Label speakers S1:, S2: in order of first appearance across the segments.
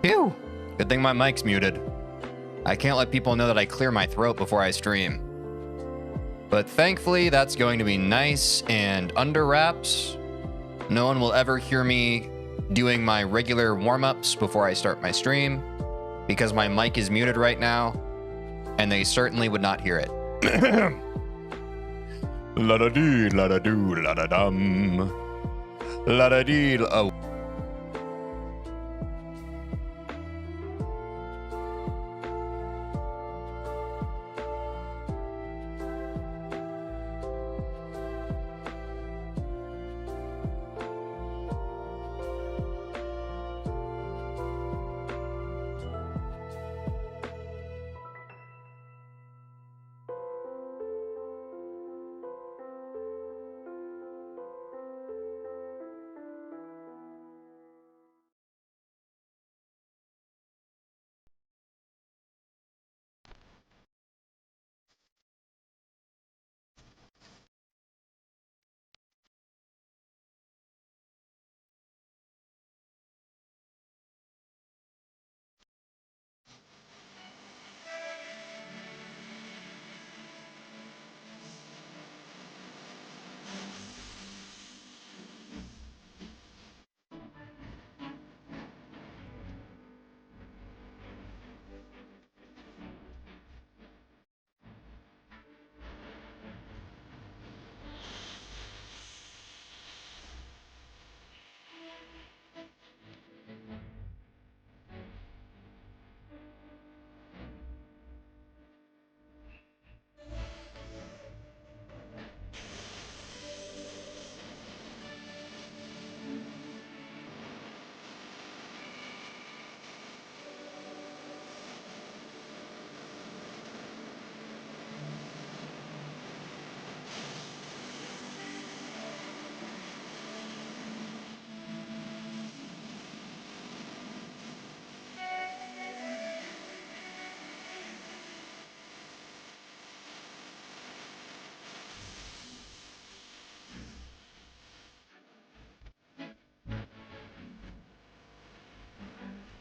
S1: Phew. Good thing my mic's muted. I can't let people know that I clear my throat before I stream. But thankfully, that's going to be nice and under wraps. No one will ever hear me doing my regular warm-ups before I start my stream, because my mic is muted right now, and they certainly would not hear it. La-da-dee, la-da-doo, la-da-dum. La-da-dee, oh.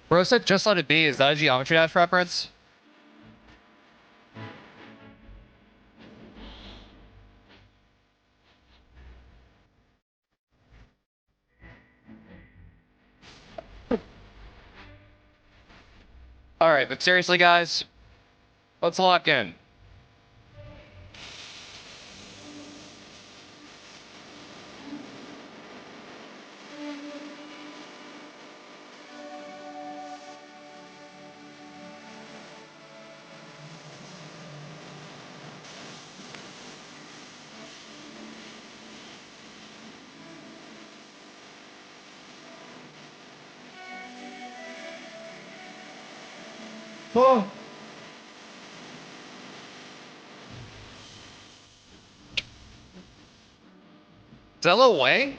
S1: Bro said just let it be. Is that a Geometry Dash reference? Alright, but seriously guys, let's lock in. Oh. Is that Lil Wayne?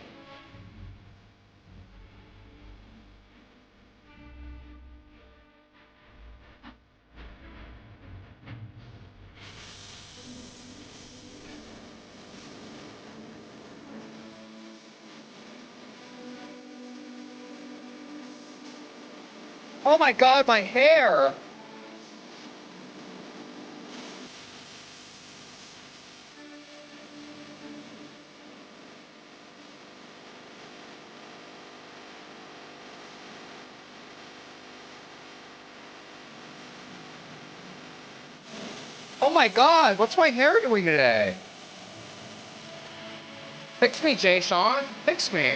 S1: Oh my god, my hair! Oh my god, what's my hair doing today? Fix me, Jay Sean. Fix me.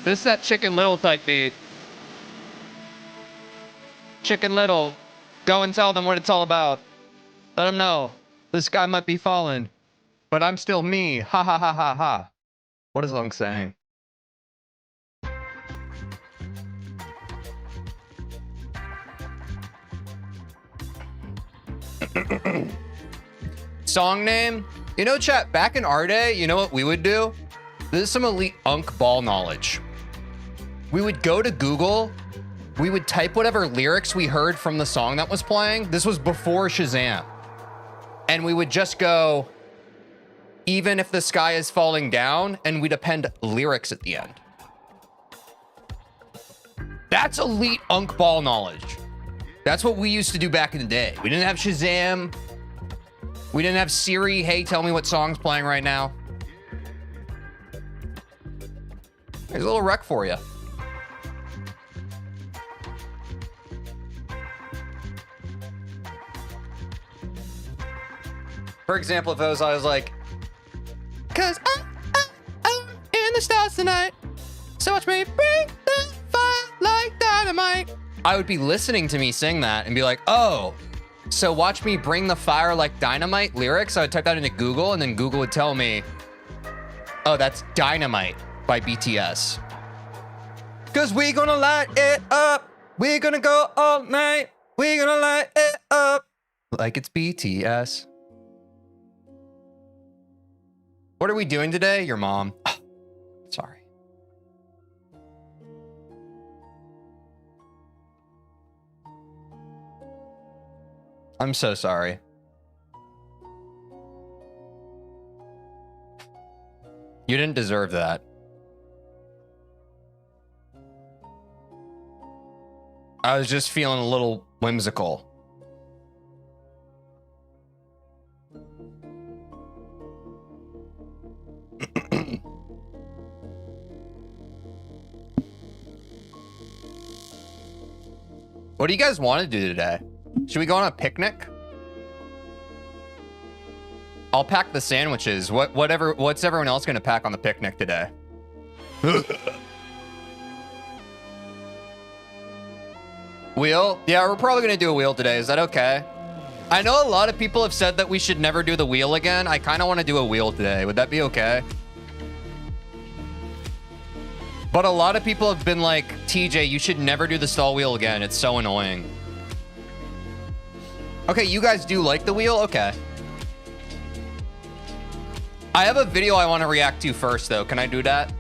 S1: This is that Chicken Little type beat. Chicken Little. Go and tell them what it's all about. Let them know. This guy might be fallen, but I'm still me. Ha ha ha ha ha. What is Lung saying? Song name? You know, chat, back in our day, you know what we would do? This is some elite Unk ball knowledge. We would go to Google we would type whatever lyrics we heard from the song that was playing. This was before Shazam. And we would just go, even if the sky is falling down, and we'd append lyrics at the end. That's elite Unk Ball knowledge. That's what we used to do back in the day. We didn't have Shazam. We didn't have Siri, hey, tell me what song's playing right now. There's a little rec for you. For example, if I was like, cause I'm in the stars tonight, so watch me bring the fire like dynamite. I would be listening to me sing that and be like, oh, so watch me bring the fire like dynamite lyrics. I would type that into Google and then Google would tell me, oh, that's Dynamite by BTS. Cause we gonna light it up. We're gonna go all night. We're gonna light it up. Like it's BTS. What are we doing today? Your mom. Oh, sorry. I'm so sorry. You didn't deserve that. I was just feeling a little whimsical. What do you guys want to do today? Should we go on a picnic? I'll pack the sandwiches. What's everyone else gonna pack on the picnic today? Wheel? Yeah, we're probably gonna do a wheel today. Is that okay? I know a lot of people have said that we should never do the wheel again. I kind of want to do a wheel today. Would that be okay? But a lot of people have been like, TJ, you should never do the stall wheel again. It's so annoying. Okay, you guys do like the wheel? Okay. I have a video I want to react to first, though. Can I do that?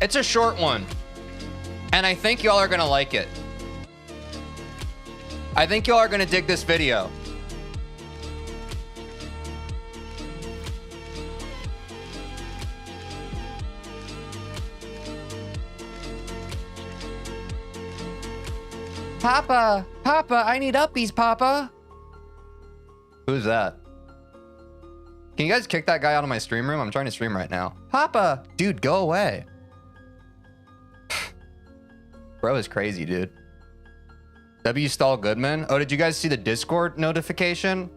S1: It's a short one. And I think y'all are going to like it. I think y'all are going to dig this video. Papa, Papa, I need uppies, Papa. Who's that? Can you guys kick that guy out of my stream room? I'm trying to stream right now. Papa, dude, go away. Bro is crazy, dude. W Stall Goodman. Oh, did you guys see the Discord notification?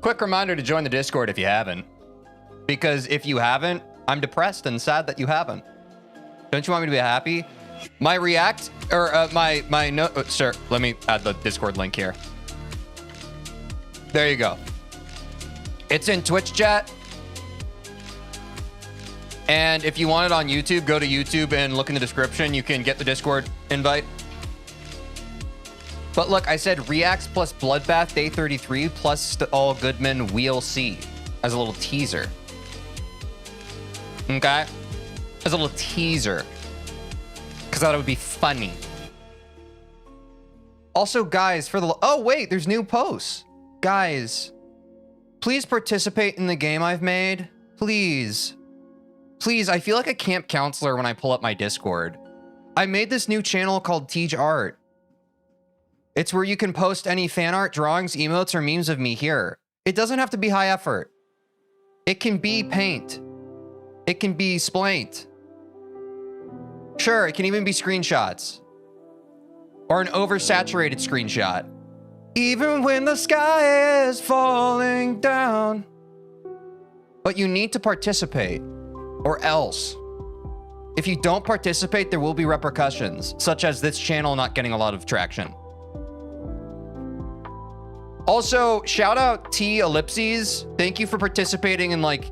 S1: Quick reminder to join the Discord if you haven't. Because if you haven't, I'm depressed and sad that you haven't. Don't you want me to be happy? My react, or sir, let me add the Discord link here. There you go. It's in Twitch chat. And if you want it on YouTube, go to YouTube and look in the description. You can get the Discord invite. But look, I said Reacts plus Bloodbath Day 33 plus All Goodman Wheel C as a little teaser. Okay? As a little teaser. Because I thought it would be funny. Also, guys, for the... Oh, wait, there's new posts. Guys, please participate in the game I've made. Please. Please, I feel like a camp counselor when I pull up my Discord. I made this new channel called Teej Art. It's where you can post any fan art, drawings, emotes, or memes of me here. It doesn't have to be high effort. It can be paint. It can be splaint. Sure, it can even be screenshots. Or an oversaturated screenshot. Even when the sky is falling down. But you need to participate. Or else. If you don't participate, there will be repercussions, such as this channel not getting a lot of traction. Also, shout out T Ellipses. Thank you for participating in, like,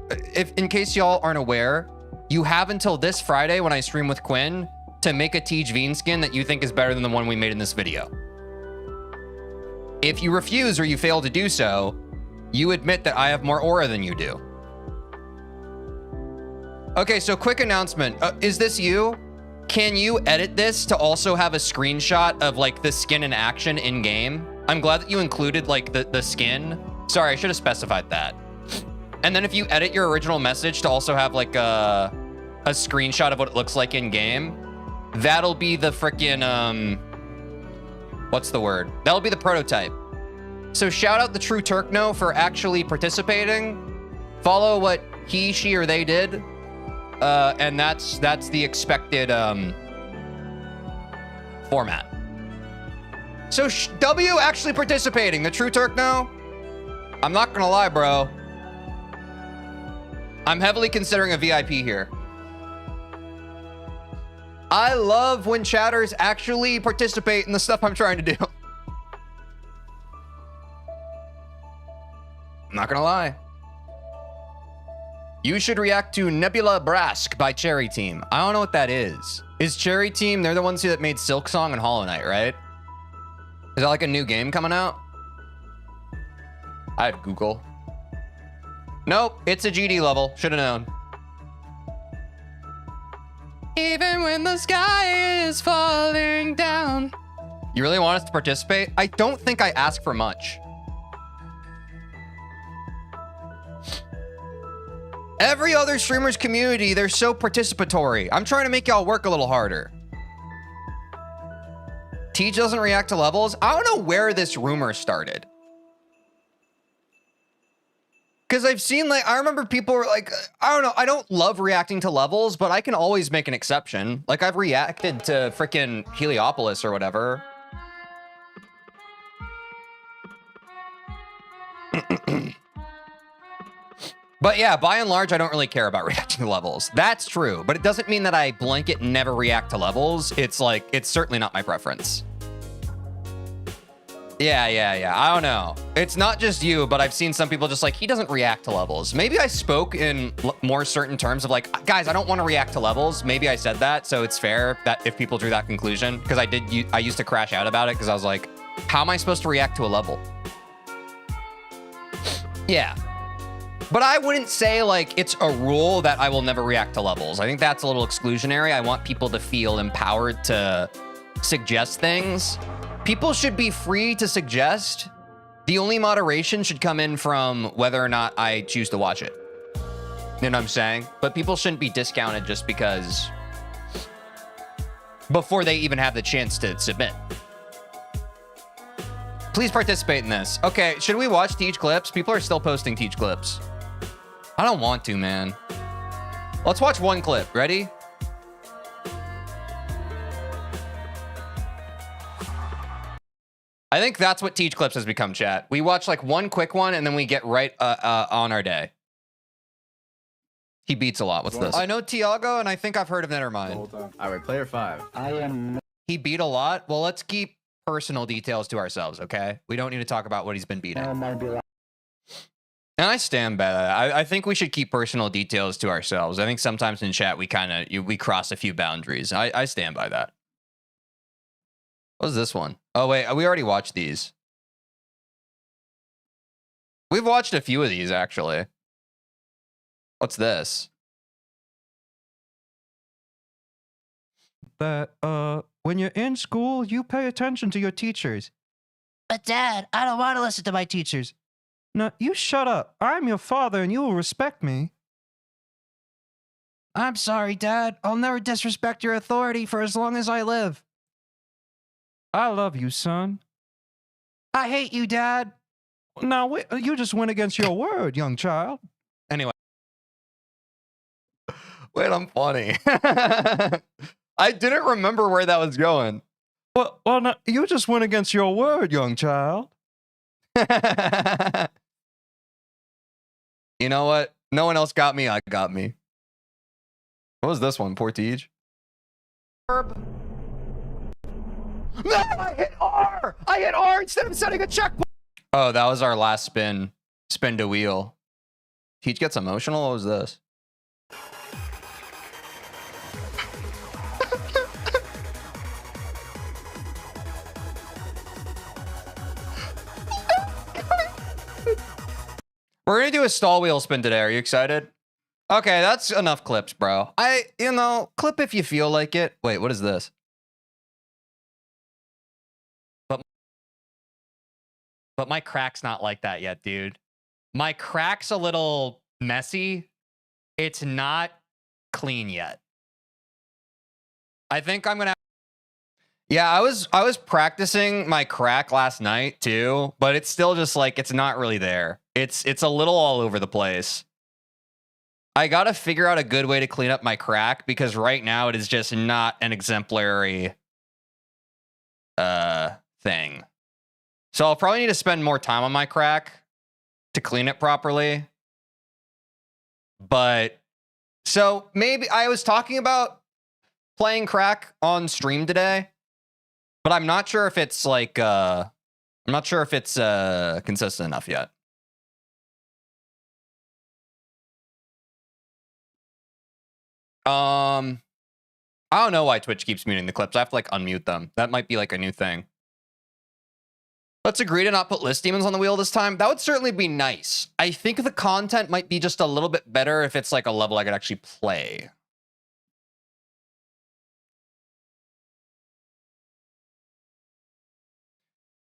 S1: in case y'all aren't aware, you have until this Friday when I stream with Quinn to make a TeejVeen skin that you think is better than the one we made in this video. If you refuse or you fail to do so, You admit that I have more aura than you do. Okay, so quick announcement. Is this you? Can you edit this to also have a screenshot of like the skin in action in game? I'm glad that you included like the skin. Sorry, I should have specified that. And then if you edit your original message to also have like a screenshot of what it looks like in game, that'll be the frickin' what's the word? That'll be the prototype. So shout out the True Turkno for actually participating. Follow what he, she, or they did. And that's the expected format. So W actually participating, the True Turkno. I'm not gonna lie, bro. I'm heavily considering a VIP here. I love when chatters actually participate in the stuff I'm trying to do. I'm not gonna lie. You should react to Nebula Brask by Cherry Team. I don't know what that is. Is Cherry Team, they're the ones that made Silk Song and Hollow Knight, right? Is that like a new game coming out? I had Google. Nope, it's a GD level. Should have known. Even when the sky is falling down. You really want us to participate? I don't think I ask for much. Every other streamer's community, they're so participatory. I'm trying to make y'all work a little harder. Teej doesn't react to levels. I don't know where this rumor started. Because I've seen, like, I remember people were like, I don't know, I don't love reacting to levels, but I can always make an exception. Like, I've reacted to frickin' Heliopolis or whatever. But yeah, by and large, I don't really care about reacting to levels. That's true, but it doesn't mean that I blanket never react to levels. It's like, it's certainly not my preference. Yeah. I don't know. It's not just you, but I've seen some people just like, he doesn't react to levels. Maybe I spoke in more certain terms of like, guys, I don't want to react to levels. Maybe I said that, so it's fair that if people drew that conclusion, because I used to crash out about it because I was like, how am I supposed to react to a level? Yeah. But I wouldn't say like it's a rule that I will never react to levels. I think that's a little exclusionary. I want people to feel empowered to suggest things. People should be free to suggest. The only moderation should come in from whether or not I choose to watch it. You know what I'm saying? But people shouldn't be discounted just because before they even have the chance to submit. Please participate in this. Okay, should we watch Teej clips? People are still posting Teej clips. I don't want to, man. Let's watch one clip. Ready? I think that's what Teej clips has become, chat. We watch like one quick one and then we get right on our day. He beats a lot. What's this? I know Tiago and I think I've heard of Nethermind.
S2: All right, player 5.
S1: He beat a lot. Well, let's keep personal details to ourselves, okay? We don't need to talk about what he's been beating. And I stand by that. I think we should keep personal details to ourselves. I think sometimes in chat we we cross a few boundaries. I stand by that. What was this one? Oh wait, we already watched these. We've watched a few of these actually. What's this?
S3: That when you're in school, you pay attention to your teachers.
S4: But Dad, I don't want to listen to my teachers.
S3: Now, you shut up. I'm your father and you will respect me.
S4: I'm sorry, Dad. I'll never disrespect your authority for as long as I live.
S3: I love you, son.
S4: I hate you, Dad.
S3: Now, wait, you just went against your word, young child.
S1: Anyway. Wait, I'm funny. I didn't remember where that was going.
S3: Well, no, you just went against your word, young child.
S1: You know what? No one else got me. I got me. What was this one? Poor Teej. No, I hit R! I hit R instead of setting a checkpoint. Oh, that was our last spin. Spin to wheel. Teej gets emotional. What was this? We're gonna do a stall wheel spin today. Are you excited? Okay, that's enough clips, bro. Clip if you feel like it. Wait, what is this? But my crack's not like that yet, dude. My crack's a little messy. It's not clean yet. I think I'm gonna. Yeah, I was practicing my crack last night too, but it's still just like it's not really there. It's a little all over the place. I gotta figure out a good way to clean up my crack because right now it is just not an exemplary thing. So I'll probably need to spend more time on my crack to clean it properly. But so maybe I was talking about playing crack on stream today, but I'm not sure if it's like consistent enough yet. I don't know why Twitch keeps muting the clips. I have to like unmute them. That might be like a new thing. Let's agree to not put list demons on the wheel this time. That would certainly be nice. I think the content might be just a little bit better if it's like a level I could actually play.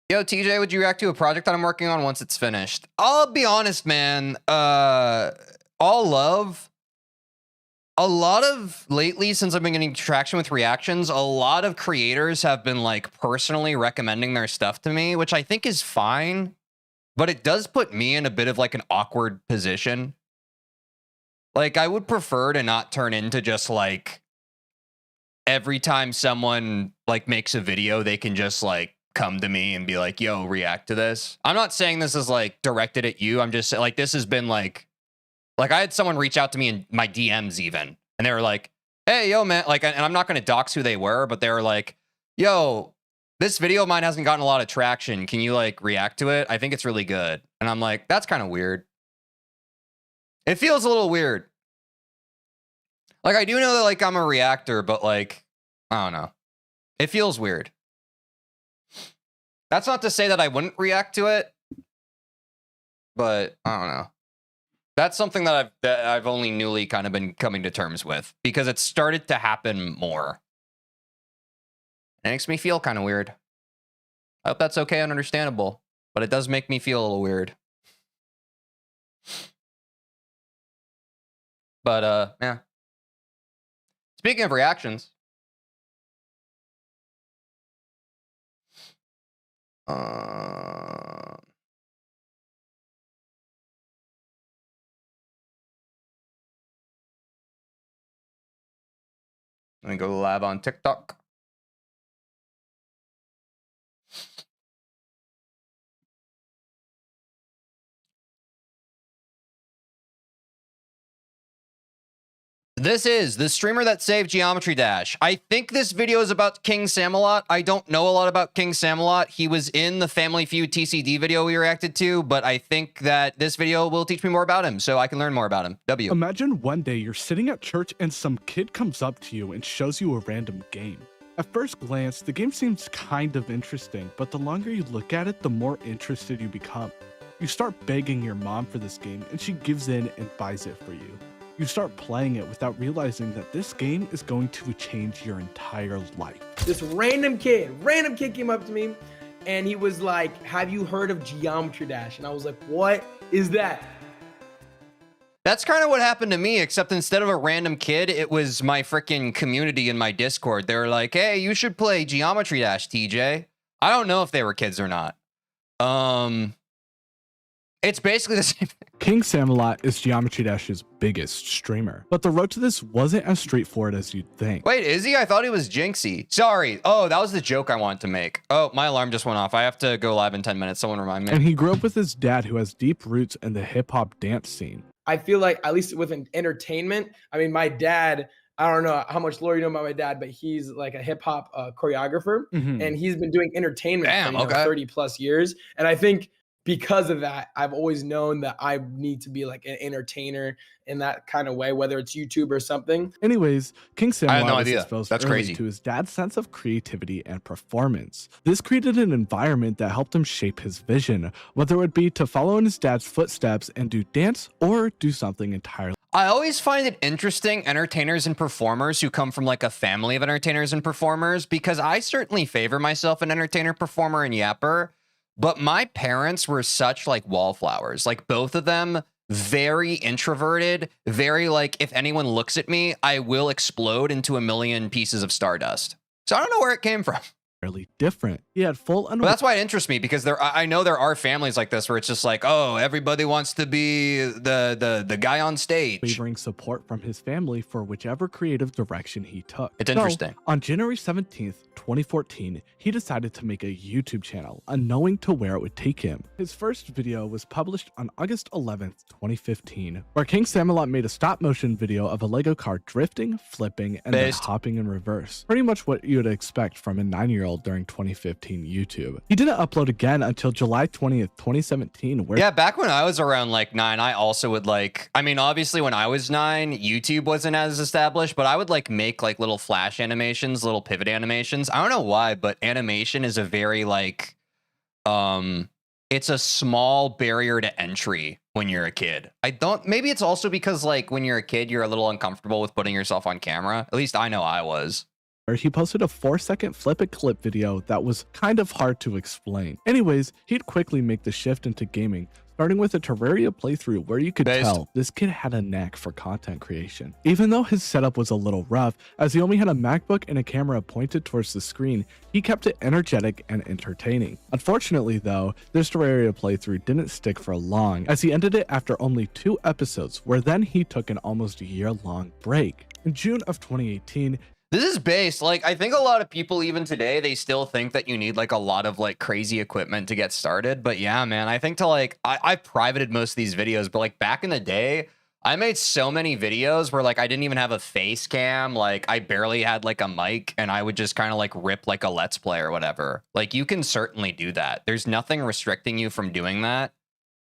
S1: Yo, TJ, would you react to a project that I'm working on once it's finished? I'll be honest, man. All love. A lot of lately, since I've been getting traction with reactions, a lot of creators have been like personally recommending their stuff to me, which I think is fine, but it does put me in a bit of like an awkward position. Like I would prefer to not turn into just like every time someone like makes a video, they can just like come to me and be like, yo, react to this. I'm not saying this is like directed at you. I'm just like, this has been like I had someone reach out to me in my DMs even, and they were like, hey, yo, man, like, and I'm not going to dox who they were, but they were like, yo, this video of mine hasn't gotten a lot of traction. Can you like react to it? I think it's really good. And I'm like, that's kind of weird. It feels a little weird. Like, I do know that like I'm a reactor, but like, I don't know. It feels weird. That's not to say that I wouldn't react to it, but I don't know. That's something that I've only newly kind of been coming to terms with because it started to happen more. It makes me feel kind of weird. I hope that's okay and understandable, but it does make me feel a little weird. But yeah. Speaking of reactions, let me go live on TikTok. This is the streamer that saved Geometry Dash. I think this video is about King Samot. I don't know a lot about King Samot. He was in the Family Feud TCD video we reacted to, but I think that this video will teach me more about him so I can learn more about him. W.
S2: Imagine one day you're sitting at church and some kid comes up to you and shows you a random game. At first glance, the game seems kind of interesting, but the longer you look at it, the more interested you become. You start begging your mom for this game and she gives in and buys it for you. You start playing it without realizing that this game is going to change your entire life.
S5: This random kid came up to me and he was like, have you heard of Geometry Dash? And I was like, what is that?
S1: That's kind of what happened to me, except instead of a random kid, it was my freaking community in my Discord. They were like, hey, you should play Geometry Dash, TJ. I don't know if they were kids or not. It's basically the same thing.
S2: King Samot is Geometry Dash's biggest streamer, but the road to this wasn't as straightforward as you'd think.
S1: Wait, is he? I thought he was Jinxie. Sorry. Oh, that was the joke I wanted to make. Oh, my alarm just went off. I have to go live in 10 minutes. Someone remind me.
S2: And he grew up with his dad who has deep roots in the hip-hop dance scene.
S5: I feel like, at least with an entertainment, I mean, my dad, I don't know how much lore you know about my dad, but he's like a hip hop choreographer, and he's been doing entertainment for 30 plus years. And I think because of that, I've always known that I need to be like an entertainer in that kind of way, whether it's YouTube or something.
S2: Anyways, King
S1: I had no
S2: Samot was
S1: idea.
S2: exposed
S1: That's
S2: early
S1: crazy.
S2: to his dad's sense of creativity and performance. This created an environment that helped him shape his vision, whether it would be to follow in his dad's footsteps and do dance or do something entirely.
S1: I always find it interesting, entertainers and performers who come from like a family of entertainers and performers, because I certainly favor myself an entertainer, performer, and yapper, but my parents were such like wallflowers. Like both of them, very introverted, very like, if anyone looks at me, I will explode into a million pieces of stardust. So I don't know where it came from.
S2: Different. He had full
S1: But that's why it interests me, because I know there are families like this where it's just like, oh, everybody wants to be the guy on stage.
S2: unwavering support from his family for whichever creative direction he took.
S1: It's interesting.
S2: So, on January 17th, 2014, he decided to make a YouTube channel, unknowing to where it would take him. His first video was published on August 11th, 2015, where King Samot made a stop-motion video of a Lego car drifting, flipping, and then hopping in reverse. Pretty much what you would expect from a 9-year-old during 2015 YouTube. He didn't upload again until July 20th, 2017, where—
S1: Yeah, back when I was around like 9, I also would like, I mean, obviously when I was 9, YouTube wasn't as established, but I would like make like little flash animations, little pivot animations. I don't know why, but animation is a very like, it's a small barrier to entry when you're a kid. Maybe it's also because like when you're a kid, you're a little uncomfortable with putting yourself on camera. At least I know I was.
S2: He posted a 4-second flip and clip video that was kind of hard to explain. Anyways, he'd quickly make the shift into gaming, starting with a Terraria playthrough where you could tell this kid had a knack for content creation. Even though his setup was a little rough, as he only had a MacBook and a camera pointed towards the screen, he kept it energetic and entertaining. Unfortunately though, this Terraria playthrough didn't stick for long, as he ended it after only 2 episodes, where then he took an almost year-long break. In June of 2018,
S1: this is based, like, I think a lot of people even today, they still think that you need like a lot of like crazy equipment to get started. But yeah, man, I think to like, I privated most of these videos, but like back in the day, I made so many videos where like I didn't even have a face cam. Like I barely had like a mic, and I would just kind of like rip like a Let's Play or whatever. Like you can certainly do that. There's nothing restricting you from doing that.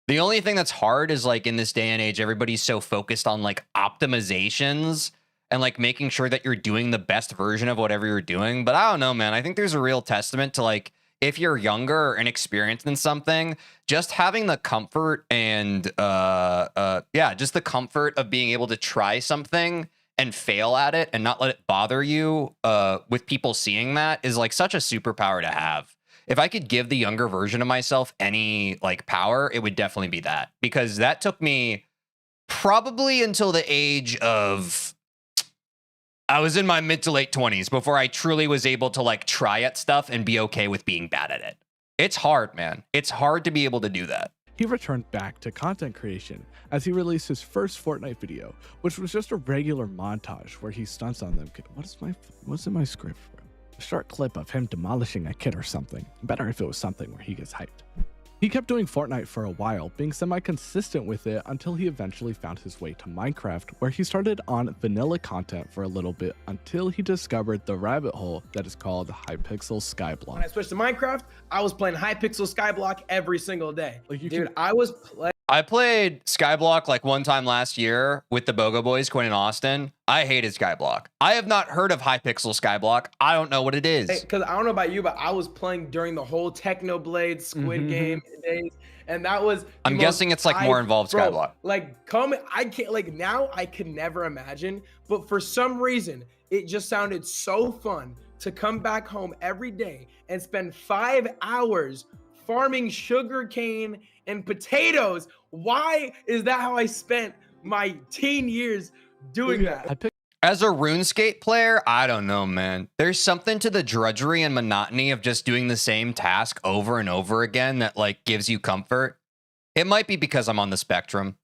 S1: The only thing that's hard is like in this day and age, everybody's so focused on like optimizations and like making sure that you're doing the best version of whatever you're doing. But I don't know, man. I think there's a real testament to like, if you're younger or inexperienced in something, just having the comfort and yeah, just the comfort of being able to try something and fail at it and not let it bother you with people seeing that is like such a superpower to have. If I could give the younger version of myself any like power, it would definitely be that, because that took me probably until the age of, I was in my mid to late 20s before I truly was able to like try at stuff and be okay with being bad at it. It's hard, man. It's hard to be able to do that.
S2: He returned back to content creation as he released his first Fortnite video, which was just a regular montage where he stunts on them. What's in my script, bro? A short clip of him demolishing a kid or something. Better if it was something where he gets hyped. He kept doing Fortnite for a while, being semi-consistent with it until he eventually found his way to Minecraft, where he started on vanilla content for a little bit until he discovered the rabbit hole that is called Hypixel Skyblock.
S5: When I switched to Minecraft, I was playing Hypixel Skyblock every single day.
S2: Like
S5: Dude,
S1: I played Skyblock like one time last year with the BOGO Boys, Quinn and Austin. I hated Skyblock. I have not heard of Hypixel Skyblock. I don't know what it is.
S5: Because I don't know about you, but I was playing during the whole Technoblade Squid Game days, and that was.
S1: I'm guessing it's like more involved Skyblock.
S5: Like, I can't, like, now I could never imagine, but for some reason, it just sounded so fun to come back home every day and spend 5 hours farming sugarcane and potatoes. Why is that how I spent my teen years doing that?
S1: As a RuneScape player, I don't know, man. There's something to the drudgery and monotony of just doing the same task over and over again that like gives you comfort. It might be because I'm on the spectrum.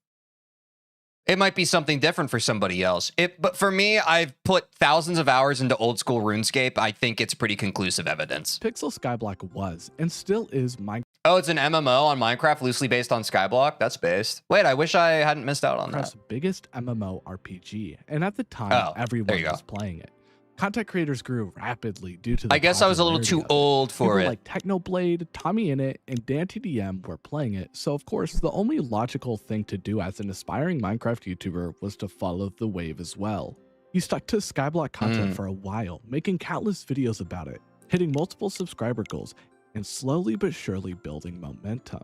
S1: It might be something different for somebody else. But for me, I've put thousands of hours into old school RuneScape. I think it's pretty conclusive evidence.
S2: Hypixel Skyblock was and still is Minecraft.
S1: Oh, it's an MMO on Minecraft, loosely based on Skyblock. That's based. Wait, I wish I hadn't missed out on that.
S2: Biggest MMO RPG, and at the time, everyone was playing it. Content creators grew rapidly due to the
S1: I guess I was a little too
S2: popularity of it.
S1: old for
S2: People
S1: it.
S2: like Technoblade, Tommy Innit, and DanTDM were playing it, so of course the only logical thing to do as an aspiring Minecraft YouTuber was to follow the wave as well. He stuck to Skyblock content for a while, making countless videos about it, hitting multiple subscriber goals, and slowly but surely building momentum.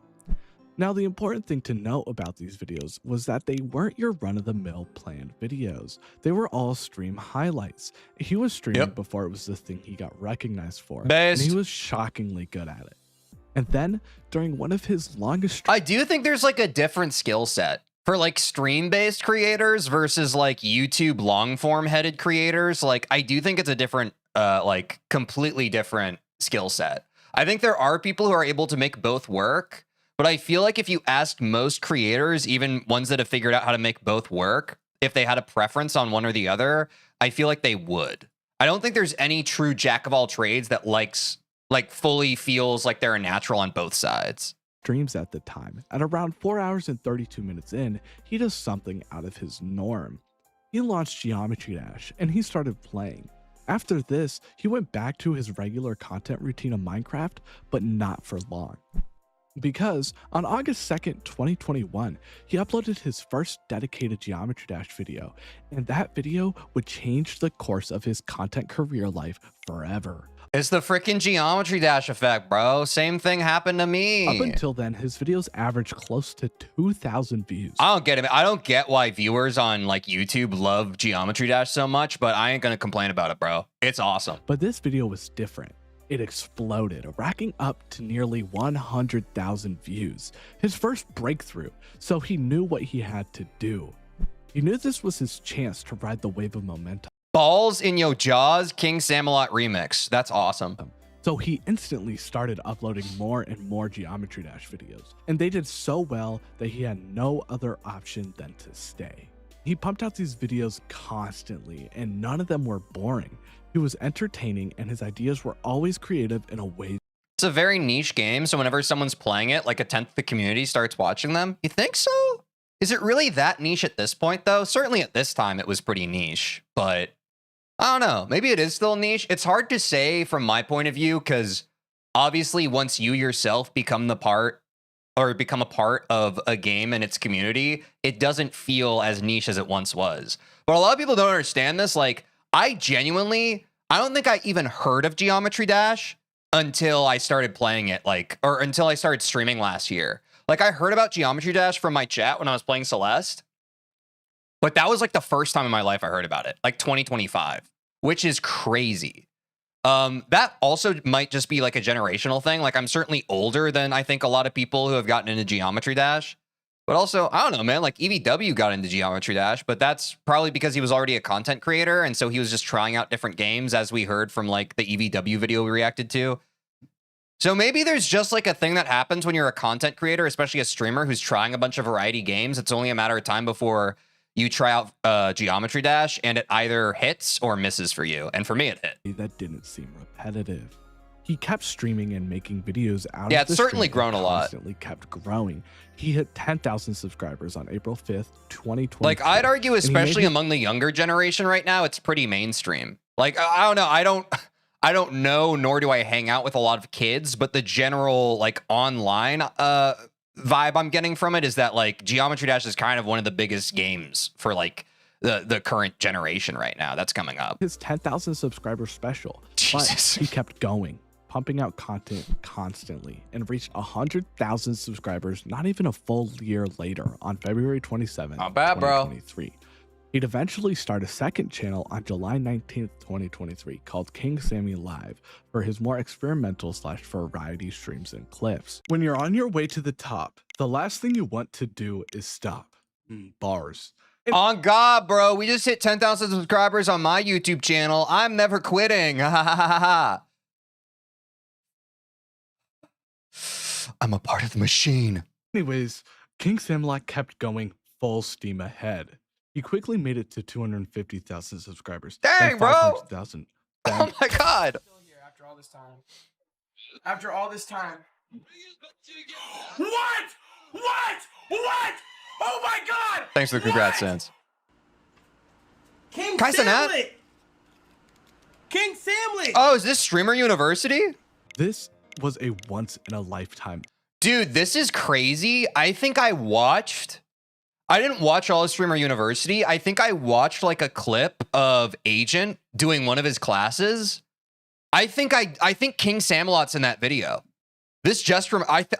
S2: Now, the important thing to note about these videos was that they weren't your run-of-the-mill planned videos. They were all stream highlights. He was streaming before it was the thing he got recognized for, and he was shockingly good at it. And then, during one of his longest
S1: I do think there's like a different skill set for like stream-based creators versus like YouTube long-form headed creators. Like, I do think it's a different, like completely different skill set. I think there are people who are able to make both work. But I feel like if you asked most creators, even ones that have figured out how to make both work, if they had a preference on one or the other, I feel like they would. I don't think there's any true jack of all trades that like fully feels like they're a natural on both sides.
S2: Streams at the time. At around 4 hours and 32 minutes in, he does something out of his norm. He launched Geometry Dash and he started playing. After this, he went back to his regular content routine of Minecraft, but not for long. Because on August 2nd, 2021, he uploaded his first dedicated Geometry Dash video, and that video would change the course of his content career life forever.
S1: It's the freaking Geometry Dash effect, bro. Same thing happened to me.
S2: Up until then, his videos averaged close to 2,000 views.
S1: I don't get it. I don't get why viewers on like YouTube love Geometry Dash so much, but I ain't gonna complain about it, bro. It's awesome.
S2: But this video was different. It exploded, racking up to nearly 100,000 views. His first breakthrough, so he knew what he had to do. He knew this was his chance to ride the wave of momentum.
S1: Balls in Yo Jaws King Samot remix. That's awesome.
S2: So he instantly started uploading more and more Geometry Dash videos, and they did so well that he had no other option than to stay. He pumped out these videos constantly, and none of them were boring. He was entertaining, and his ideas were always creative in a way.
S1: It's a very niche game, so whenever someone's playing it, like a tenth of the community starts watching them. You think so? Is it really that niche at this point, though? Certainly at this time, it was pretty niche, but I don't know. Maybe it is still niche. It's hard to say from my point of view, because obviously once you yourself become a part of a game and its community, it doesn't feel as niche as it once was. But a lot of people don't understand this. Like, I don't think I even heard of Geometry Dash until I started playing it, or until I started streaming last year. Like, I heard about Geometry Dash from my chat when I was playing Celeste, but that was like the first time in my life I heard about it, like 2025, which is crazy. That also might just be like a generational thing. Like, I'm certainly older than I think a lot of people who have gotten into Geometry Dash. But also, I don't know, man, like EVW got into Geometry Dash, but that's probably because he was already a content creator. And so he was just trying out different games, as we heard from like the EVW video we reacted to. So maybe there's just like a thing that happens when you're a content creator, especially a streamer who's trying a bunch of variety games. It's only a matter of time before you try out Geometry Dash and it either hits or misses for you. And for me, it hit.
S2: That didn't seem repetitive. He kept streaming and making videos out of
S1: Yeah, it's certainly grown a lot.
S2: Constantly kept growing. He hit 10,000 subscribers on April 5th, 2020.
S1: Like, I'd argue, especially among the younger generation right now, it's pretty mainstream. Like, I don't know. I don't know, nor do I hang out with a lot of kids, but the general like online vibe I'm getting from it is that like Geometry Dash is kind of one of the biggest games for like the current generation right now that's coming up.
S2: His 10,000 subscriber special,
S1: Jesus.
S2: But he kept going, pumping out content constantly, and reached 100,000 subscribers not even a full year later on February 27th,
S1: Not bad, bro.
S2: 2023. He'd eventually start a second channel on July 19th, 2023 called King Samot Live for his more experimental / variety streams and clips. When you're on your way to the top, the last thing you want to do is stop. Bars.
S1: On God, bro. We just hit 10,000 subscribers on my YouTube channel. I'm never quitting. I'm a part of the machine.
S2: Anyways, King Samot kept going full steam ahead. He quickly made it to 250,000 subscribers.
S1: Dang, bro.
S2: 500,000.
S1: Oh my God.
S5: Still here after all this time. After all this time. What? Oh my God!
S1: Thanks for the congrats, Sans.
S5: King
S1: Kai Cenat?
S5: Samot!
S6: King Samlet!
S1: Oh, is this Streamer University?
S2: This was a once in a lifetime.
S1: Dude, this is crazy. I think I didn't watch all of Streamer University. I think I watched like a clip of Agent doing one of his classes. I think King Samolot's in that video. This just from I think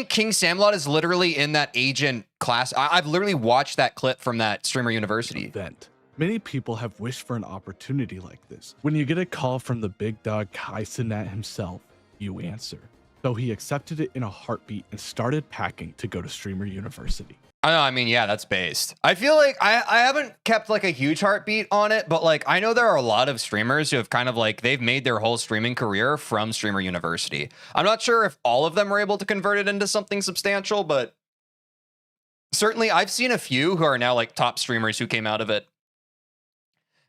S1: King Samot is literally in that Agent class. I've literally watched that clip from that Streamer University
S2: event. Many people have wished for an opportunity like this. When you get a call from the big dog King Samot himself, you answer. So he accepted it in a heartbeat and started packing to go to Streamer University.
S1: I know, I mean, yeah, that's based. I feel like I haven't kept like a huge heartbeat on it, but like I know there are a lot of streamers who have kind of like they've made their whole streaming career from Streamer University. I'm not sure if all of them are able to convert it into something substantial, but certainly I've seen a few who are now like top streamers who came out of it.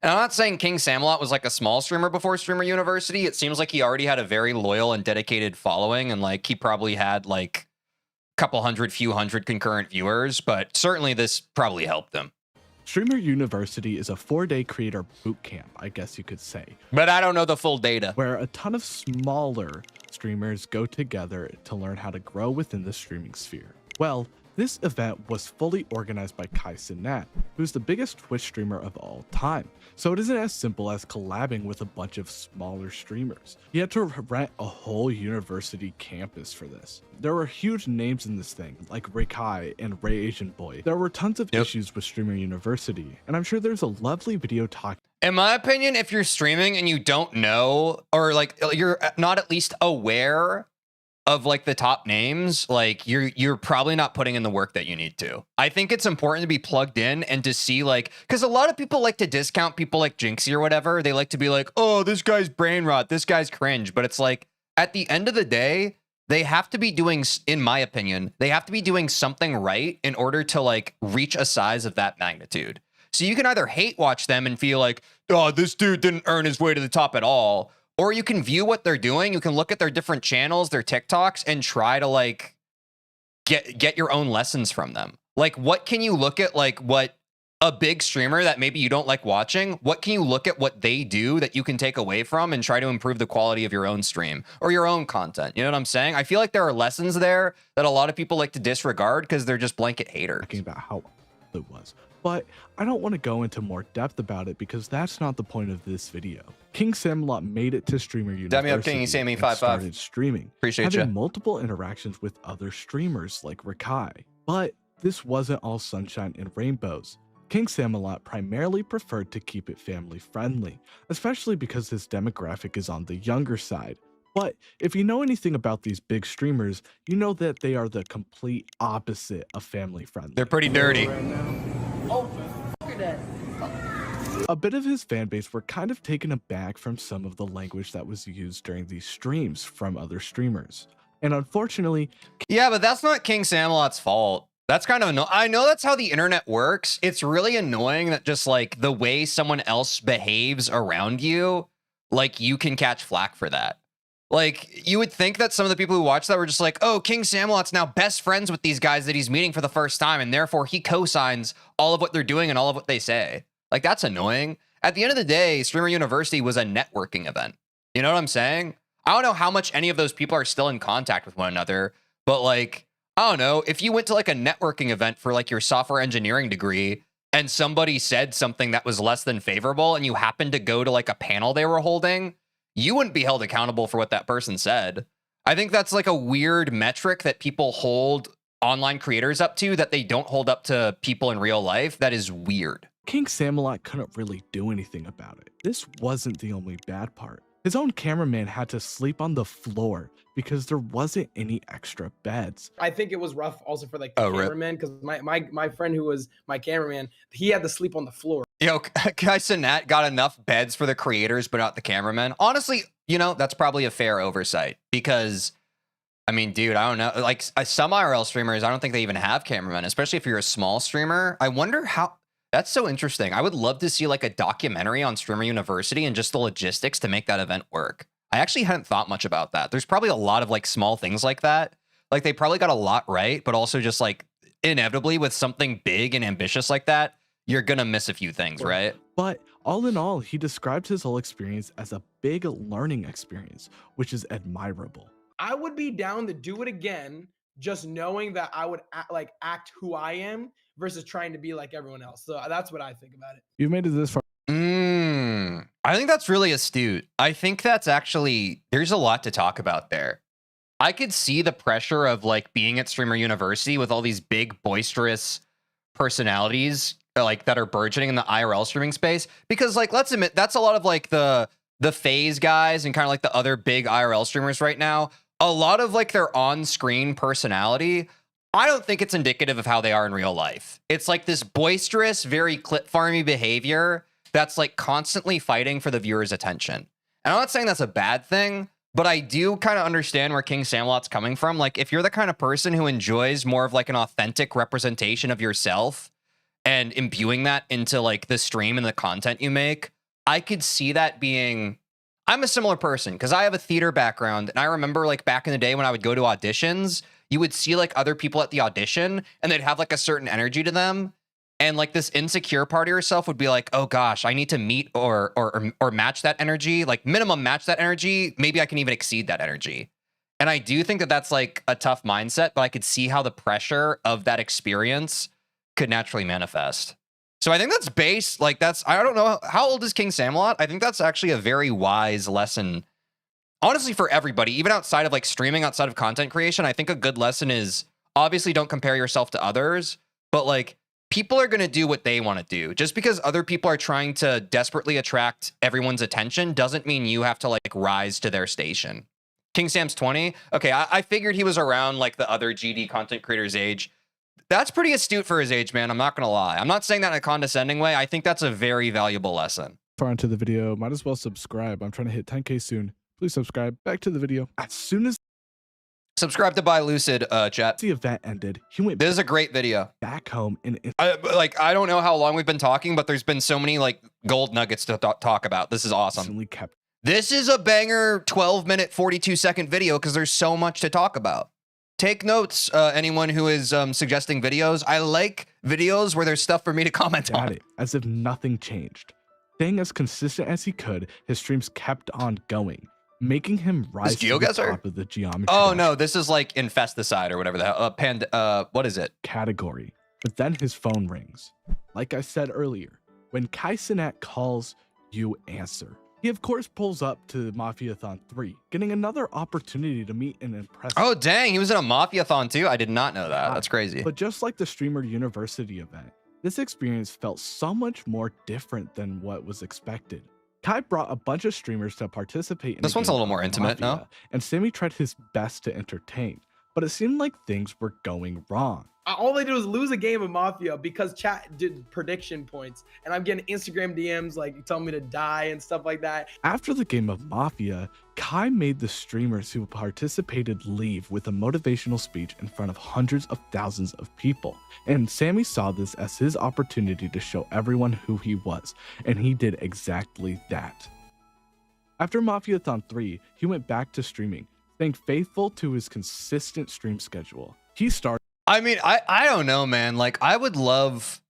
S1: And I'm not saying King Samot was like a small streamer before Streamer University. It seems like he already had a very loyal and dedicated following, and like he probably had like couple few hundred concurrent viewers, but certainly this probably helped them.
S2: Streamer University is a 4-day creator boot camp, I guess you could say.
S1: But I don't know the full data.
S2: Where a ton of smaller streamers go together to learn how to grow within the streaming sphere. Well, this event was fully organized by King Samot, who's the biggest Twitch streamer of all time. So it isn't as simple as collabing with a bunch of smaller streamers. He had to rent a whole university campus for this. There were huge names in this thing, like Rikai and Ray Asian Boy. There were tons of issues with Streamer University, and I'm sure there's a lovely video talk.
S1: In my opinion, if you're streaming and you don't know, or like you're not at least aware of like the top names, like you're probably not putting in the work that you need to. I think it's important to be plugged in and to see like, because a lot of people like to discount people like Jinxie or whatever. They like to be like, oh, this guy's brain rot, this guy's cringe. But it's like, at the end of the day, they have to be doing, in my opinion, they have to be doing something right in order to like reach a size of that magnitude. So you can either hate watch them and feel like, oh, this dude didn't earn his way to the top at all. Or you can view what they're doing. You can look at their different channels, their TikToks, and try to like get your own lessons from them. Like, what can you look at, like what a big streamer that maybe you don't like watching, what can you look at what they do that you can take away from and try to improve the quality of your own stream or your own content? You know what I'm saying? I feel like there are lessons there that a lot of people like to disregard because they're just blanket haters.
S2: Talking about how it was. But I don't want to go into more depth about it because that's not the point of this video. King Samot made it to Streamer University
S1: up, King Sammy
S2: and
S1: 55.
S2: started streaming,
S1: Appreciate
S2: having
S1: you.
S2: multiple interactions with other streamers like Rikai. But this wasn't all sunshine and rainbows. King Samot primarily preferred to keep it family friendly, especially because his demographic is on the younger side. But if you know anything about these big streamers, you know that they are the complete opposite of family friendly.
S1: They're pretty dirty.
S2: A bit of his fanbase were kind of taken aback from some of the language that was used during these streams from other streamers. And unfortunately,
S1: yeah, but that's not King Samot's fault. That's kind of annoying. I know that's how the internet works. It's really annoying that just like the way someone else behaves around you, like you can catch flack for that. Like you would think that some of the people who watch that were just like, oh, King Samot's now best friends with these guys that he's meeting for the first time. And therefore he co-signs all of what they're doing and all of what they say. Like that's annoying. At the end of the day, Streamer University was a networking event. You know what I'm saying? I don't know how much any of those people are still in contact with one another, but like, I don't know, if you went to like a networking event for like your software engineering degree and somebody said something that was less than favorable and you happened to go to like a panel they were holding, you wouldn't be held accountable for what that person said. I think that's like a weird metric that people hold online creators up to that they don't hold up to people in real life. That is weird.
S2: King Samot couldn't really do anything about it. This wasn't the only bad part. His own cameraman had to sleep on the floor because there wasn't any extra beds.
S5: I think it was rough also for like the cameraman, because my friend who was my cameraman, he had to sleep on the floor.
S1: Yo, King Samot got enough beds for the creators, but not the cameraman. Honestly, you know, that's probably a fair oversight because, I mean, dude, I don't know. Like some IRL streamers, I don't think they even have cameramen, especially if you're a small streamer. I wonder how. That's so interesting. I would love to see like a documentary on Streamer University and just the logistics to make that event work. I actually hadn't thought much about that. There's probably a lot of like small things like that. Like they probably got a lot right, but also just like inevitably with something big and ambitious like that, you're going to miss a few things, right?
S2: But All in all, he described his whole experience as a big learning experience, which is admirable.
S5: I would be down to do it again, just knowing that I would act who I am versus trying to be like everyone else. So that's what I think about it.
S2: You've made it this far.
S1: I think that's really astute. I think that's actually, there's a lot to talk about there. I could see the pressure of like being at Streamer University with all these big boisterous personalities like that are burgeoning in the IRL streaming space, because like, let's admit, that's a lot of like the FaZe guys and kind of like the other big IRL streamers right now. A lot of like their on-screen personality, I don't think it's indicative of how they are in real life. It's like this boisterous, very clip farmy behavior that's like constantly fighting for the viewer's attention. And I'm not saying that's a bad thing, but I do kind of understand where King Samot's coming from. Like, if you're the kind of person who enjoys more of like an authentic representation of yourself and imbuing that into like the stream and the content you make, I could see that being... I'm a similar person because I have a theater background, and I remember like back in the day when I would go to auditions, you would see like other people at the audition and they'd have like a certain energy to them. And like this insecure part of yourself would be like, oh gosh, I need to meet or match that energy, like minimum match that energy. Maybe I can even exceed that energy. And I do think that that's like a tough mindset, but I could see how the pressure of that experience could naturally manifest. So I think that's base, like that's, I don't know, how old is King Samot? I think that's actually a very wise lesson, honestly, for everybody, even outside of like streaming, outside of content creation. I think a good lesson is obviously don't compare yourself to others, but like people are going to do what they want to do. Just because other people are trying to desperately attract everyone's attention doesn't mean you have to like rise to their station. King Sam's 20. Okay, I figured he was around like the other GD content creators' age. That's pretty astute for his age, man. I'm not going to lie. I'm not saying that in a condescending way. I think that's a very valuable lesson.
S2: Far into the video, might as well subscribe. I'm trying to hit 10K soon. Please subscribe. Back to the video. As soon as
S1: Subscribe to Buy Lucid, chat.
S2: the event ended, he went
S1: This is a great video.
S2: back home and
S1: I don't know how long we've been talking, but there's been so many like gold nuggets to talk about. This is awesome.
S2: instantly kept
S1: This is a banger 12-minute, 42-second video because there's so much to talk about. Take notes, anyone who is suggesting videos. I like videos where there's stuff for me to comment
S2: at
S1: on.
S2: it as if nothing changed. Staying as consistent as he could, his streams kept on going, making him rise to the
S1: GeoGuessr?
S2: top of the geometry
S1: Oh
S2: dash
S1: no, this is like Infesticide or whatever the hell. What is it?
S2: category. But then his phone rings. Like I said earlier, when Kai Cenat calls, you answer. He of course pulls up to Mafiathon 3, getting another opportunity to meet and impress.
S1: Oh dang, he was in a Mafiathon too? I did not know that. That's crazy.
S2: But just like the Streamer University event, this experience felt so much more different than what was expected. Kai brought a bunch of streamers to participate in
S1: This
S2: the
S1: one's a
S2: game
S1: little more
S2: called
S1: intimate, no?
S2: Mafia, and Sammy tried his best to entertain, but it seemed like things were going wrong.
S5: All they did was lose a game of Mafia because chat did prediction points, and I'm getting Instagram DMs like telling me to die and stuff like that.
S2: After the game of Mafia, Kai made the streamers who participated leave with a motivational speech in front of hundreds of thousands of people. And Sammy saw this as his opportunity to show everyone who he was, and he did exactly that. After Mafiathon 3, he went back to streaming, staying faithful to his consistent stream schedule. He started
S1: I mean, I don't know, man. Like, I would love...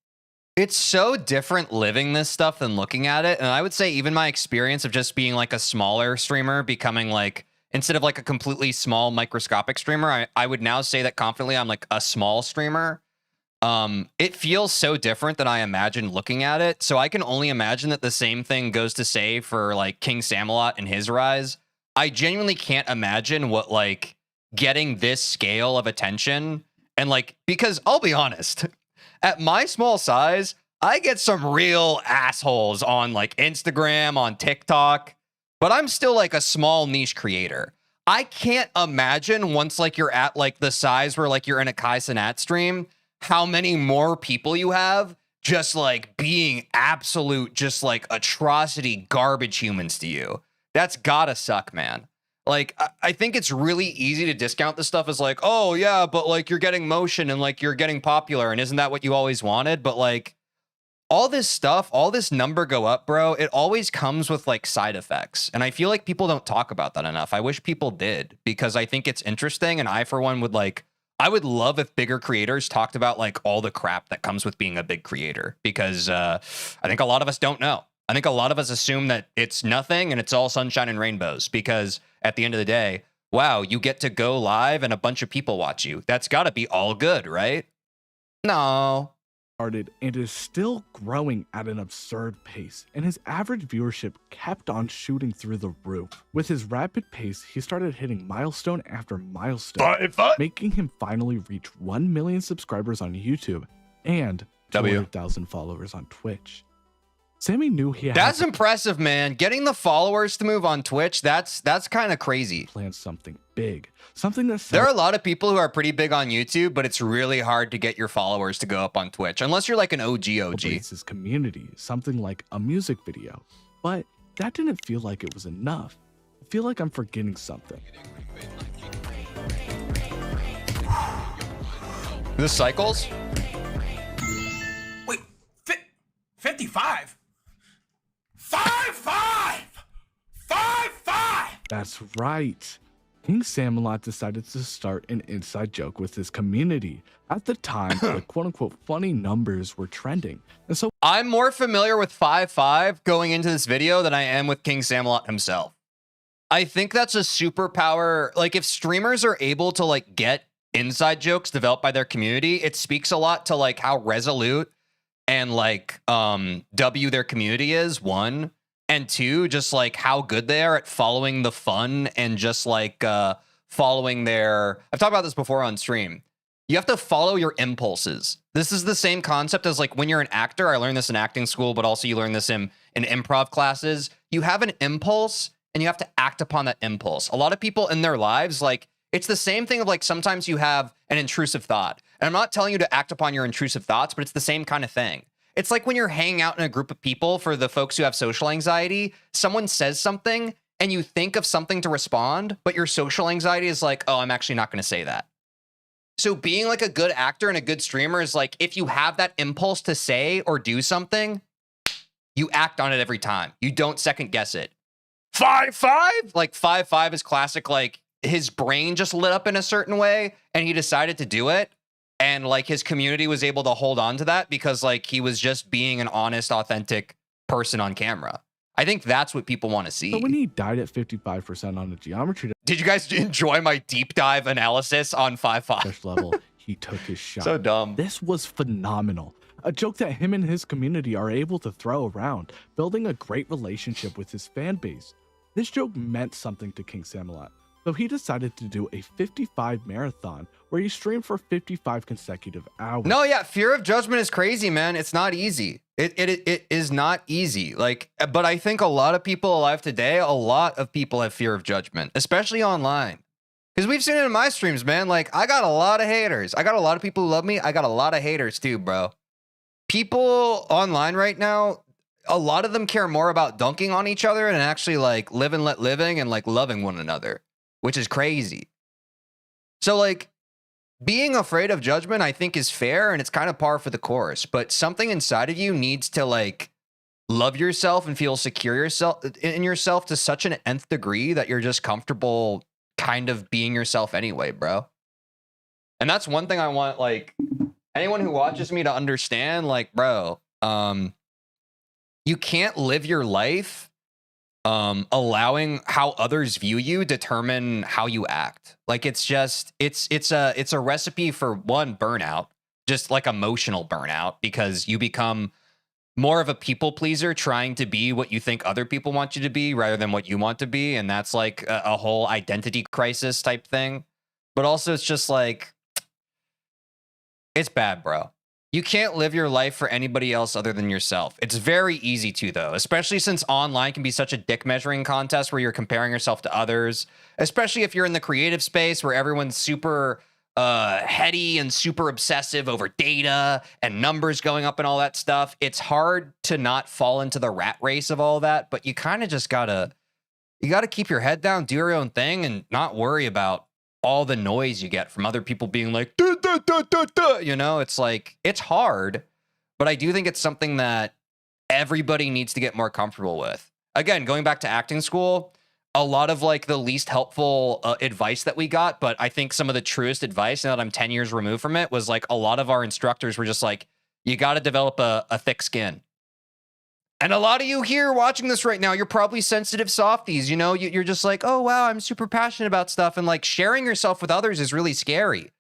S1: It's so different living this stuff than looking at it. And I would say even my experience of just being like a smaller streamer, becoming like, instead of like a completely small microscopic streamer, I would now say that confidently I'm like a small streamer. It feels so different than I imagined looking at it. So I can only imagine that the same thing goes to say for like King Samot and his rise. I genuinely can't imagine what like getting this scale of attention... And like, because I'll be honest, at my small size, I get some real assholes on like Instagram, on TikTok, but I'm still like a small niche creator. I can't imagine once like you're at like the size where like you're in a Kai Cenat stream, how many more people you have just like being absolute, just like atrocity garbage humans to you. That's gotta suck, man. Like, I think it's really easy to discount this stuff as like, oh yeah, but like you're getting motion and like you're getting popular and isn't that what you always wanted? But like all this stuff, all this number go up, bro, it always comes with like side effects. And I feel like people don't talk about that enough. I wish people did because I think it's interesting. And I, for one, would like, I would love if bigger creators talked about like all the crap that comes with being a big creator because I think a lot of us don't know. I think a lot of us assume that it's nothing and it's all sunshine and rainbows because at the end of the day, wow, you get to go live and a bunch of people watch you. That's got to be all good, right? No.
S2: Started and is still growing at an absurd pace, and his average viewership kept on shooting through the roof. With his rapid pace, he started hitting milestone after milestone, making him finally reach 1 million subscribers on YouTube and 200,000 followers on Twitch. Sammy knew he had
S1: That's impressive, man. Getting the followers to move on Twitch, that's kind of crazy.
S2: Planned something big, something that
S1: there are a lot of people who are pretty big on YouTube, but it's really hard to get your followers to go up on Twitch unless you're like an OG.
S2: His community, something like a music video. But that didn't feel like it was enough. I feel like I'm forgetting something.
S1: The cycles?
S6: Wait, 55? 5-5! 5-5!
S2: That's right. King Samot decided to start an inside joke with his community. At the time, the quote-unquote funny numbers were trending. And so
S1: I'm more familiar with 5-5 going into this video than I am with King Samot himself. I think that's a superpower. Like, if streamers are able to like get inside jokes developed by their community, it speaks a lot to like how resolute and like W their community is, one, and two, just like how good they are at following the fun and just like following their, I've talked about this before on stream. You have to follow your impulses. This is the same concept as like when you're an actor. I learned this in acting school, but also you learn this in improv classes. You have an impulse and you have to act upon that impulse. A lot of people in their lives, like, it's the same thing of like sometimes you have an intrusive thought. And I'm not telling you to act upon your intrusive thoughts, but it's the same kind of thing. It's like when you're hanging out in a group of people, for the folks who have social anxiety, someone says something and you think of something to respond, but your social anxiety is like, oh, I'm actually not going to say that. So being like a good actor and a good streamer is like, if you have that impulse to say or do something, you act on it every time. You don't second guess it. 5-5? Like 5-5 is classic. Like his brain just lit up in a certain way and he decided to do it. And like his community was able to hold on to that because like he was just being an honest, authentic person on camera. I think that's what people want to see.
S2: But when he died at 55% on the geometry
S1: did you guys enjoy my deep dive analysis on 5-5
S2: level, he took his shot.
S1: So dumb.
S2: This was phenomenal. A joke that him and his community are able to throw around, building a great relationship with his fan base. This joke meant something to King Samot, so he decided to do a 55 marathon where he streamed for 55 consecutive hours.
S1: No, yeah, fear of judgment is crazy, man. It's not easy. It is not easy. Like, but I think a lot of people alive today, a lot of people have fear of judgment, especially online. Because we've seen it in my streams, man. Like, I got a lot of haters. I got a lot of people who love me. I got a lot of haters too, bro. People online right now, a lot of them care more about dunking on each other and actually like live and let living and like loving one another, which is crazy. So like being afraid of judgment, I think is fair and it's kind of par for the course, but something inside of you needs to like love yourself and feel secure in yourself to such an nth degree that you're just comfortable kind of being yourself anyway, bro. And that's one thing I want like anyone who watches me to understand, like, bro, you can't live your life allowing how others view you determine how you act. Like it's just it's a recipe for one, burnout, just like emotional burnout, because you become more of a people pleaser trying to be what you think other people want you to be rather than what you want to be, and that's like a whole identity crisis type thing. But also it's just like it's bad, bro. You can't live your life for anybody else other than yourself. It's very easy to, though, especially since online can be such a dick measuring contest where you're comparing yourself to others, especially if you're in the creative space where everyone's super heady and super obsessive over data and numbers going up and all that stuff. It's hard to not fall into the rat race of all that, but you kind of just gotta keep your head down, do your own thing, and not worry about all the noise you get from other people being like, duh, duh, duh, duh, duh. You know, it's like, it's hard, but I do think it's something that everybody needs to get more comfortable with. Again, going back to acting school, a lot of like the least helpful advice that we got, but I think some of the truest advice, now that I'm 10 years removed from it, was like a lot of our instructors were just like, you got to develop a thick skin. And a lot of you here watching this right now, you're probably sensitive softies. You know, you're just like, oh, wow, I'm super passionate about stuff. And like sharing yourself with others is really scary.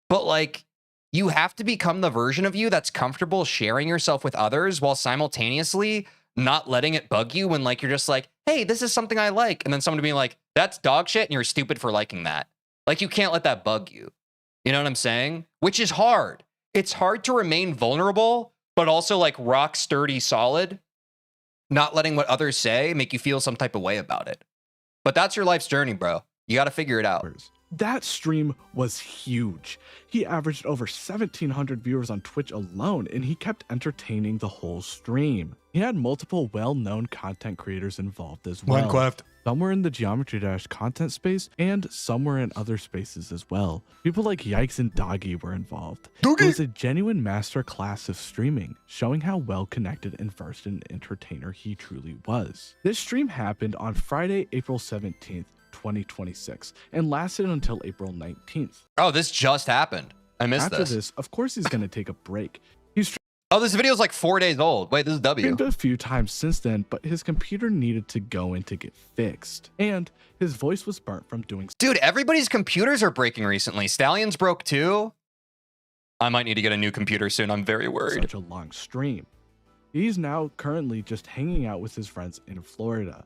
S1: But like, you have to become the version of you that's comfortable sharing yourself with others while simultaneously not letting it bug you when like, you're just like, hey, this is something I like. And then someone being like, that's dog shit and you're stupid for liking that. Like, you can't let that bug you. You know what I'm saying? Which is hard. It's hard to remain vulnerable, but also like rock sturdy solid. Not letting what others say make you feel some type of way about it. But that's your life's journey, bro. You got to figure it out.
S2: That stream was huge. He averaged over 1,700 viewers on Twitch alone, and he kept entertaining the whole stream. He had multiple well-known content creators involved as well.
S6: Minecraft.
S2: Some were in the Geometry Dash content space, and some were in other spaces as well. People like Yikes and Doggy were involved. It was a genuine master class of streaming, showing how well connected and versed an entertainer he truly was. This stream happened on Friday, April 17th, 2026, and lasted until April 19th.
S1: Oh, this just happened. I missed
S2: After this, of course, he's going to take a break. He's
S1: Oh, this video is like 4 days old. Wait, this is W.
S2: streamed a few times since then, but his computer needed to go in to get fixed, and his voice was burnt from doing
S1: Dude, everybody's computers are breaking recently. Stallion's broke too. I might need to get a new computer soon. I'm very worried.
S2: such a long stream. He's now currently just hanging out with his friends in Florida.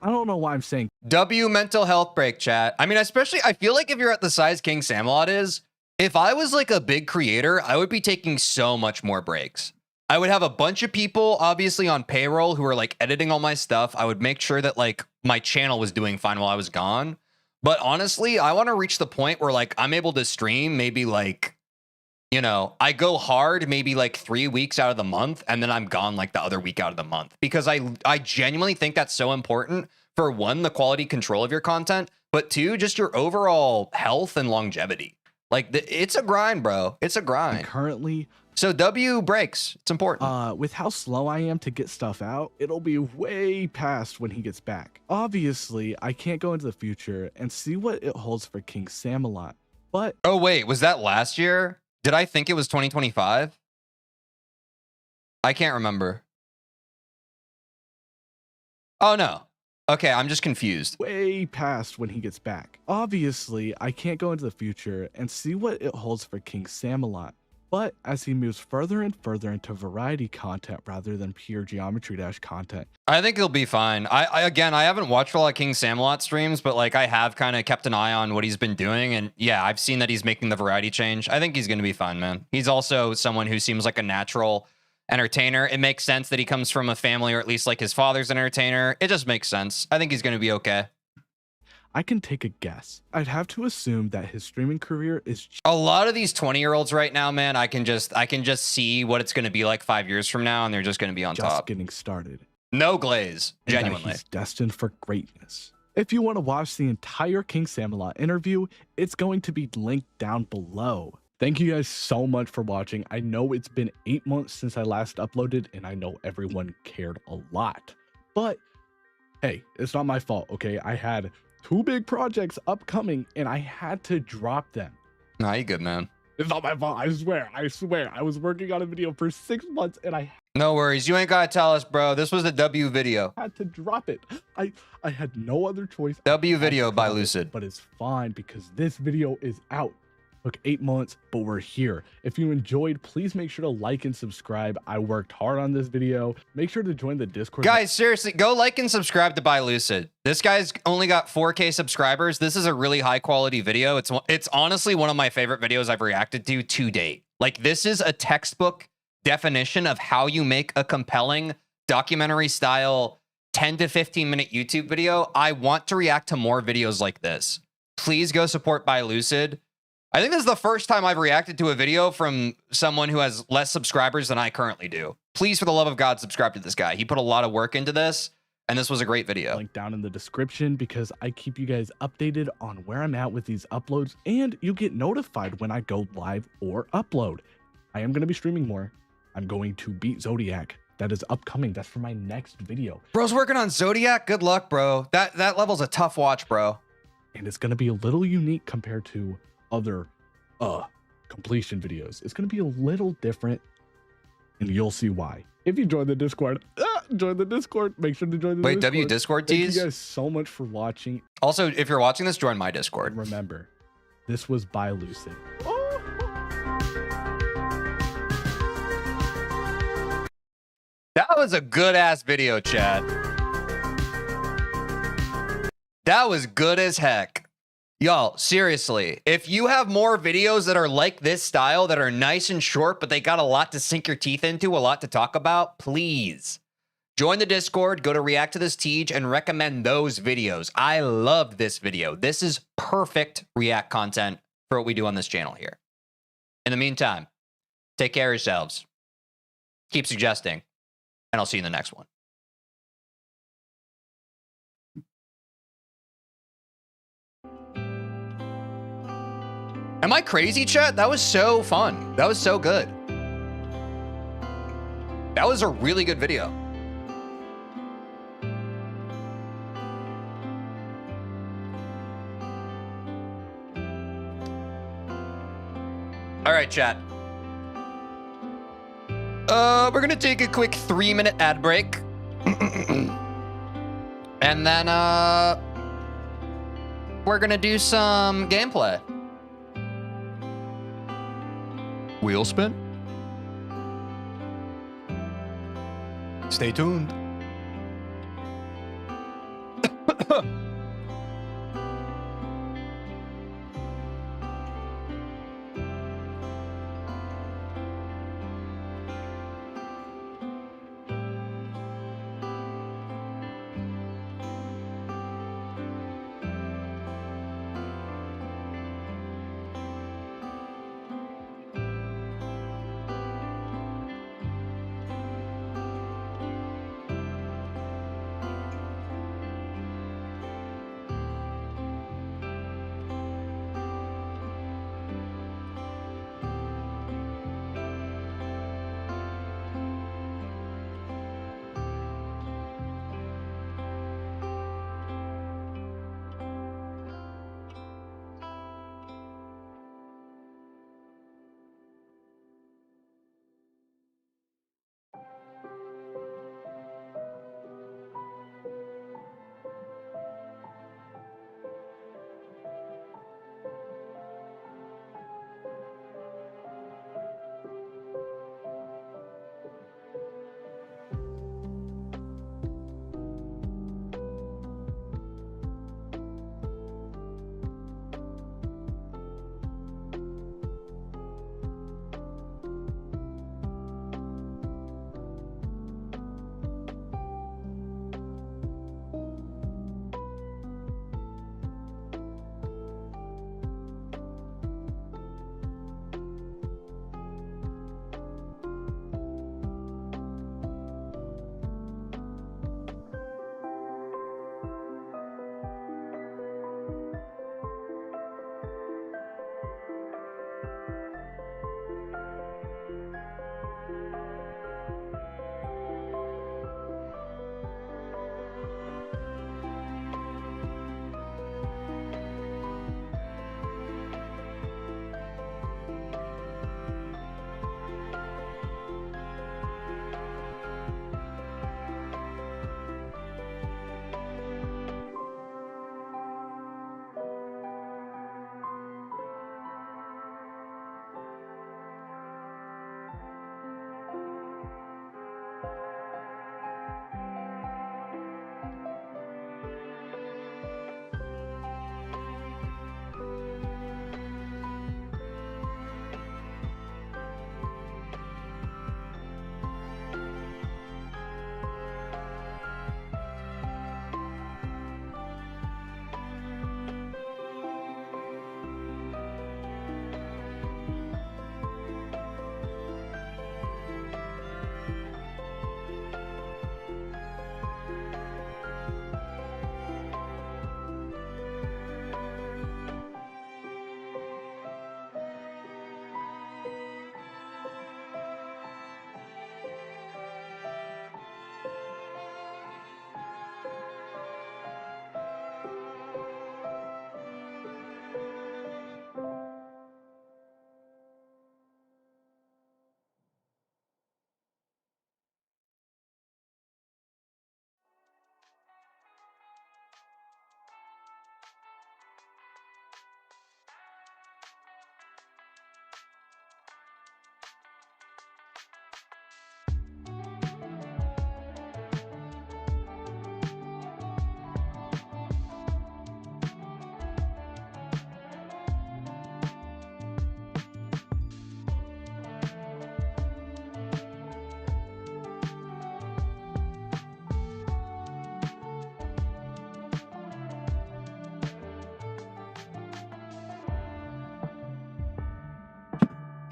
S2: I don't know why I'm saying
S1: W mental health break, chat. I mean, especially, I feel like if you're at the size King Samot is, if I was like a big creator, I would be taking so much more breaks. I would have a bunch of people obviously on payroll who are like editing all my stuff. I would make sure that like my channel was doing fine while I was gone. But honestly, I want to reach the point where like I'm able to stream maybe like, you know, I go hard maybe like 3 weeks out of the month and then I'm gone like the other week out of the month, because I genuinely think that's so important for one, the quality control of your content, but two, just your overall health and longevity. Like it's a grind, bro. It's a grind.
S2: currently,
S1: So W breaks. It's important.
S2: with how slow I am to get stuff out, it'll be way past when he gets back. Obviously, I can't go into the future and see what it holds for King Samot, but
S1: Oh, wait, was that last year? Did I think it was 2025? I can't remember. Oh, no. Okay, I'm just confused.
S2: way past when he gets back. Obviously, I can't go into the future and see what it holds for King Samot, but as he moves further and further into variety content rather than pure Geometry Dash content,
S1: I think he'll be fine. Again, I haven't watched a lot of King Samot streams, but like I have kind of kept an eye on what he's been doing. And yeah, I've seen that he's making the variety change. I think he's going to be fine, man. He's also someone who seems like a natural entertainer. It makes sense that he comes from a family, or at least like his father's an entertainer. It just makes sense. I think he's going to be okay.
S2: I can take a guess. I'd have to assume that his streaming career is
S1: A lot of these 20-year-olds right now, man, I can just see what it's going to be like 5 years from now, and they're just going to be on
S2: just
S1: top.
S2: getting started.
S1: No glaze,
S2: And that
S1: genuinely.
S2: he's destined for greatness. If you want to watch the entire King Samot interview, it's going to be linked down below. Thank you guys so much for watching. I know it's been 8 months since I last uploaded, and I know everyone cared a lot. But hey, it's not my fault, okay? I had 2 big projects upcoming, and I had to drop them.
S1: Nah, you good, man.
S2: It's not my fault, I swear. I was working on a video for 6 months, and I
S1: No worries. You ain't got to tell us, bro. This was a W video.
S2: had to drop it. I had no other choice.
S1: W
S2: I had to
S1: video by
S2: drop it,
S1: Lucid.
S2: but it's fine because this video is out. Took 8 months, but we're here. If you enjoyed, please make sure to like and subscribe. I worked hard on this video. Make sure to join the Discord.
S1: Guys, seriously, go like and subscribe to By Lucid. This guy's only got 4K subscribers. This is a really high quality video. It's honestly one of my favorite videos I've reacted to date. Like, this is a textbook definition of how you make a compelling documentary style 10 to 15 minute YouTube video. I want to react to more videos like this. Please go support By Lucid. I think this is the first time I've reacted to a video from someone who has less subscribers than I currently do. Please, for the love of God, subscribe to this guy. He put a lot of work into this, and this was a great video.
S2: Link down in the description because I keep you guys updated on where I'm at with these uploads, and you get notified when I go live or upload. I am going to be streaming more. I'm going to beat Zodiac. That is upcoming. That's for my next video.
S1: Bro's working on Zodiac. Good luck, bro. That level's a tough watch, bro.
S2: And it's going to be a little unique compared to other completion videos. It's going to be a little different, and you'll see why if you join the Discord. Join the Discord. Make sure to join the
S1: Wait,
S2: Discord.
S1: W Discord
S2: Thank
S1: tease?
S2: you guys so much for watching.
S1: Also, if you're watching this, join my Discord.
S2: Remember, this was by Lucid.
S1: That was a good ass video, chat. That was good as heck. Y'all, seriously, if you have more videos that are like this style, that are nice and short, but they got a lot to sink your teeth into, a lot to talk about, please join the Discord, go to React to This Teej, and recommend those videos. I loved this video. This is perfect React content for what we do on this channel here. In the meantime, take care of yourselves. Keep suggesting, and I'll see you in the next one. Am I crazy, chat? That was so fun. That was so good. That was a really good video. All right, chat. We're gonna take a quick 3-minute ad break. And then, we're gonna do some gameplay. Wheel spin. Stay tuned.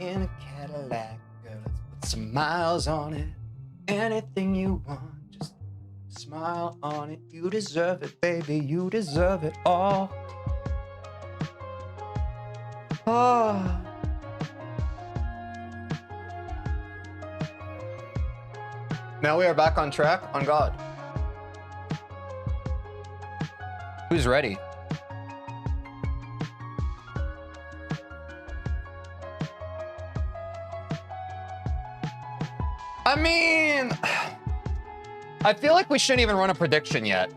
S1: in a Cadillac, girl, let's put some miles on it. Anything you want, just smile on it. You deserve it, baby, you deserve it all. Oh. Now we are back on track, on God. Who's ready? I mean, I feel like we shouldn't even run a prediction yet.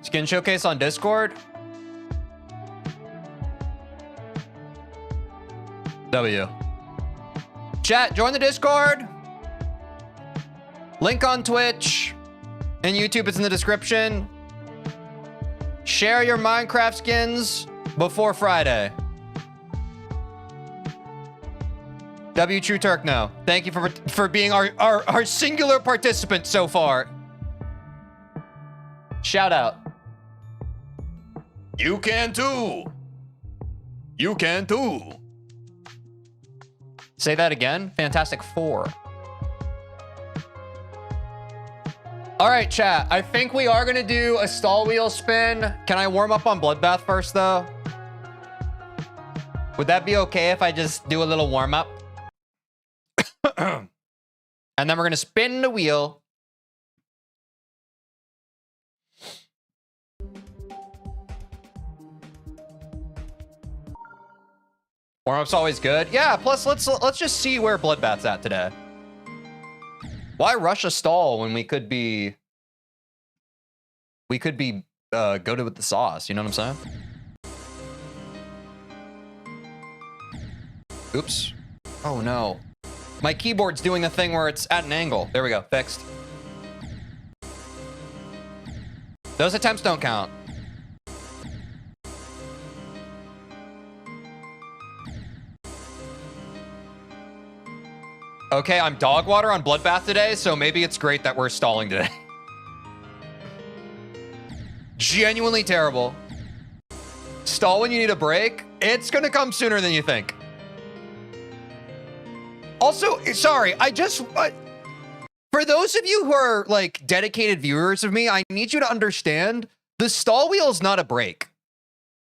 S1: Skin showcase on Discord. W. Chat, join the Discord. Link on Twitch and YouTube is in the description. Share your Minecraft skins before Friday. W True Turk, no. Thank you for being our singular participant so far. Shout out. You can too. You can too. Say that again. Fantastic Four. All right, chat. I think we are going to do a stall wheel spin. Can I warm up on Bloodbath first, though? Would that be okay if I just do a little warm up? And then we're going to spin the wheel. Warm-up's always good. Yeah, plus let's just see where Bloodbath's at today. Why rush a stall when we could be goated with the sauce, you know what I'm saying? Oops. Oh no. My keyboard's doing the thing where it's at an angle. There we go, fixed. Those attempts don't count. Okay, I'm dog water on Bloodbath today, so maybe it's great that we're stalling today. Genuinely terrible. Stall when you need a break? It's gonna come sooner than you think. Also, sorry, for those of you who are like dedicated viewers of me, I need you to understand the stall wheel is not a break.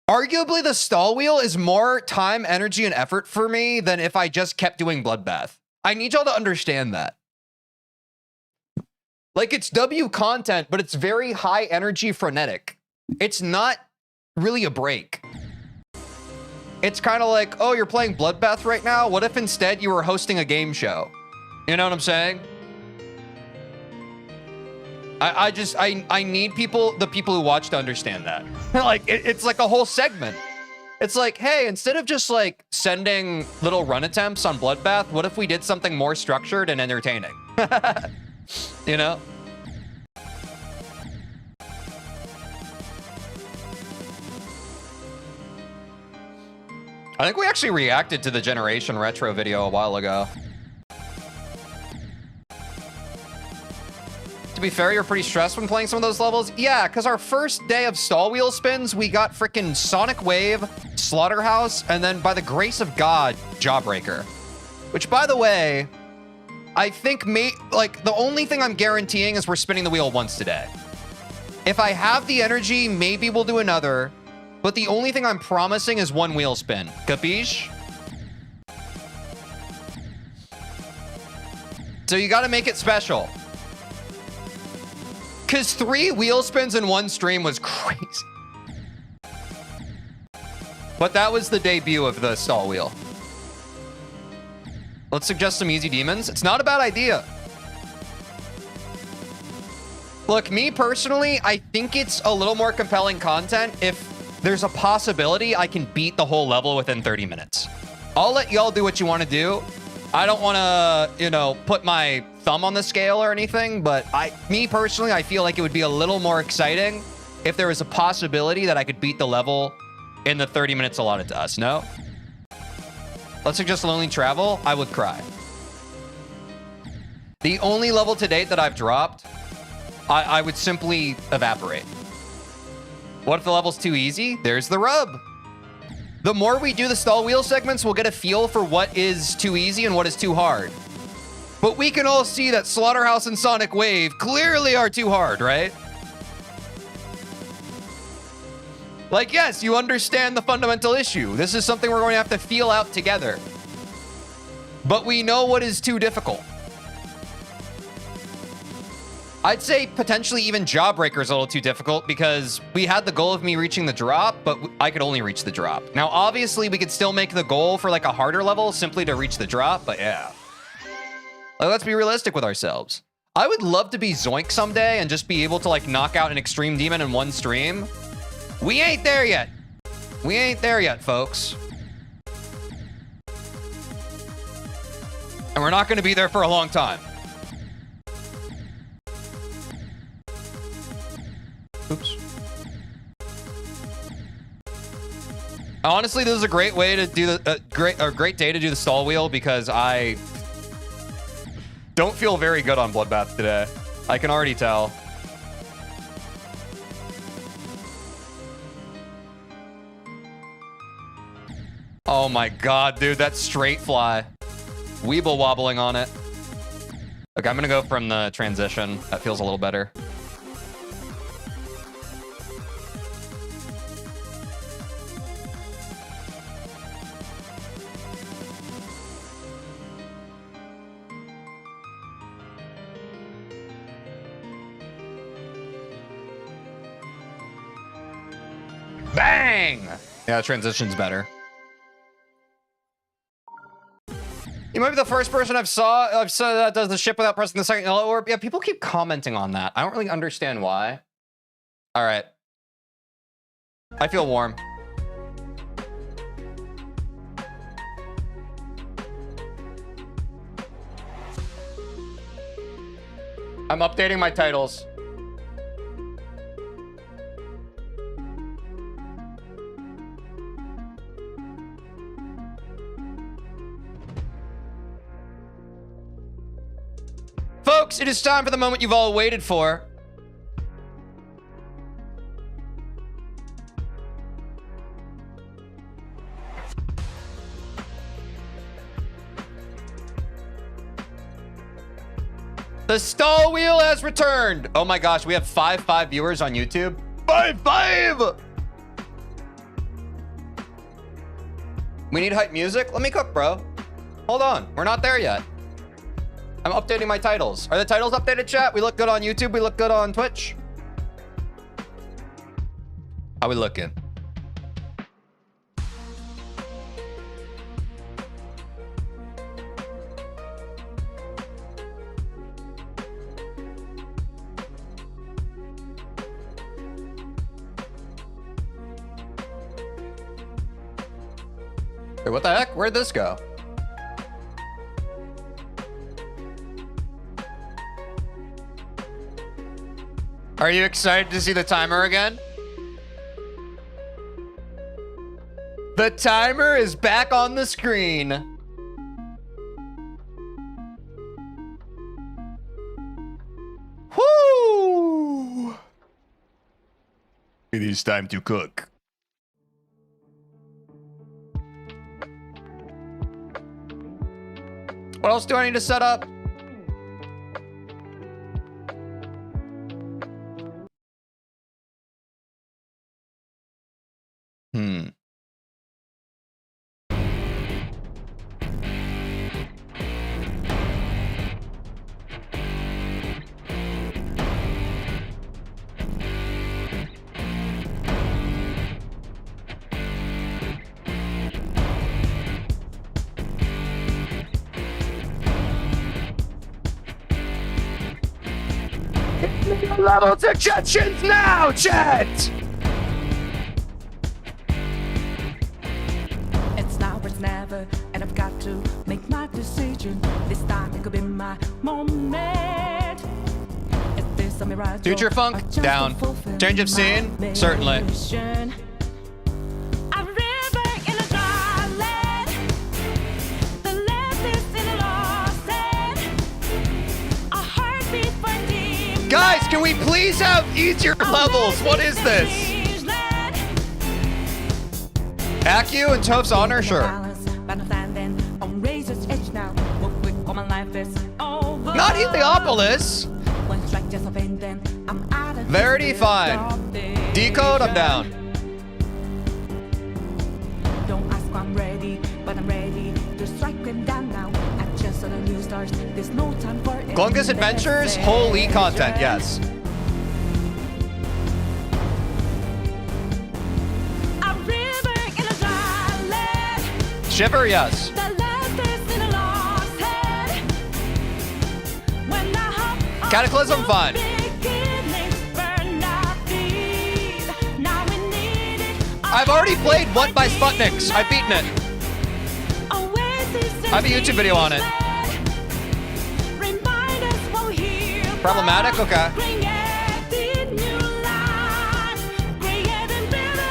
S1: Arguably, the stall wheel is more time, energy, and effort for me than if I just kept doing Bloodbath. I need y'all to understand that. Like, it's W content, but it's very high energy frenetic. It's not really a break. It's kind of like, oh, you're playing Bloodbath right now? What if instead you were hosting a game show? You know what I'm saying? I need the people who watch to understand that. Like, it's like a whole segment. It's like, hey, instead of just like sending little run attempts on Bloodbath, what if we did something more structured and entertaining? You know? I think we actually reacted to the Generation Retro video a while ago. To be fair, you're pretty stressed when playing some of those levels. Yeah, because our first day of stall wheel spins, we got freaking Sonic Wave, Slaughterhouse, and then by the grace of God, Jawbreaker. Which, by the way, I think the only thing I'm guaranteeing is we're spinning the wheel once today. If I have the energy, maybe we'll do another. But the only thing I'm promising is one wheel spin. Capiche? So you gotta make it special. Because 3 wheel spins in one stream was crazy. But that was the debut of the stall wheel. Let's suggest some easy demons. It's not a bad idea. Look, me personally, I think it's a little more compelling content if there's a possibility I can beat the whole level within 30 minutes. I'll let y'all do what you want to do. I don't want to, put my thumb on the scale or anything, but me personally, I feel like it would be a little more exciting if there was a possibility that I could beat the level in the 30 minutes allotted to us, no? Let's suggest Lonely Travel. I would cry. The only level to date that I've dropped, I would simply evaporate. What if the level's too easy? There's the rub. The more we do the stall wheel segments, we'll get a feel for what is too easy and what is too hard. But we can all see that Slaughterhouse and Sonic Wave clearly are too hard, right? Like, yes, you understand the fundamental issue. This is something we're going to have to feel out together. But we know what is too difficult. I'd say potentially even Jawbreaker is a little too difficult because we had the goal of me reaching the drop, but I could only reach the drop. Now, obviously, we could still make the goal for like a harder level simply to reach the drop, but yeah. Like, let's be realistic with ourselves. I would love to be Zoink someday and just be able to like knock out an Extreme Demon in one stream. We ain't there yet. We ain't there yet, folks. And we're not going to be there for a long time. Oops. Honestly, this is a great way to do the great day to do the stall wheel because I don't feel very good on Bloodbath today. I can already tell. Oh my god, dude, that straight fly. Weeble wobbling on it. Okay, I'm gonna go from the transition. That feels a little better. Bang! Yeah, transition's better. You might be the first person I've saw that does the ship without pressing the second yellow orb. Yeah, people keep commenting on that. I don't really understand why. All right. I feel warm. I'm updating my titles. Folks, it is time for the moment you've all waited for. The stall wheel has returned. Oh my gosh, we have 5 viewers on YouTube. 5. We need hype music. Let me cook, bro. Hold on, we're not there yet. I'm updating my titles. Are the titles updated, chat? We look good on YouTube. We look good on Twitch. How we looking? Wait, what the heck? Where'd this go? Are you excited to see the timer again? The timer is back on the screen. Whoo! It is time to cook. What else do I need to set up? Level suggestions now, chat!
S7: It's now or it's never, and I've got to make my decision. This time it could be my moment. Is this a mirage?
S1: Future funk? Down. Change of scene? Certainly.
S7: Guys, can we please have easier levels? What is this?
S1: Accu and Toph's honor, sure. Not Heliopolis. Verity, fine. Decode, I'm down.
S7: Don't ask, I'm ready, but I'm ready to strike him down now. I just saw the new stars. There's no time for it.
S1: Glungus Adventures, holy content, yes.
S7: A river in a dry land.
S1: Shiver, yes.
S7: The last is in a lost head. When the hop
S1: Cataclysm, fine. I've already played What by Sputniks. I've beaten it. I have a YouTube video on it. Problematic? Okay.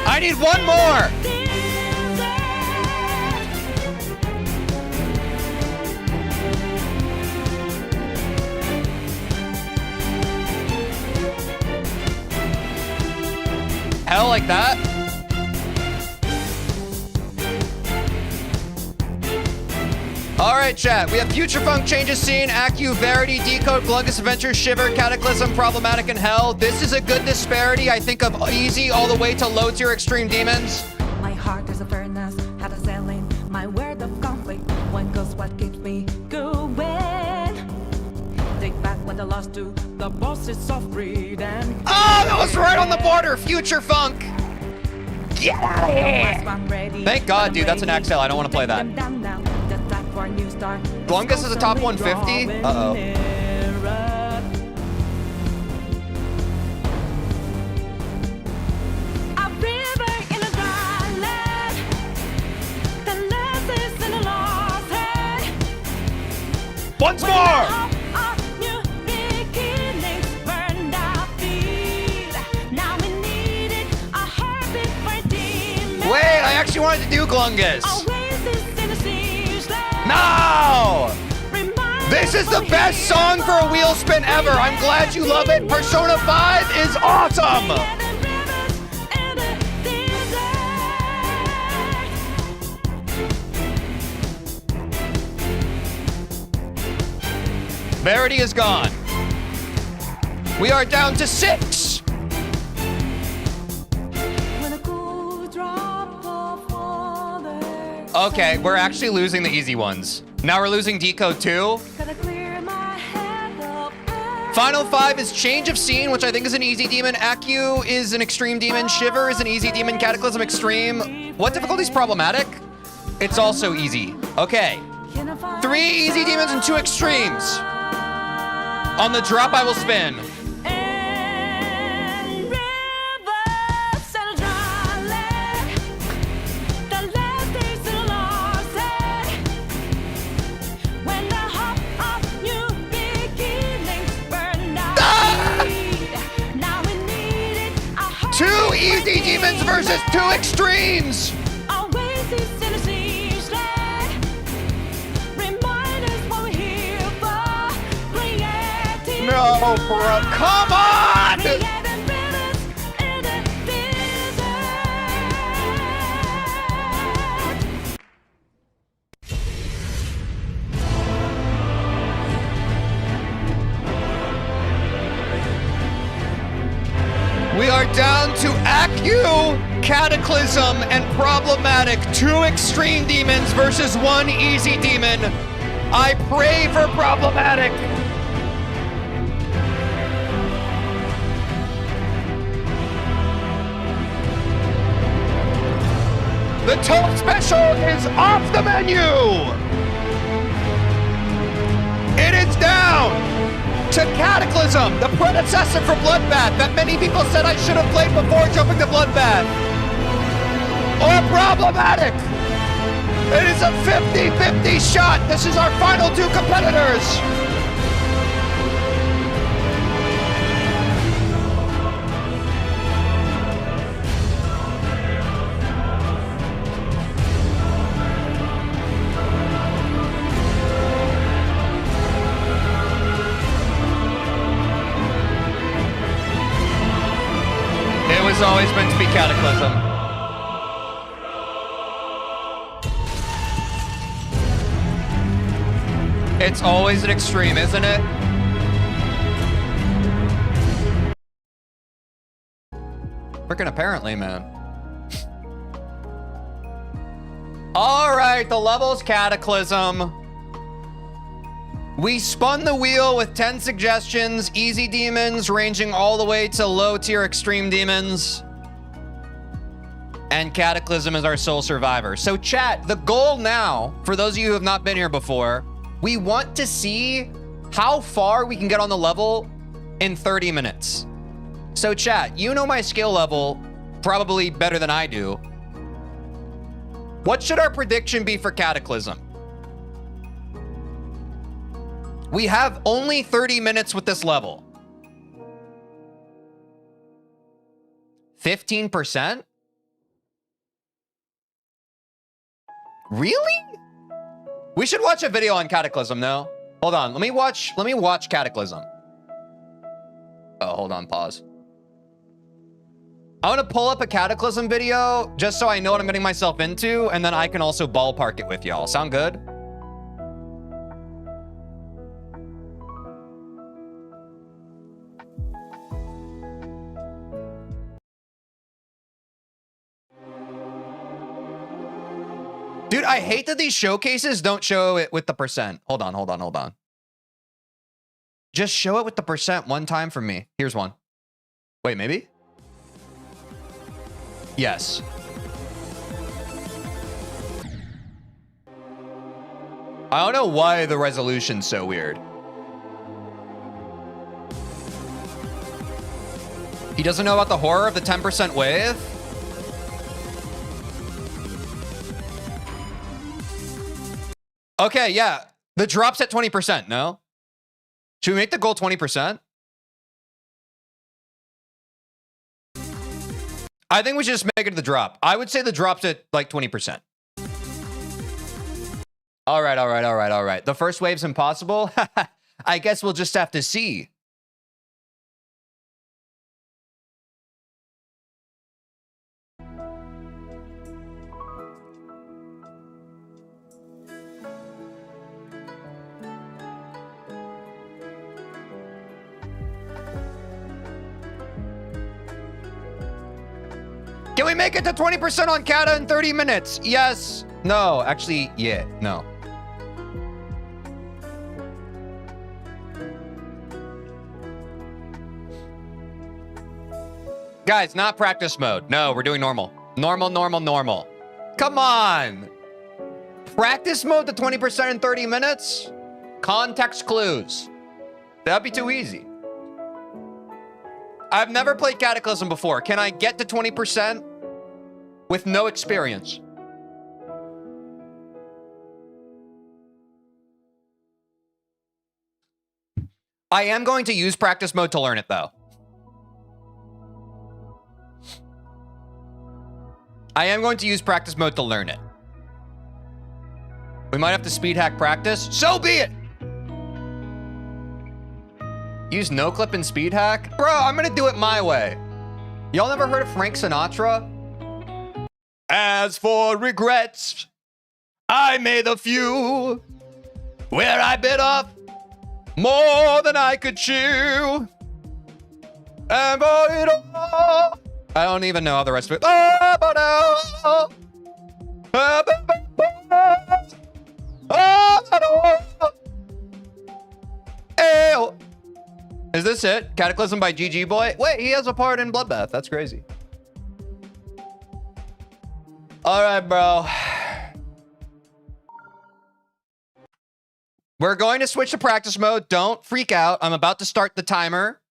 S1: I need one more. Hell like that? All right, chat. We have Future Funk, Changes Scene, Accu, Verity, Decode, Glungus Adventure, Shiver, Cataclysm, Problematic, and Hell. This is a good disparity, I think, of easy all the way to low tier extreme demons.
S7: My heart is a furnace, had a selling my word of conflict. One goes what keeps me going. Take back what I lost to the bosses of greed and
S1: Oh, that was right on the border. Future Funk. Get out of here. Thank God, dude. That's an XL. I don't want to play that. Glungus is a top 150? Uh-oh. Once more! Wait, I actually wanted to do Glungus. No! This is the best song for a wheel spin ever. I'm glad you love it. Persona 5 is awesome. Verity is gone. We are down to 6. Okay, we're actually losing the easy ones. Now we're losing Decode too. Final 5 is Change of Scene, which I think is an easy demon. Accu is an extreme demon. Shiver is an easy demon. Cataclysm extreme. What difficulty is Problematic? It's also easy. Okay. 3 easy demons and 2 extremes. On the drop, I will spin. Two easy demons versus 2 extremes. No, bro, come on! We are down to Accu, Cataclysm, and Problematic. 2 extreme demons versus 1 easy demon. I pray for Problematic. The top special is off the menu. It is down to Cataclysm, the predecessor for Bloodbath that many people said I should have played before jumping to Bloodbath. Or Problematic. It is a 50-50 shot. This is our final 2 competitors. It was always meant to be Cataclysm. It's always an extreme, isn't it? Freaking apparently, man. All right, the level's Cataclysm. We spun the wheel with 10 suggestions, easy demons ranging all the way to low tier extreme demons. And Cataclysm is our sole survivor. So chat, the goal now, for those of you who have not been here before, we want to see how far we can get on the level in 30 minutes. So chat, you know my skill level probably better than I do. What should our prediction be for Cataclysm? We have only 30 minutes with this level. 15%? Really? We should watch a video on Cataclysm, no? Hold on, let me watch Cataclysm. Oh, hold on, pause. I want to pull up a Cataclysm video just so I know what I'm getting myself into, and then I can also ballpark it with y'all. Sound good? Dude, I hate that these showcases don't show it with the percent. Hold on. Just show it with the percent one time for me. Here's one. Wait, maybe? Yes. I don't know why the resolution's so weird. He doesn't know about the horror of the 10% wave? Okay, yeah. The drop's at 20%, no? Should we make the goal 20%? I think we should just make it the drop. I would say the drop's at like 20%. All right. The first wave's impossible? I guess we'll just have to see. Can we make it to 20% on Kata in 30 minutes? Yes. No. Actually, yeah. No. Guys, not practice mode. No, we're doing normal. Normal. Come on. Practice mode to 20% in 30 minutes? Context clues. That'd be too easy. I've never played Cataclysm before. Can I get to 20% with no experience? I am going to use practice mode to learn it, though. I am going to use practice mode to learn it. We might have to speed hack practice. So be it! Use no clip and speed hack? Bro, I'm gonna do it my way. Y'all never heard of Frank Sinatra? As for regrets, I made a few where I bit off more than I could chew. And for it all, I don't even know how the rest of it. Is this it? Cataclysm by GG Boy? Wait, he has a part in Bloodbath. That's crazy. All right, bro. We're going to switch to practice mode. Don't freak out. I'm about to start the timer.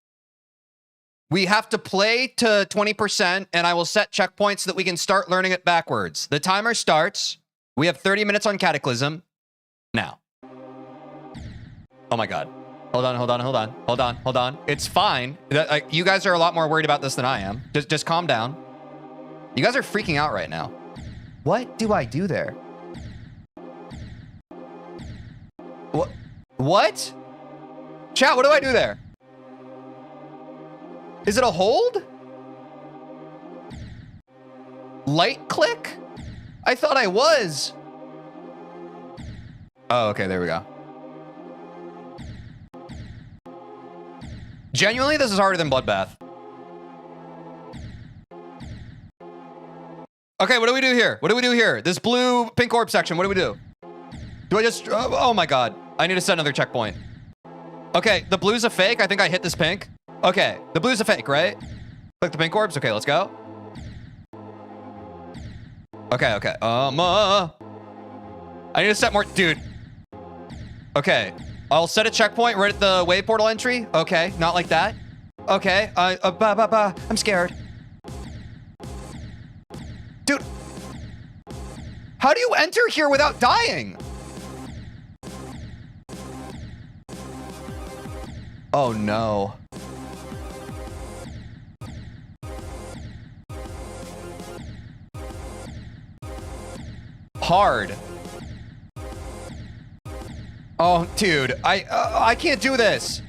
S1: We have to play to 20%, and I will set checkpoints so that we can start learning it backwards. The timer starts. We have 30 minutes on Cataclysm. Now. Oh my God. Hold on. It's fine. You guys are a lot more worried about this than I am. Just calm down. You guys are freaking out right now. What do I do there? What? Chat, what do I do there? Is it a hold? Light click? I thought I was. Oh, okay, there we go. Genuinely, this is harder than Bloodbath. Okay, what do we do here? What do we do here? This blue pink orb section, what do we do? Do I just... oh my god. I need to set another checkpoint. Okay, the blue's a fake. I think I hit this pink. Okay, the blue's a fake, right? Click the pink orbs. Okay, let's go. Okay, okay. I need to set more... Dude. Okay. I'll set a checkpoint right at the wave portal entry. Okay, not like that. Okay. I'm scared. Dude. How do you enter here without dying? Oh, no. Hard. Oh, dude. I can't do this.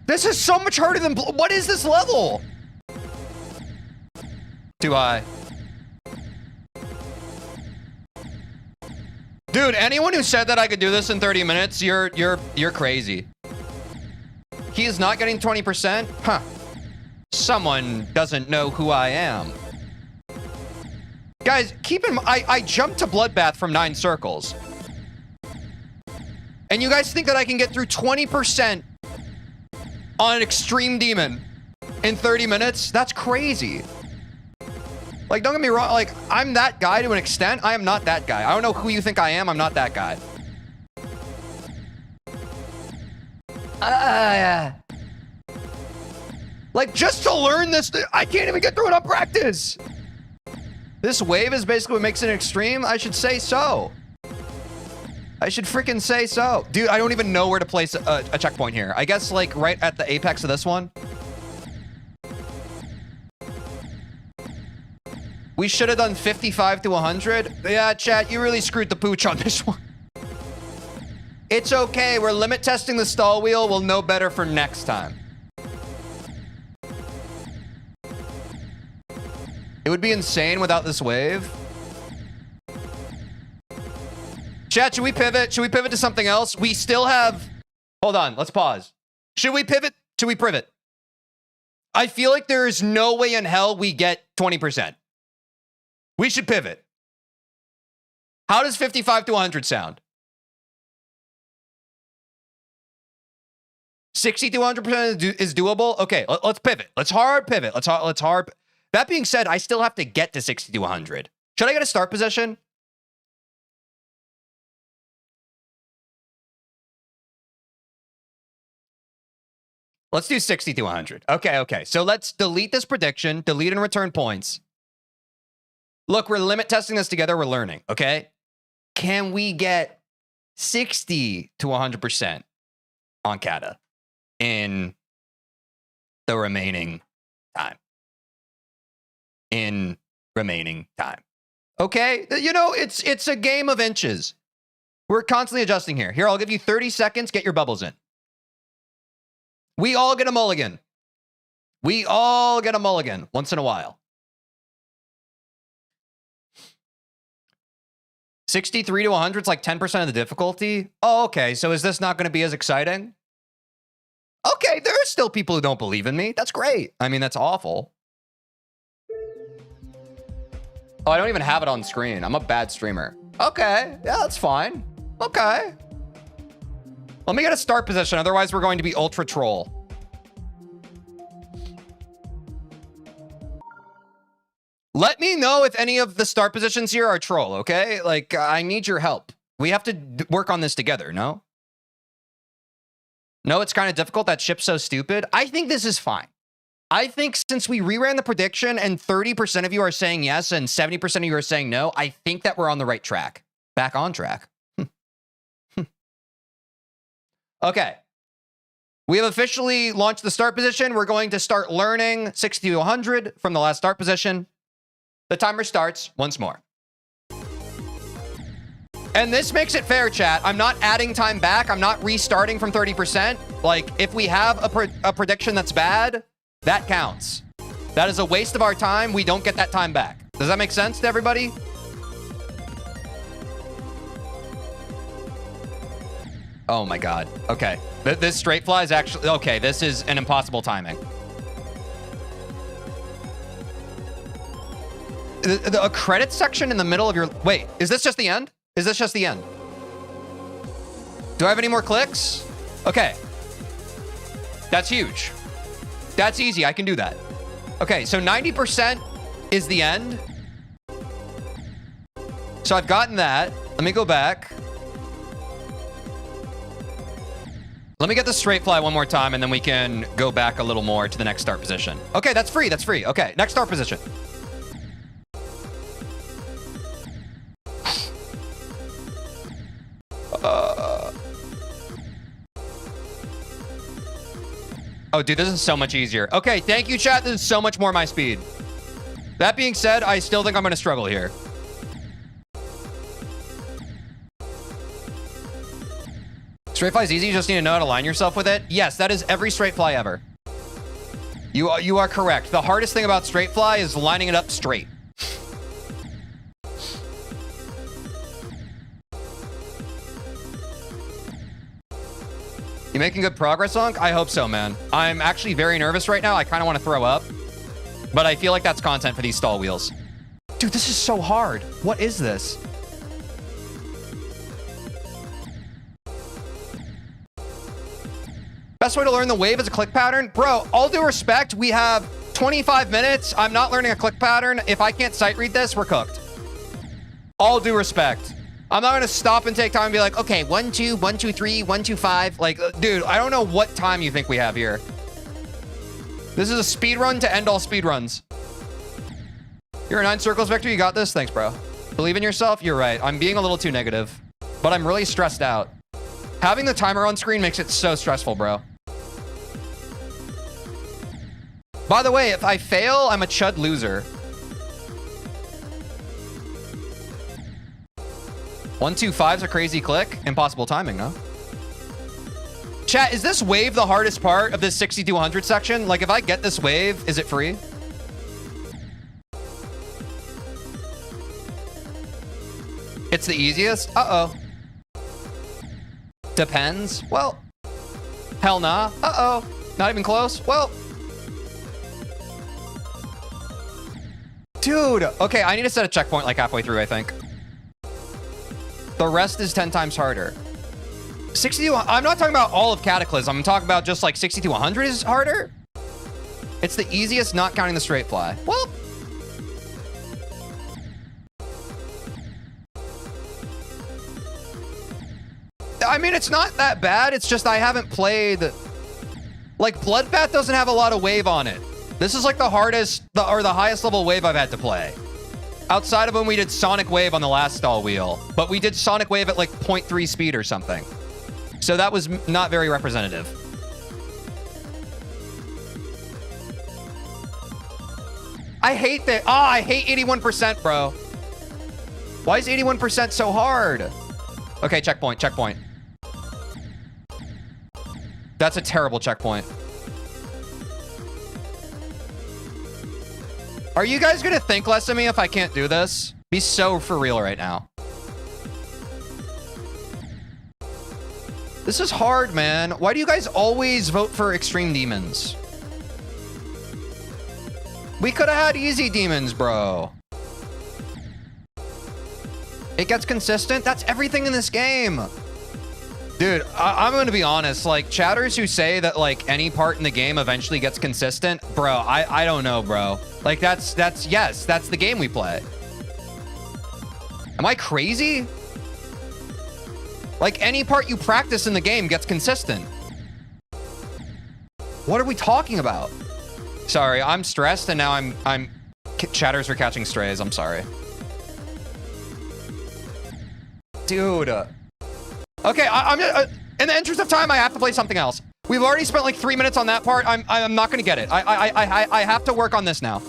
S1: This is so much harder than... What is this level? Too high. Dude, anyone who said that I could do this in 30 minutes, you're crazy. He is not getting 20%? Huh. Someone doesn't know who I am. Guys, keep in mind, I jumped to Bloodbath from 9 circles. And you guys think that I can get through 20% on an extreme demon in 30 minutes? That's crazy. Like, don't get me wrong. Like, I'm that guy to an extent. I am not that guy. I don't know who you think I am. I'm not that guy. Like, just to learn this, I can't even get through it on practice. This wave is basically what makes it extreme. I should say so. I should freaking say so. Dude, I don't even know where to place a checkpoint here. I guess, like, right at the apex of this one. We should have done 55 to 100. Yeah, chat, you really screwed the pooch on this one. It's okay. We're limit testing the stall wheel. We'll know better for next time. It would be insane without this wave. Chat, should we pivot? Should we pivot to something else? We still have... Hold on, let's pause. Should we pivot? Should we pivot? I feel like there is no way in hell we get 20%. We should pivot. How does 55 to 100 sound? 60 to 100% is doable? Okay, let's pivot. Let's hard pivot. Let's hard... That being said, I still have to get to 60 to 100. Should I get a start position? Let's do 60 to 100. Okay. So let's delete this prediction, delete and return points. Look, we're limit testing this together. We're learning, okay? Can we get 60 to 100% on Kata in the remaining time? Okay? You know, it's a game of inches. We're constantly adjusting here. Here, I'll give you 30 seconds. Get your bubbles in. We all get a mulligan. We all get a mulligan once in a while. 63 to 100 is like 10% of the difficulty. Oh, okay. So is this not going to be as exciting? Okay, there are still people who don't believe in me. That's great. I mean, that's awful. Oh, I don't even have it on screen. I'm a bad streamer. Okay. Yeah, that's fine. Okay. Let me get a start position. Otherwise, we're going to be ultra troll. Let me know if any of the start positions here are troll, okay? Like, I need your help. We have to work on this together, no? No, it's kind of difficult. That ship's so stupid. I think this is fine. I think since we reran the prediction and 30% of you are saying yes and 70% of you are saying no, I think that we're on the right track. Back on track. Okay. We have officially launched the start position. We're going to start learning 60 to 100 from the last start position. The timer starts once more. And this makes it fair, chat. I'm not adding time back. I'm not restarting from 30%. Like, if we have a prediction that's bad, that counts. That is a waste of our time. We don't get that time back. Does that make sense to everybody? Oh my god. Okay. This straight fly is actually... Okay, this is an impossible timing. A credit section in the middle of your... Wait, is this just the end? Is this just the end? Do I have any more clicks? Okay. That's huge. That's easy. I can do that. Okay, so 90% is the end. So I've gotten that. Let me go back. Let me get the straight fly one more time, and then we can go back a little more to the next start position. Okay, that's free. That's free. Okay, next start position. Oh, dude, this is so much easier. Okay, thank you, chat. This is so much more my speed. That being said, I still think I'm going to struggle here. Straight fly is easy. You just need to know how to line yourself with it. Yes, that is every straight fly ever. You are correct. The hardest thing about straight fly is lining it up straight. You making good progress, Unc? I hope so, man. I'm actually very nervous right now. I kind of want to throw up. But I feel like that's content for these stall wheels. Dude, this is so hard. What is this? Best way to learn the wave is a click pattern? Bro, all due respect, we have 25 minutes. I'm not learning a click pattern. If I can't sight read this, we're cooked. All due respect. I'm not going to stop and take time and be like, okay, 1, 2, 1, 2, 3, 1, 2, 5. Like, dude, I don't know what time you think we have here. This is a speed run to end all speed runs. You're a 9 circles, Victor. You got this. Thanks, bro. Believe in yourself. You're right. I'm being a little too negative, but I'm really stressed out. Having the timer on screen makes it so stressful, bro. By the way, if I fail, I'm a chud loser. 1, 2, 5's a crazy click. Impossible timing, no? Chat, is this wave the hardest part of this 60 to 100 section? Like, if I get this wave, is it free? It's the easiest? Uh-oh. Depends. Well, hell nah. Uh-oh. Not even close. Well. Dude. Okay, I need to set a checkpoint like halfway through, I think. The rest is 10 times harder. 60 to... I'm not talking about all of Cataclysm. I'm talking about just like 60 to 100 is harder. It's the easiest, not counting the straight fly. Well. I mean, it's not that bad. It's just I haven't played... Like, Bloodbath doesn't have a lot of wave on it. This is like the hardest, or the highest level wave I've had to play. Outside of when we did Sonic Wave on the last stall wheel. But we did Sonic Wave at like 0.3 speed or something. So that was not very representative. I hate that. Ah, I hate 81%, bro. Why is 81% so hard? Okay, checkpoint, checkpoint. That's a terrible checkpoint. Are you guys gonna think less of me if I can't do this? Be so for real right now. This is hard, man. Why do you guys always vote for extreme demons? We could have had easy demons, bro. It gets consistent. That's everything in this game. Dude, I'm going to be honest. Like, chatters who say that, like, any part in the game eventually gets consistent, bro, I don't know, bro. Like, that's the game we play. Am I crazy? Like, any part you practice in the game gets consistent. What are we talking about? Sorry, I'm stressed, and now I'm chatters are catching strays. I'm sorry. Dude. Okay, I'm in the interest of time, I have to play something else. We've already spent like 3 minutes on that part. I'm not gonna get it. I have to work on this now.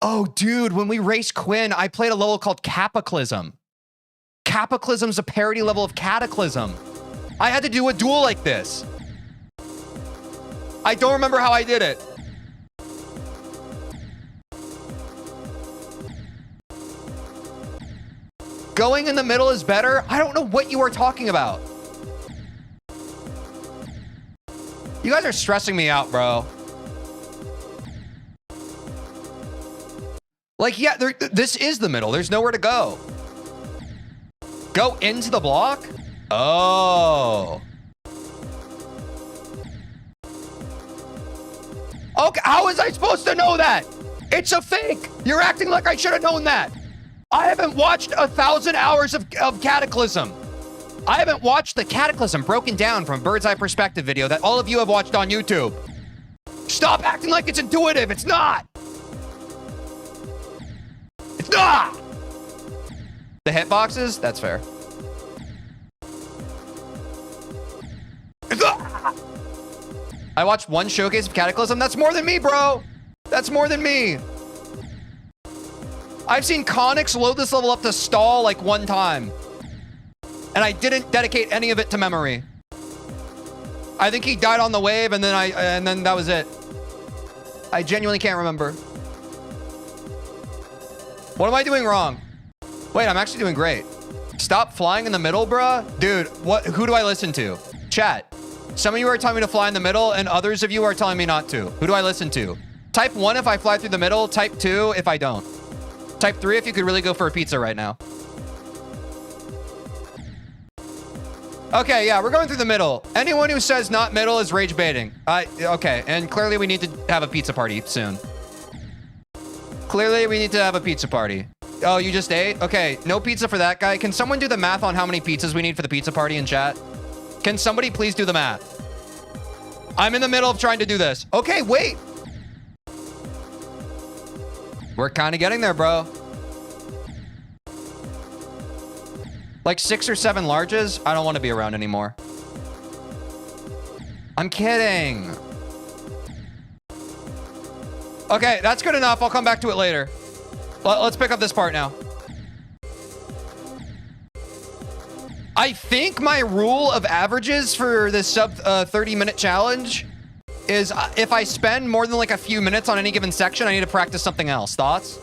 S1: Oh, dude, when we raced Quinn, I played a level called Cataclysm. Cataclysm's a parody level of Cataclysm. I had to do a duel like this. I don't remember how I did it. Going in the middle is better? I don't know what you are talking about. You guys are stressing me out, bro. Like, yeah, this is the middle. There's nowhere to go. Go into the block? Oh. Okay, how was I supposed to know that? It's a fake. You're acting like I should have known that. I haven't watched 1,000 hours of Cataclysm. I haven't watched the Cataclysm broken down from bird's eye perspective video that all of you have watched on YouTube. Stop acting like it's intuitive. It's not. It's not. The hitboxes? That's fair. I watched one showcase of Cataclysm. That's more than me, bro. That's more than me. I've seen Connix load this level up to stall like one time. And I didn't dedicate any of it to memory. I think he died on the wave and then that was it. I genuinely can't remember. What am I doing wrong? Wait, I'm actually doing great. Stop flying in the middle, bruh. Dude, who do I listen to? Chat. Some of you are telling me to fly in the middle and others of you are telling me not to. Who do I listen to? Type 1 if I fly through the middle. Type 2 if I don't. Type 3 if you could really go for a pizza right now. Okay, yeah, we're going through the middle. Anyone who says not middle is rage baiting. Okay, and clearly we need to have a pizza party soon. Clearly we need to have a pizza party. Oh, you just ate? Okay, no pizza for that guy. Can someone do the math on how many pizzas we need for the pizza party in chat? Can somebody please do the math? I'm in the middle of trying to do this. Okay, wait. We're kind of getting there, bro. Like 6 or 7 larges? I don't want to be around anymore. I'm kidding. Okay, that's good enough. I'll come back to it later. Let's pick up this part now. I think my rule of averages for this sub 30-minute challenge is if I spend more than like a few minutes on any given section, I need to practice something else. Thoughts?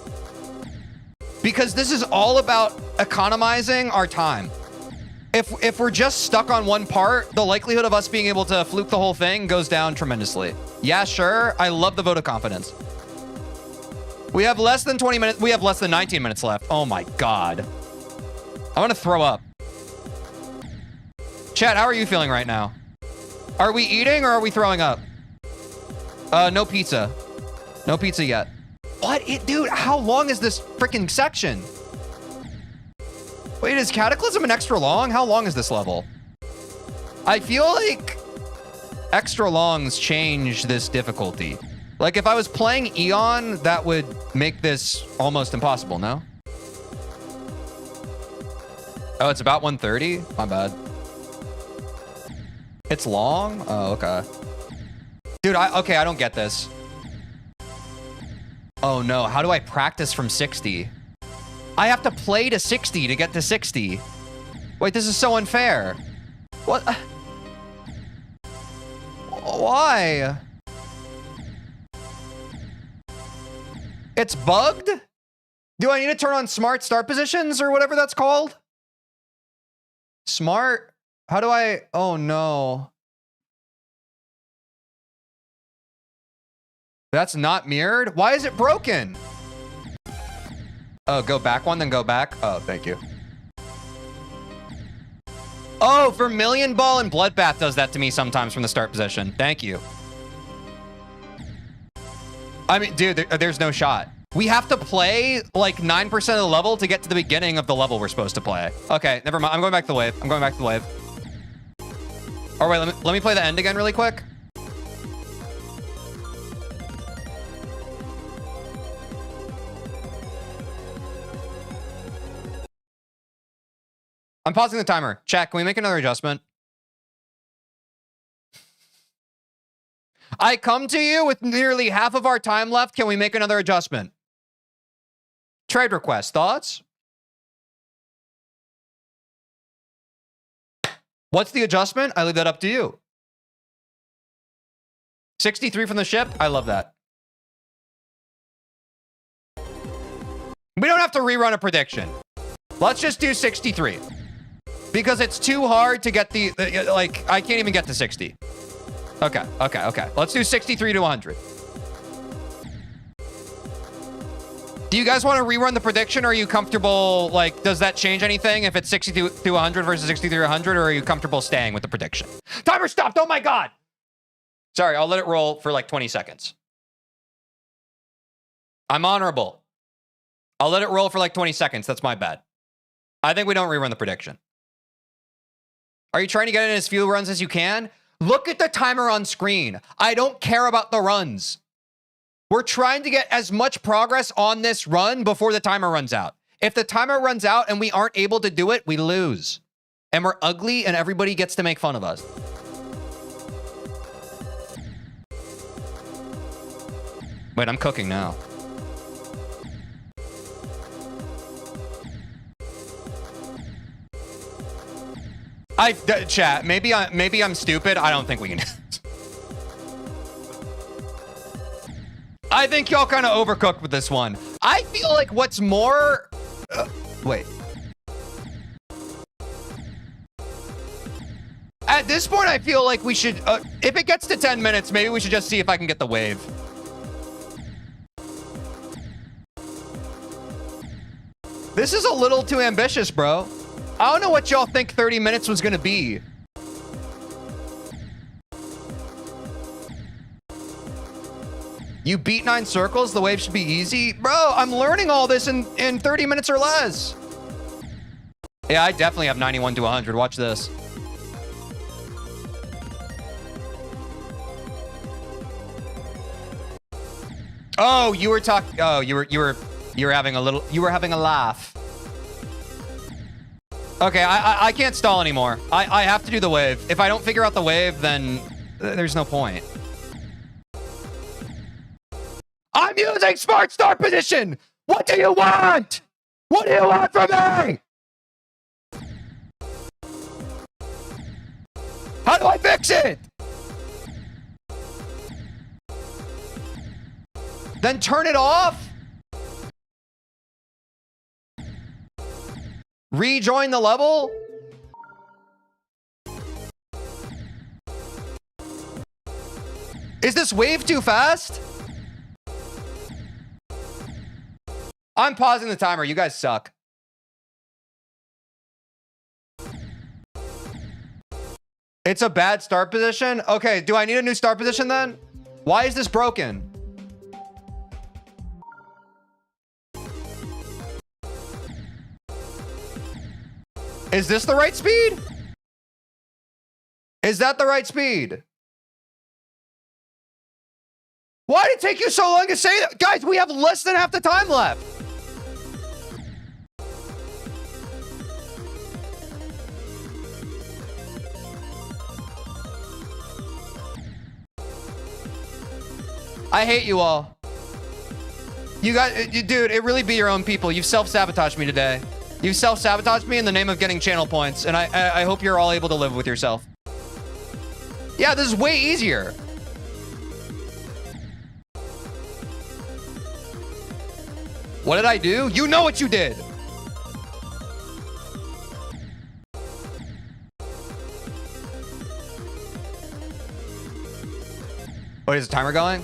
S1: Because this is all about economizing our time. If we're just stuck on one part, the likelihood of us being able to fluke the whole thing goes down tremendously. Yeah, sure. I love the vote of confidence. We have less than 20 minutes. We have less than 19 minutes left. Oh my God. I want to throw up. Chat, how are you feeling right now? Are we eating or are we throwing up? No pizza. No pizza yet. What? Dude, how long is this freaking section? Wait, is Cataclysm an extra long? How long is this level? I feel like extra longs change this difficulty. Like if I was playing Eon, that would make this almost impossible, no? Oh, it's about 130? My bad. It's long? Oh, okay. Dude, okay, I don't get this. Oh no, how do I practice from 60? I have to play to 60 to get to 60. Wait, this is so unfair. What? Why? It's bugged? Do I need to turn on smart start positions or whatever that's called? Smart? How do I? Oh no. That's not mirrored? Why is it broken? Oh, go back one, then go back. Oh, thank you. Oh, Vermilion Ball and Bloodbath does that to me sometimes from the start position. Thank you. I mean, dude, there's no shot. We have to play like 9% of the level to get to the beginning of the level we're supposed to play. Okay, never mind. I'm going back to the wave. I'm going back to the wave. Or wait, let me play the end again really quick. I'm pausing the timer. Chat, can we make another adjustment? I come to you with nearly half of our time left. Can we make another adjustment? Trade request. Thoughts? What's the adjustment? I leave that up to you. 63 from the ship. I love that. We don't have to rerun a prediction. Let's just do 63. Because it's too hard to get the, like, I can't even get to 60. Okay. Let's do 63 to 100. Do you guys want to rerun the prediction, or are you comfortable, like, does that change anything if it's 62 to 100 versus 63 to 100, or are you comfortable staying with the prediction? Timer stopped! Oh my god! Sorry, I'll let it roll for like 20 seconds. I'm honorable. I'll let it roll for like 20 seconds. That's my bad. I think we don't rerun the prediction. Are you trying to get in as few runs as you can? Look at the timer on screen. I don't care about the runs. We're trying to get as much progress on this run before the timer runs out. If the timer runs out and we aren't able to do it, we lose. And we're ugly and everybody gets to make fun of us. Wait, I'm cooking now. Chat, maybe I'm stupid. I don't think we can. I think y'all kind of overcooked with this one. I feel like what's more... wait. At this point, I feel like we should... if it gets to 10 minutes, maybe we should just see if I can get the wave. This is a little too ambitious, bro. I don't know what y'all think 30 minutes was going to be. You beat 9 circles, the wave should be easy. Bro, I'm learning all this in 30 minutes or less. Yeah, I definitely have 91 to 100. Watch this. Oh, you were talking. Oh, you were having a little. You were having a laugh. Okay, I can't stall anymore. I have to do the wave. If I don't figure out the wave, then there's no point. I'm using smart start position. What do you want? What do you want from me? How do I fix it? Then turn it off? Rejoin the level? Is this wave too fast? I'm pausing the timer. You guys suck. It's a bad start position? Okay, do I need a new start position then? Why is this broken? Is this the right speed? Is that the right speed? Why did it take you so long to say that? Guys, we have less than half the time left. I hate you all. You guys, dude, it really be your own people. You've self-sabotaged me today. You've self-sabotaged me in the name of getting channel points, and I hope you're all able to live with yourself. Yeah, this is way easier. What did I do? You know what you did. Wait, is the timer going?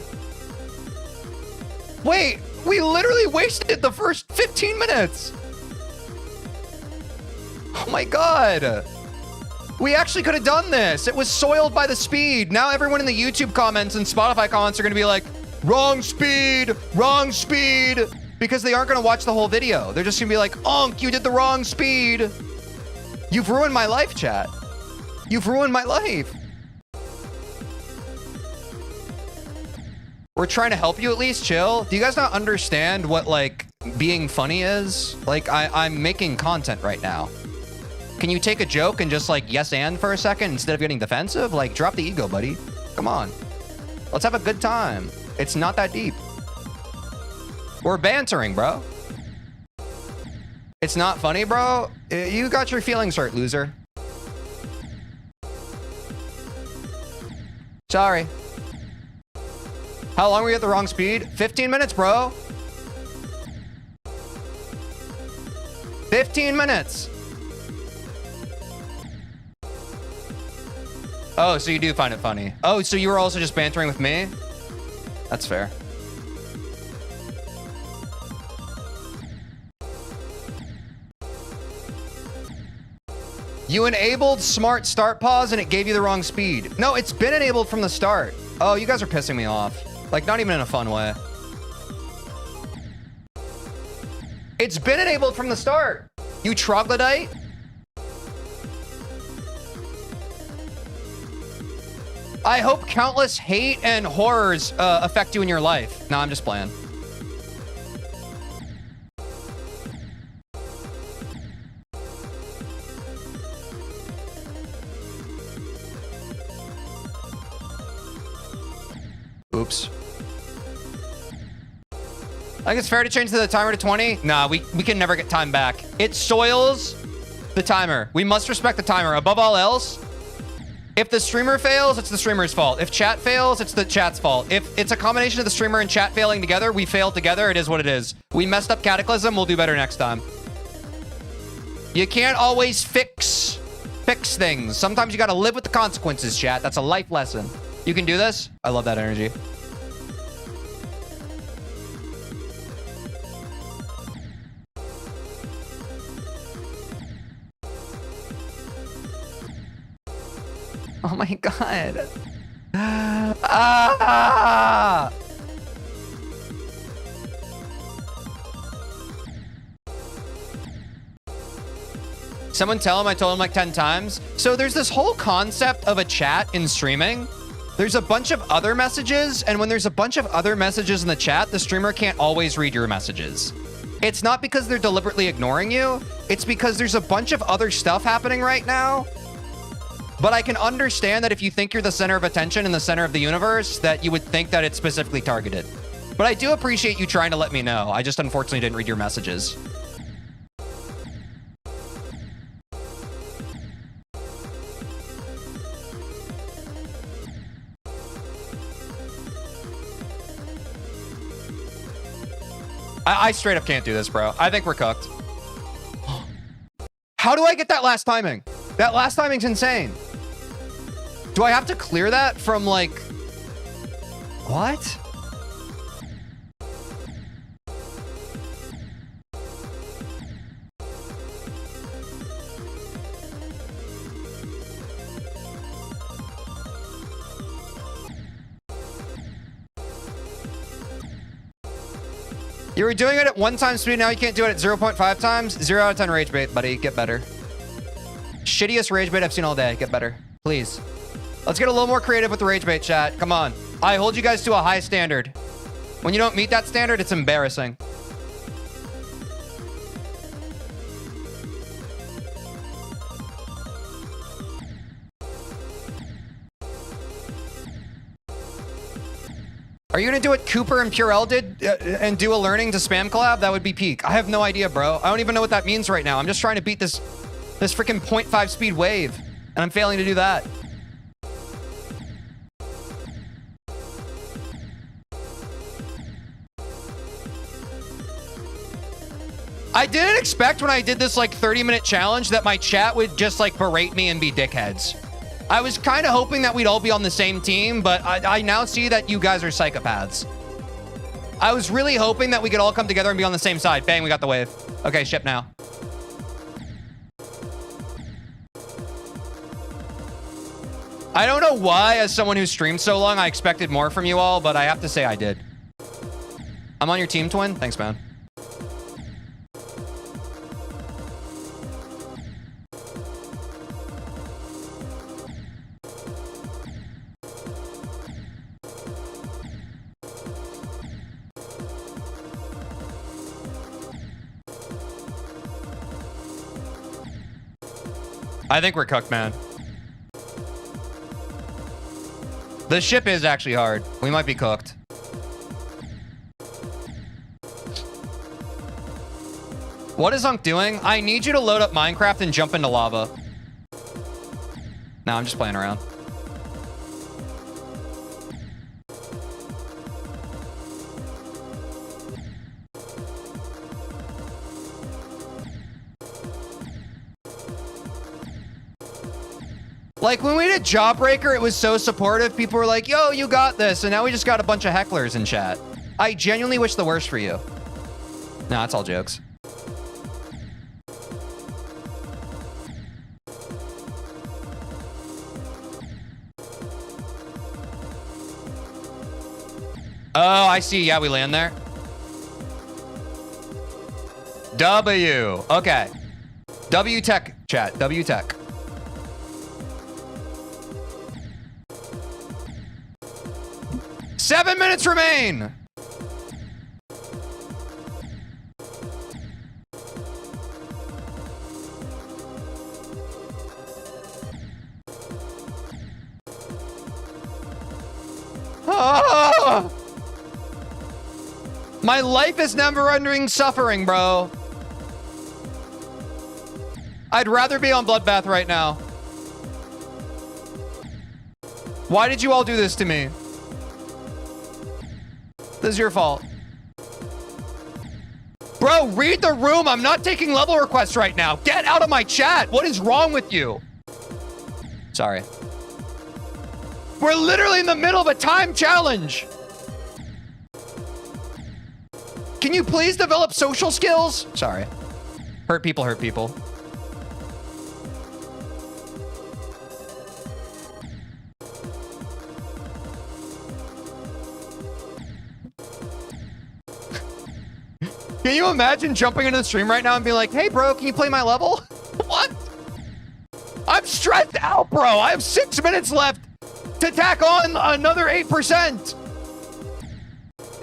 S1: Wait, we literally wasted the first 15 minutes. Oh my god. We actually could have done this. It was soiled by the speed. Now everyone in the YouTube comments and Spotify comments are going to be like, wrong speed, because they aren't going to watch the whole video. They're just going to be like, Onk, you did the wrong speed. You've ruined my life, chat. You've ruined my life. We're trying to help you at least. Chill. Do you guys not understand what, like, being funny is? Like, I'm making content right now. Can you take a joke and just, like, yes and for a second instead of getting defensive? Like, drop the ego, buddy. Come on. Let's have a good time. It's not that deep. We're bantering, bro. It's not funny, bro. You got your feelings hurt, loser. Sorry. How long were you at the wrong speed? 15 minutes, bro. 15 minutes. Oh, so you do find it funny. Oh, so you were also just bantering with me? That's fair. You enabled smart start pause and it gave you the wrong speed. No, it's been enabled from the start. Oh, you guys are pissing me off. Like, not even in a fun way. It's been enabled from the start. You troglodyte. I hope countless hate and horrors affect you in your life. No, I'm just playing. Oops. I think it's fair to change the timer to 20. Nah, we can never get time back. It soils the timer. We must respect the timer. Above all else, if the streamer fails, it's the streamer's fault. If chat fails, it's the chat's fault. If it's a combination of the streamer and chat failing together, we fail together. It is what it is. We messed up Cataclysm. We'll do better next time. You can't always fix things. Sometimes you got to live with the consequences, chat. That's a life lesson. You can do this. I love that energy. Oh my god. Ah! Someone tell him I told him like 10 times. So there's this whole concept of a chat in streaming. There's a bunch of other messages, and when there's a bunch of other messages in the chat, the streamer can't always read your messages. It's not because they're deliberately ignoring you. It's because there's a bunch of other stuff happening right now. But I can understand that if you think you're the center of attention and the center of the universe, that you would think that it's specifically targeted. But I do appreciate you trying to let me know. I just unfortunately didn't read your messages. I straight up can't do this, bro. I think we're cooked. How do I get that last timing? That last timing's insane. Do I have to clear that from like... What? You were doing it at 1 time speed, now you can't do it at 0.5 times? 0 out of 10 rage bait, buddy. Get better. Shittiest rage bait I've seen all day. Get better. Please. Let's get a little more creative with the rage bait, chat. Come on. I hold you guys to a high standard. When you don't meet that standard, it's embarrassing. Are you gonna do what Cooper and Purell did and do a learning to spam collab? That would be peak. I have no idea, bro. I don't even know what that means right now. I'm just trying to beat this freaking 0.5 speed wave, and I'm failing to do that. I didn't expect when I did this like 30-minute challenge that my chat would just like berate me and be dickheads. I was kind of hoping that we'd all be on the same team, but I now see that you guys are psychopaths. I was really hoping that we could all come together and be on the same side. Bang, we got the wave. Okay, ship now. I don't know why, as someone who streamed so long, I expected more from you all, but I have to say I did. I'm on your team, Twin. Thanks, man. I think we're cooked, man. The ship is actually hard. We might be cooked. What is Unk doing? I need you to load up Minecraft and jump into lava. No, I'm just playing around. Like when we did Jawbreaker, it was so supportive. People were like, yo, you got this. And now we just got a bunch of hecklers in chat. I genuinely wish the worst for you. No, it's all jokes. Oh, I see. Yeah, we land there. W. Okay. W tech, chat. W tech. Seven minutes remain. Ah! My life is never-ending suffering, bro. I'd rather be on Bloodbath right now. Why did you all do this to me? This is your fault. Bro, read the room. I'm not taking level requests right now. Get out of my chat. What is wrong with you? Sorry. We're literally in the middle of a time challenge. Can you please develop social skills? Sorry. Hurt people, hurt people. Can you imagine jumping into the stream right now and being like, hey, bro, can you play my level? What? I'm stressed out, bro. I have 6 minutes left to tack on another 8%.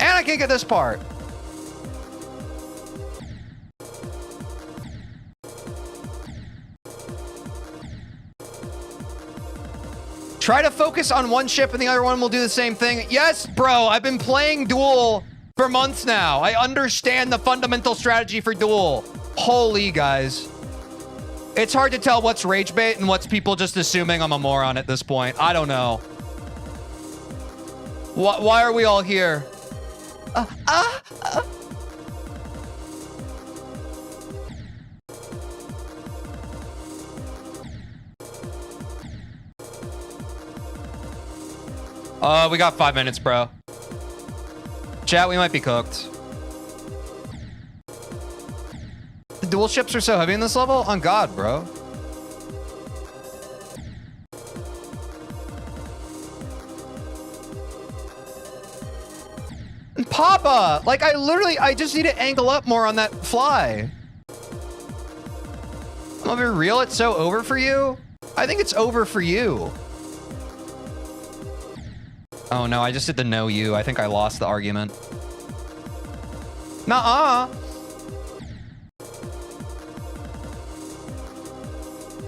S1: And I can't get this part. Try to focus on one ship and the other one will do the same thing. Yes, bro, I've been playing Duel for months now. I understand the fundamental strategy for Duel. Holy guys. It's hard to tell what's rage bait and what's people just assuming I'm a moron at this point. I don't know. Why are we all here? We got 5 minutes, bro. Chat, we might be cooked. The dual ships are so heavy in this level? On God, bro. Papa! Like, I just need to angle up more on that fly. I'm gonna be real, it's so over for you? I think it's over for you. Oh no, I just did the no you. I think I lost the argument. Nuh-uh.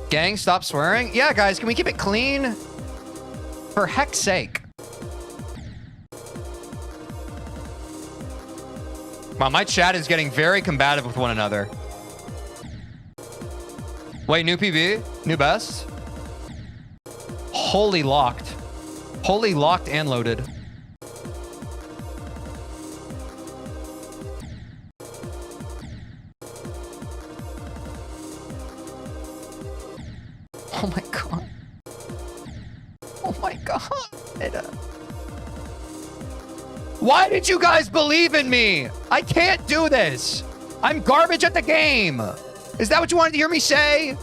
S1: Gang, stop swearing. Yeah, guys, can we keep it clean? For heck's sake. Wow, my chat is getting very combative with one another. Wait, new PB? New best? Holy locked. Holy locked and loaded. Oh my god. Oh my god. Why did you guys believe in me? I can't do this. I'm garbage at the game. Is that what you wanted to hear me say?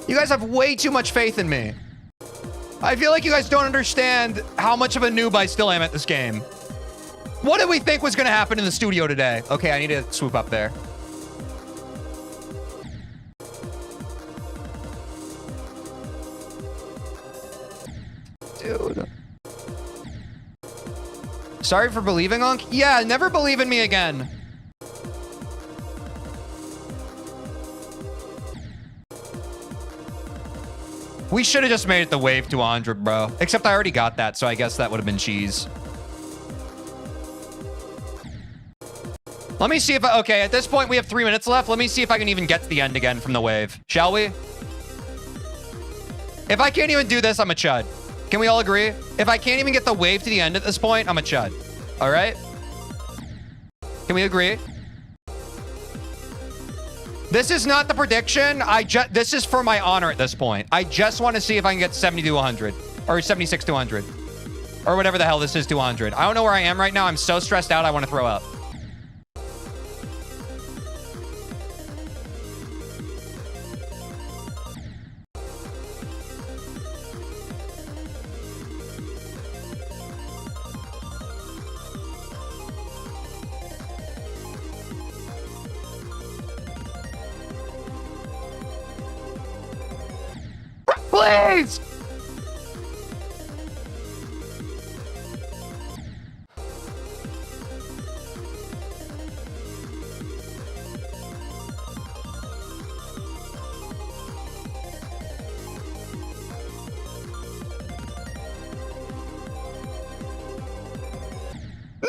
S1: You guys have way too much faith in me. I feel like you guys don't understand how much of a noob I still am at this game. What did we think was going to happen in the studio today? Okay, I need to swoop up there. Dude. Sorry for believing, Unc. Yeah, never believe in me again. We should have just made it the wave to 100, bro. Except I already got that, so I guess that would have been cheese. Let me see if I... Okay, at this point, we have 3 minutes left. Let me see if I can even get to the end again from the wave. Shall we? If I can't even do this, I'm a chud. Can we all agree? If I can't even get the wave to the end at this point, I'm a chud. All right? Can we agree? This is not the prediction. This is for my honor at this point. I just want to see if I can get 70 to 100 or 76 to 100 or whatever the hell this is to 100. I don't know where I am right now. I'm so stressed out. I want to throw up. Please!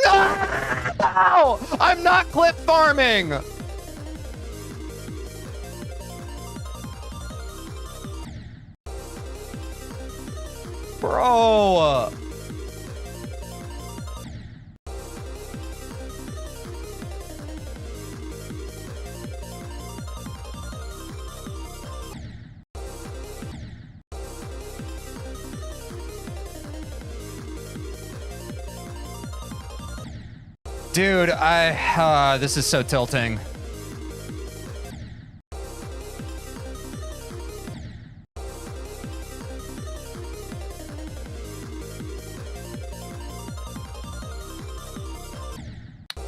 S1: No! I'm not clip farming! Bro! Dude, this is so tilting.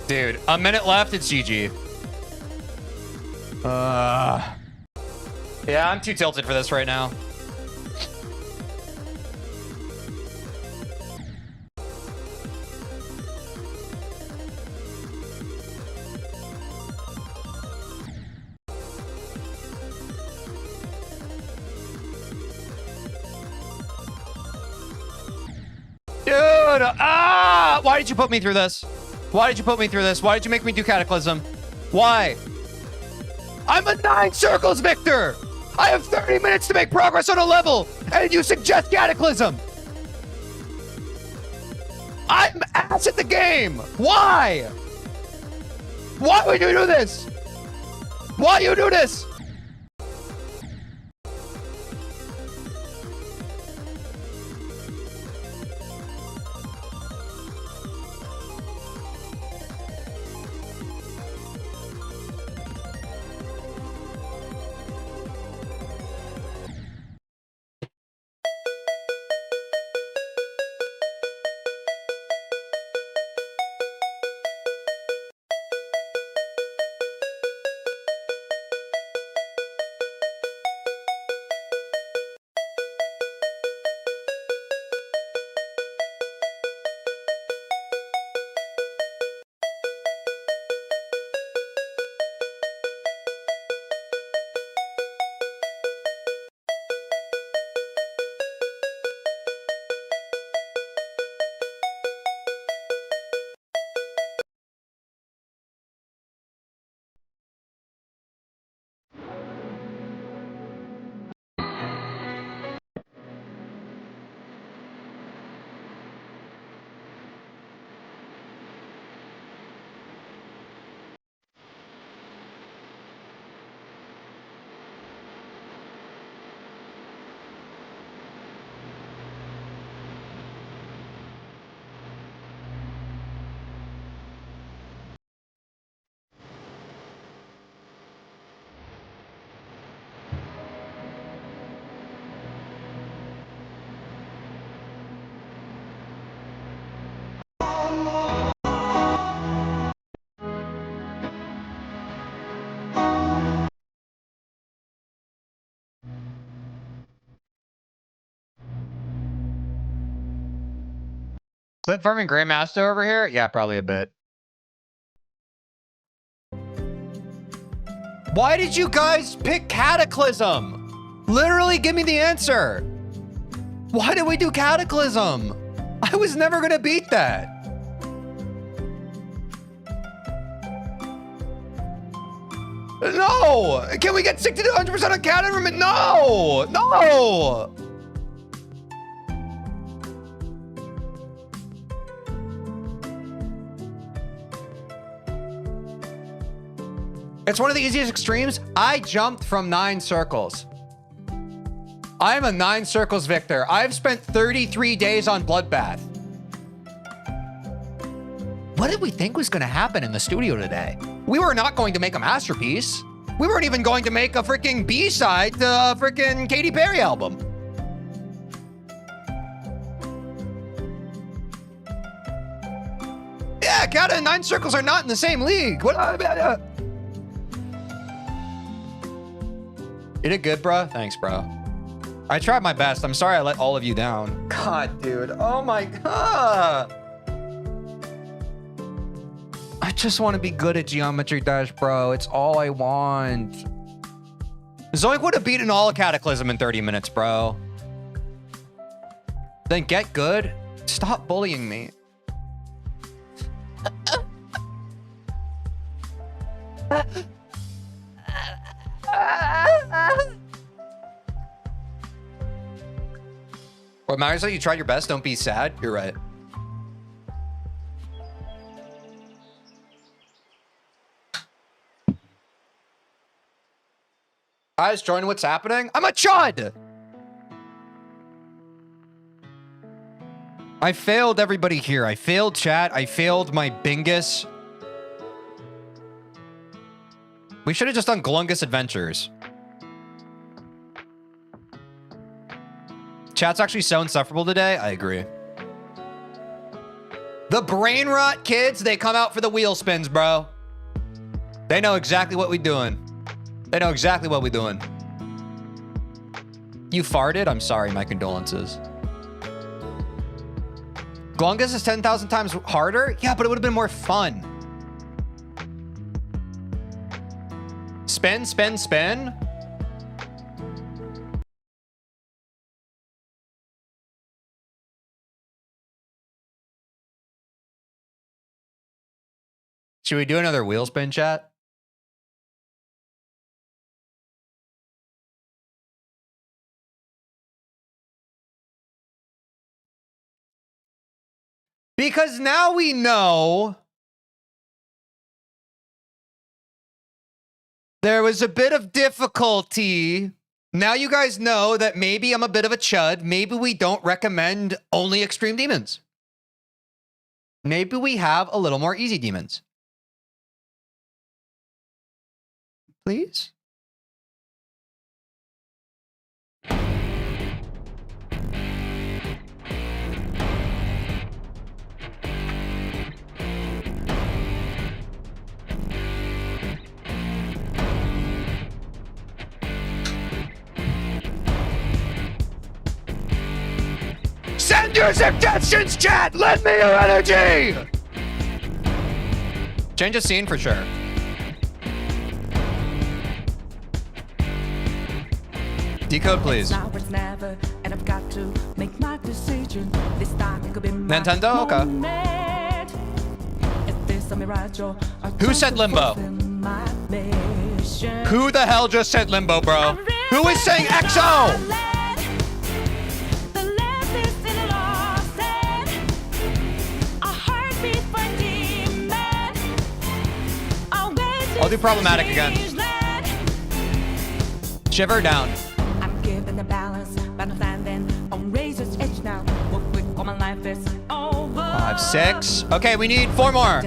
S1: Dude, a minute left, it's GG. Yeah, I'm too tilted for this right now. Dude, why did you put me through this? Why did you put me through this? Why did you make me do Cataclysm? Why? I'm a 9 circles victor! I have 30 minutes to make progress on a level, and you suggest Cataclysm! I'm ass at the game! Why? Why would you do this? Why you do this? Clip farming Grandmaster over here? Yeah, probably a bit. Why did you guys pick Cataclysm? Literally, give me the answer. Why did we do Cataclysm? I was never gonna beat that. No! Can we get 60 to 100% on Cataclysm? No! No! It's one of the easiest extremes. I jumped from 9 circles. I'm a 9 circles victor. I've spent 33 days on Bloodbath. What did we think was going to happen in the studio today? We were not going to make a masterpiece. We weren't even going to make a freaking B-side to a freaking Katy Perry album. Yeah, Kata and 9 circles are not in the same league. What? You did good, bro. Thanks, bro. I tried my best. I'm sorry I let all of you down. God, dude. Oh my God. I just want to be good at Geometry Dash, bro. It's all I want. Zoink would have beaten all of Cataclysm in 30 minutes, bro. Then get good. Stop bullying me. What matters is that you tried your best. Don't be sad. You're right. Guys, join what's happening. I'm a chud. I failed everybody here. I failed chat. I failed my bingus. We should have just done Glungus Adventures. Chat's actually so insufferable today. I agree. The brain rot kids, they come out for the wheel spins, bro. They know exactly what we're doing. They know exactly what we're doing. You farted? I'm sorry. My condolences. Glungus is 10,000 times harder? Yeah, but it would have been more fun. Spin, spin, spin. Should we do another wheel spin, chat? Because now we know there was a bit of difficulty. Now you guys know that maybe I'm a bit of a chud. Maybe we don't recommend only extreme demons. Maybe we have a little more easy demons. Please? Send your suggestions, chat! Lend me your energy! Change the scene for sure. Decode, please. Nintendo? Okay. Who said limbo? Who the hell just said limbo, bro? Who is saying XO? I'll do problematic again. Shiver down. I'm giving the balance, but I'm standing on razor's edge now. All my life is over. 5, 6. Okay, we need 4 more.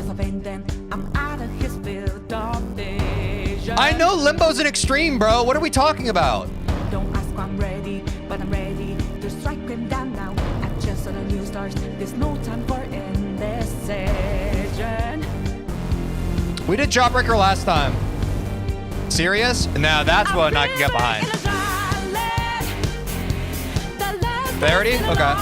S1: I know limbo's an extreme, bro. What are we talking about? Don't ask why I'm ready, but I'm ready to strike him down now. I just saw the new stars. There's no time for indecision. We did Jawbreaker last time. Serious? Now that's one I can get behind. Verity? Okay.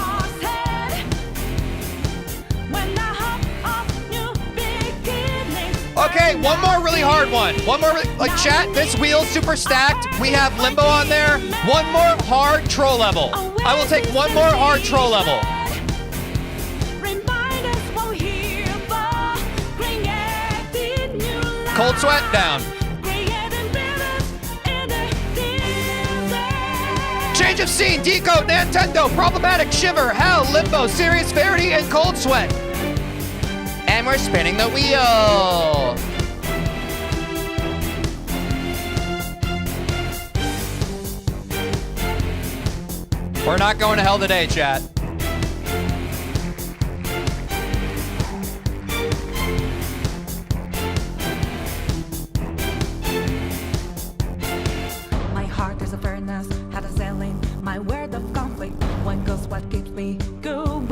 S1: Okay, one more really hard one. One more, like chat, this wheel's super stacked. We have limbo on there. One more hard troll level. I will take one more hard troll level. Cold sweat down. Change of scene, decode, Nintendo, problematic, shiver, hell, limbo, serious, verity, and cold sweat. And we're spinning the wheel. We're not going to hell today, chat.
S7: My heart is a furnace, had a selling my word of conflict. One goes what keeps me going.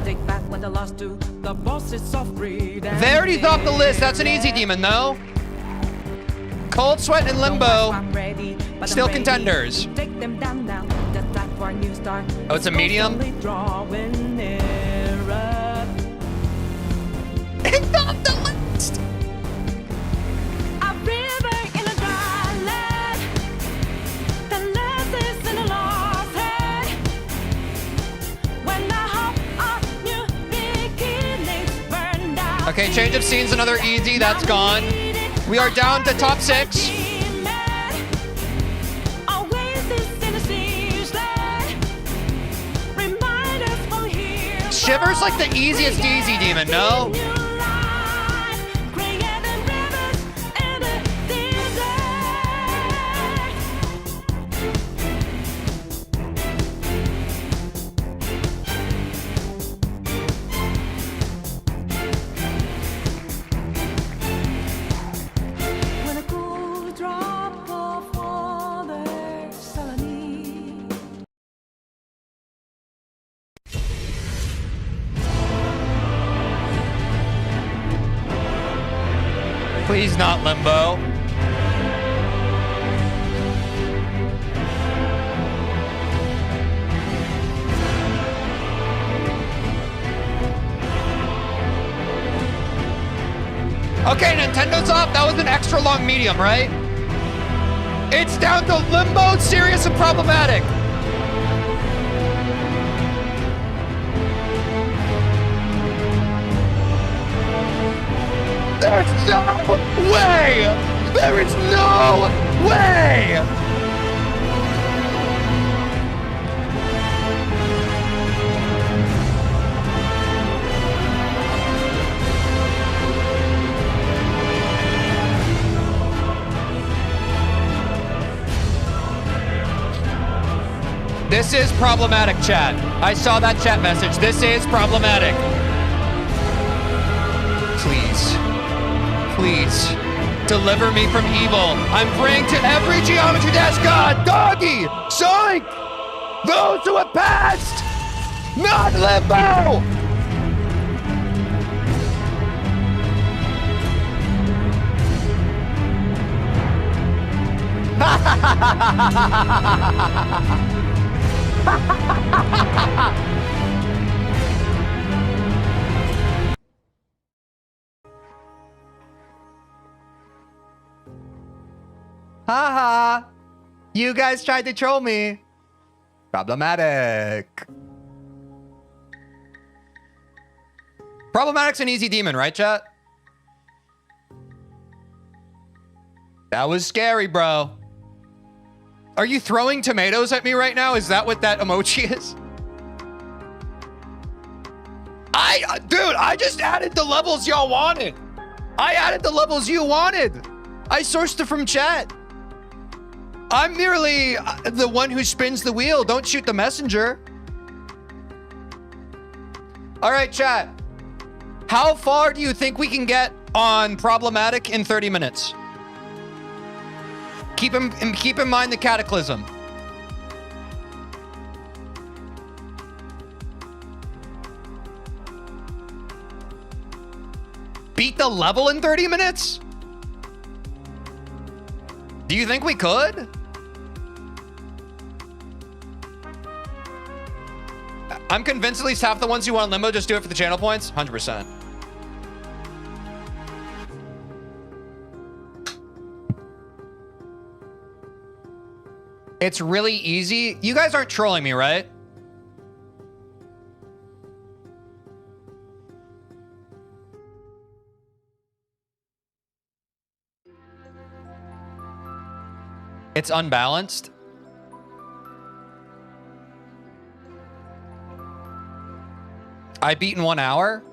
S7: Take back what I lost to the bosses of greed.
S1: Verity's off the list. That's an easy demon, though. Cold Sweat and Limbo. Still contenders.
S7: Take them down now. The time for a new start.
S1: Oh, it's a medium?
S7: Drawing nearer.
S1: It's off the list.
S7: A river in a dry land. The lessons in a lost head. When the hope of new beginnings burned out.
S1: Okay, change of scenes, another easy. That's gone. We are down to top 6. Shiver's like the easiest easy demon, no? Please not Limbo. Okay, Nintendo's off. That was an extra long medium, right? It's down to Limbo, Serious, and Problematic. There's no way! There is no way! This is problematic, chat. I saw that chat message. This is problematic. Please. Please. Deliver me from evil. I'm praying to every Geometry Dash god. Doggy! Sonic! Those who have passed! Not Limbo! Haha! You guys tried to troll me. Problematic. Problematic's an easy demon, right, chat? That was scary, bro. Are you throwing tomatoes at me right now? Is that what that emoji is? Dude, I just added the levels y'all wanted. I added the levels you wanted. I sourced it from chat. I'm merely the one who spins the wheel. Don't shoot the messenger. All right, chat. How far do you think we can get on Problematic in 30 minutes? Keep in mind the Cataclysm. Beat the level in 30 minutes? Do you think we could? I'm convinced at least half the ones who want Limbo just do it for the channel points. 100%. It's really easy. You guys aren't trolling me, right? It's unbalanced. I beat in 1 hour.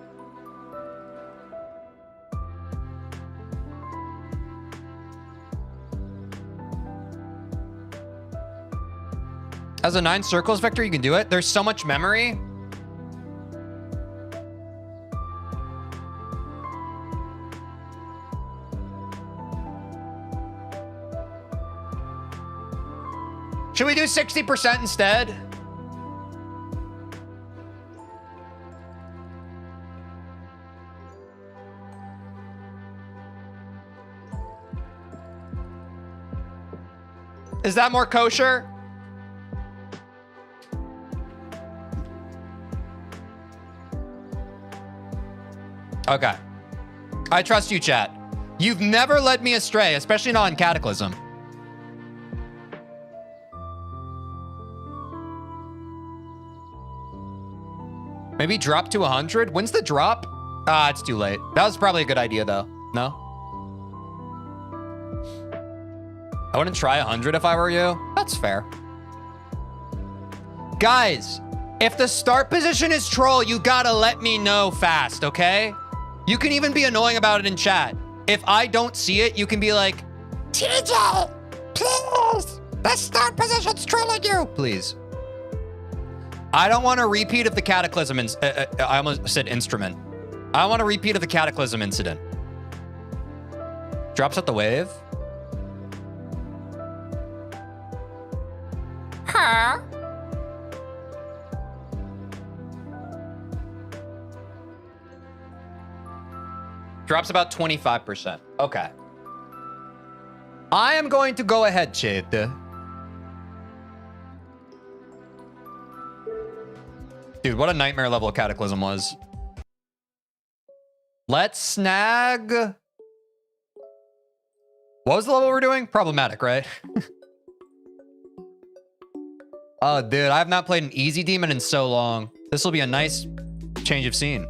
S1: As a 9 circles vector, you can do it. There's so much memory. Should we do 60% instead? Is that more kosher? Okay. I trust you, chat. You've never led me astray, especially not in Cataclysm. Maybe drop to 100? When's the drop? Ah, it's too late. That was probably a good idea, though. No? I wouldn't try 100 if I were you. That's fair. Guys, if the start position is troll, you gotta let me know fast, okay? You can even be annoying about it in chat. If I don't see it, you can be like, TJ, please, the start position's trolling you. Please. I don't want a repeat of the Cataclysm. I almost said instrument. I want a repeat of the Cataclysm incident. Drops at the wave. Huh? Drops about 25%. Okay. I am going to go ahead, chat. Dude, what a nightmare level Cataclysm was. Let's snag... What was the level we're doing? Problematic, right? Oh, dude, I have not played an easy demon in so long. This will be a nice change of scene.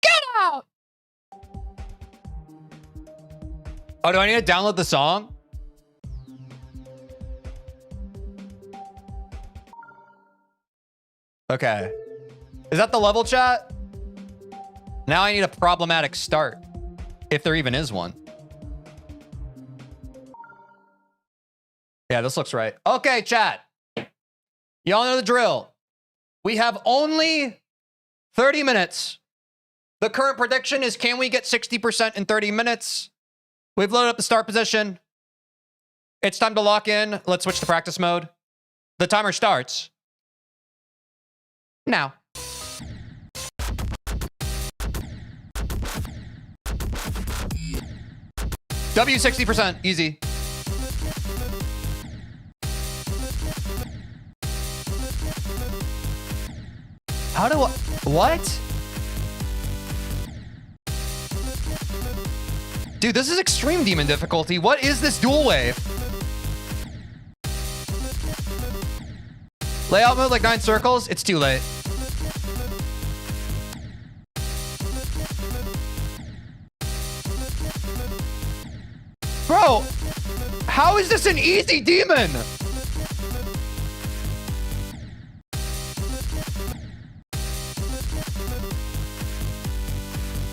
S1: Get out! Oh, do I need to download the song? Okay. Is that the level, chat? Now I need a problematic start. If there even is one. Yeah, this looks right. Okay, chat. Y'all know the drill. We have only 30 minutes. The current prediction is, can we get 60% in 30 minutes? We've loaded up the start position. It's time to lock in. Let's switch to practice mode. The timer starts now. W 60%, easy. How do I, what? Dude, this is extreme demon difficulty. What is this dual wave? Layout mode like 9 circles? It's too late. Bro, how is this an easy demon?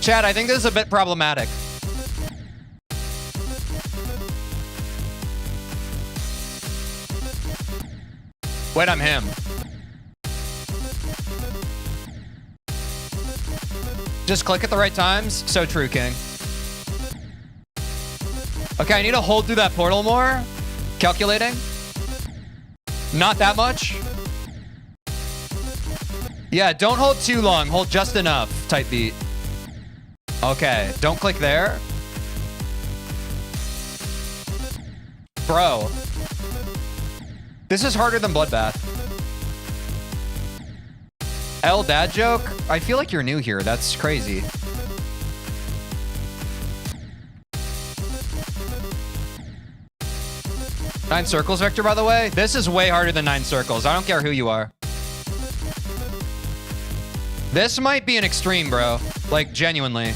S1: Chad, I think this is a bit problematic. Wait, I'm him. Just click at the right times. So true, King. Okay, I need to hold through that portal more. Calculating. Not that much. Yeah, don't hold too long. Hold just enough. Type beat. Okay, don't click there. Bro. This is harder than Bloodbath. L dad joke? I feel like you're new here. That's crazy. Nine circles vector, by the way. This is way harder than 9 circles. I don't care who you are. This might be an extreme, bro. Like, genuinely.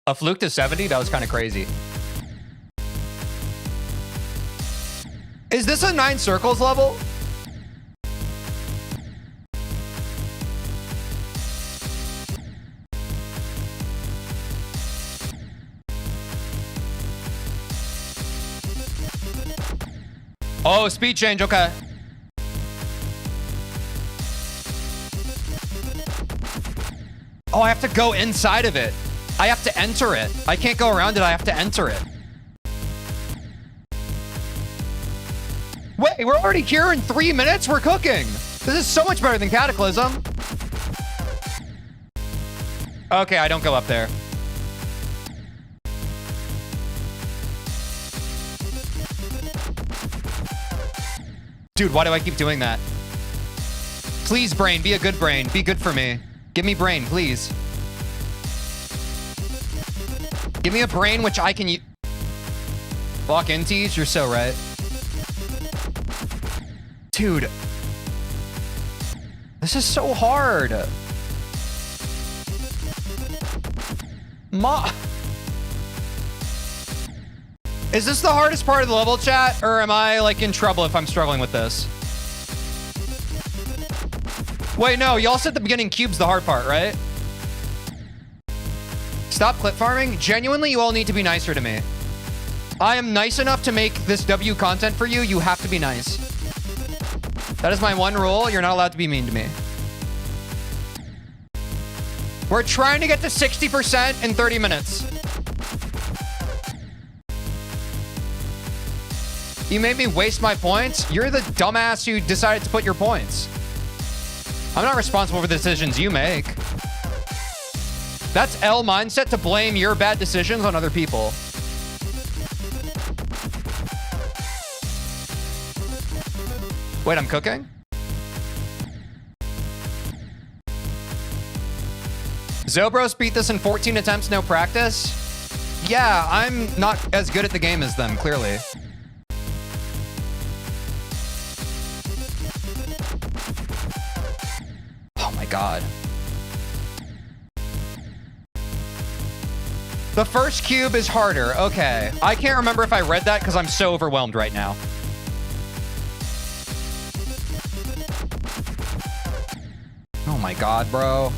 S1: A fluke to 70? That was kind of crazy. Is this a 9 circles level? Oh, speed change, okay. Oh, I have to go inside of it. I have to enter it. I can't go around it, I have to enter it. Wait, we're already here in 3 minutes? We're cooking. This is so much better than Cataclysm. Okay, I don't go up there. Dude, why do I keep doing that? Please, brain, be a good brain. Be good for me. Give me brain, please. Give me a brain which I can use. Walk in, Teej? You're so right. Dude. This is so hard. Is this the hardest part of the level, chat? Or am I, like, in trouble if I'm struggling with this? Wait, no. Y'all said at the beginning cube's the hard part, right? Stop clip farming. Genuinely, you all need to be nicer to me. I am nice enough to make this W content for you. You have to be nice. That is my one rule. You're not allowed to be mean to me. We're trying to get to 60% in 30 minutes. You made me waste my points? You're the dumbass who decided to put your points. I'm not responsible for the decisions you make. That's L mindset, to blame your bad decisions on other people. Wait, I'm cooking? Zobros beat this in 14 attempts, no practice? Yeah, I'm not as good at the game as them, clearly. Oh my god. The first cube is harder. Okay. I can't remember if I read that because I'm so overwhelmed right now. Oh my god, bro.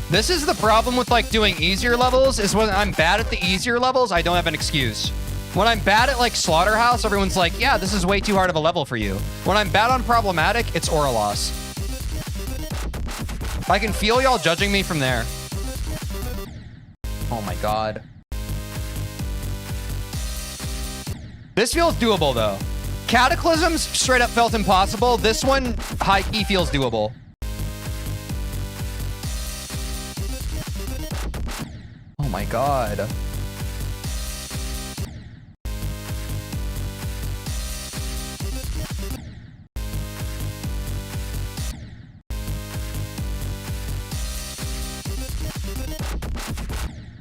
S1: This is the problem with, like, doing easier levels, is when I'm bad at the easier levels, I don't have an excuse. When I'm bad at, like, Slaughterhouse, everyone's like, yeah, this is way too hard of a level for you. When I'm bad on Problematic, it's aura loss. I can feel y'all judging me from there. Oh my god. This feels doable, though. Cataclysms straight up felt impossible. This one, high-key, feels doable. Oh my god.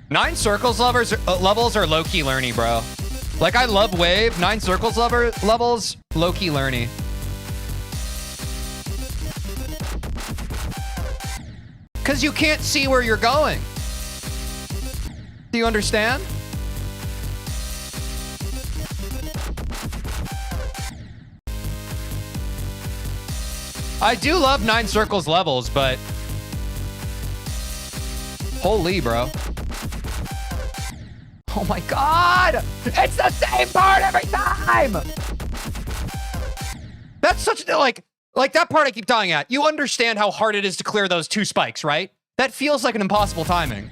S1: Nine circles levels are low-key learny, bro. Like, I love Wave. 9 circles levels, low-key learny. Because you can't see where you're going. Do you understand? I do love 9 circles levels, but... Holy, bro. Oh my god! It's the same part every time! That's such, like that part I keep dying at. You understand how hard it is to clear those 2 spikes, right? That feels like an impossible timing.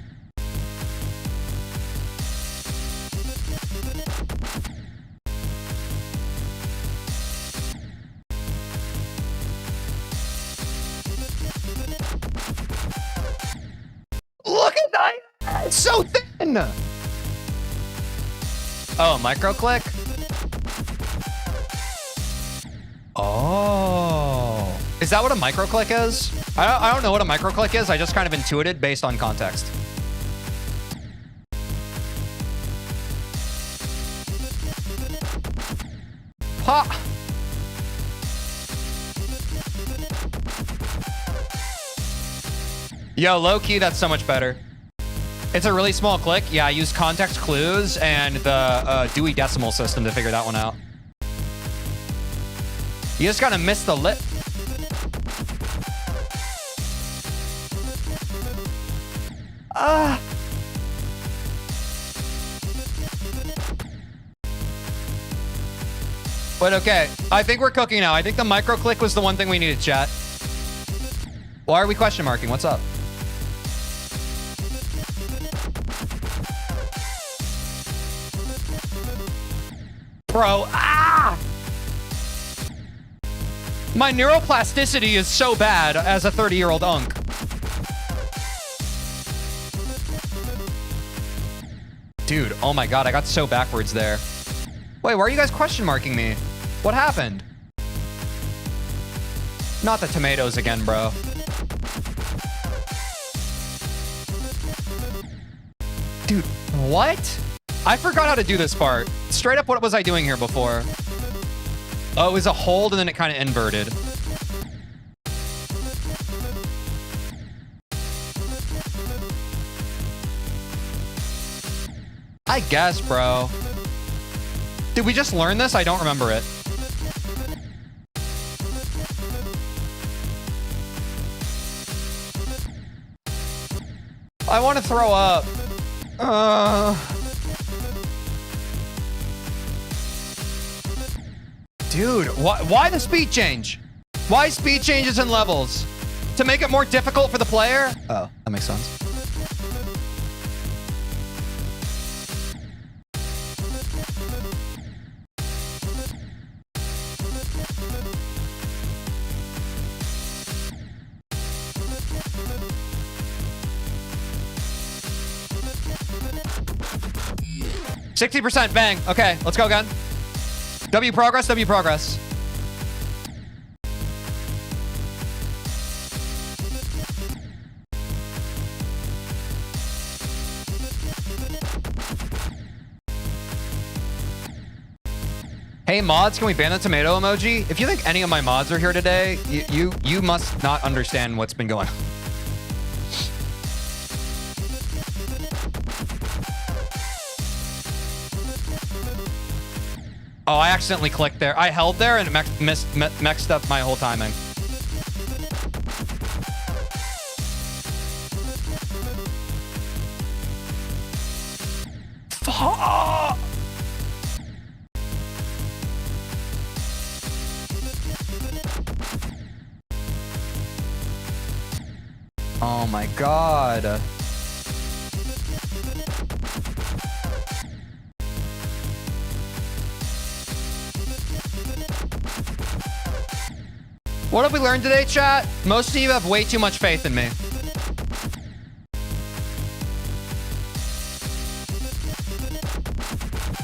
S1: Look at that! It's so thin! Oh, micro click? Oh. Is that what a micro click is? I don't know what a micro click is. I just kind of intuited based on context. Ha! Yo, low-key, that's so much better. It's a really small click. Yeah, I used context clues and the Dewey Decimal System to figure that one out. You just gotta miss the lip. But okay, I think we're cooking now. I think the micro click was the one thing we needed, chat. Why are we question marking? What's up? Bro, my neuroplasticity is so bad as a 30-year-old unk. Dude, oh my god, I got so backwards there. Wait, why are you guys question marking me? What happened? Not the tomatoes again, bro. Dude, what? I forgot how to do this part. Straight up, what was I doing here before? Oh, it was a hold and then it kind of inverted. I guess, bro. Did we just learn this? I don't remember it. I want to throw up. Dude, why the speed change? Why speed changes in levels? To make it more difficult for the player? Oh, that makes sense. %, bang. Okay, let's go again. W progress, W progress. Hey mods, can we ban the tomato emoji? If you think any of my mods are here today, you must not understand what's been going on. Oh, I accidentally clicked there. I held there and it messed up my whole timing. Fuck! Oh my god. What have we learned today, chat? Most of you have way too much faith in me.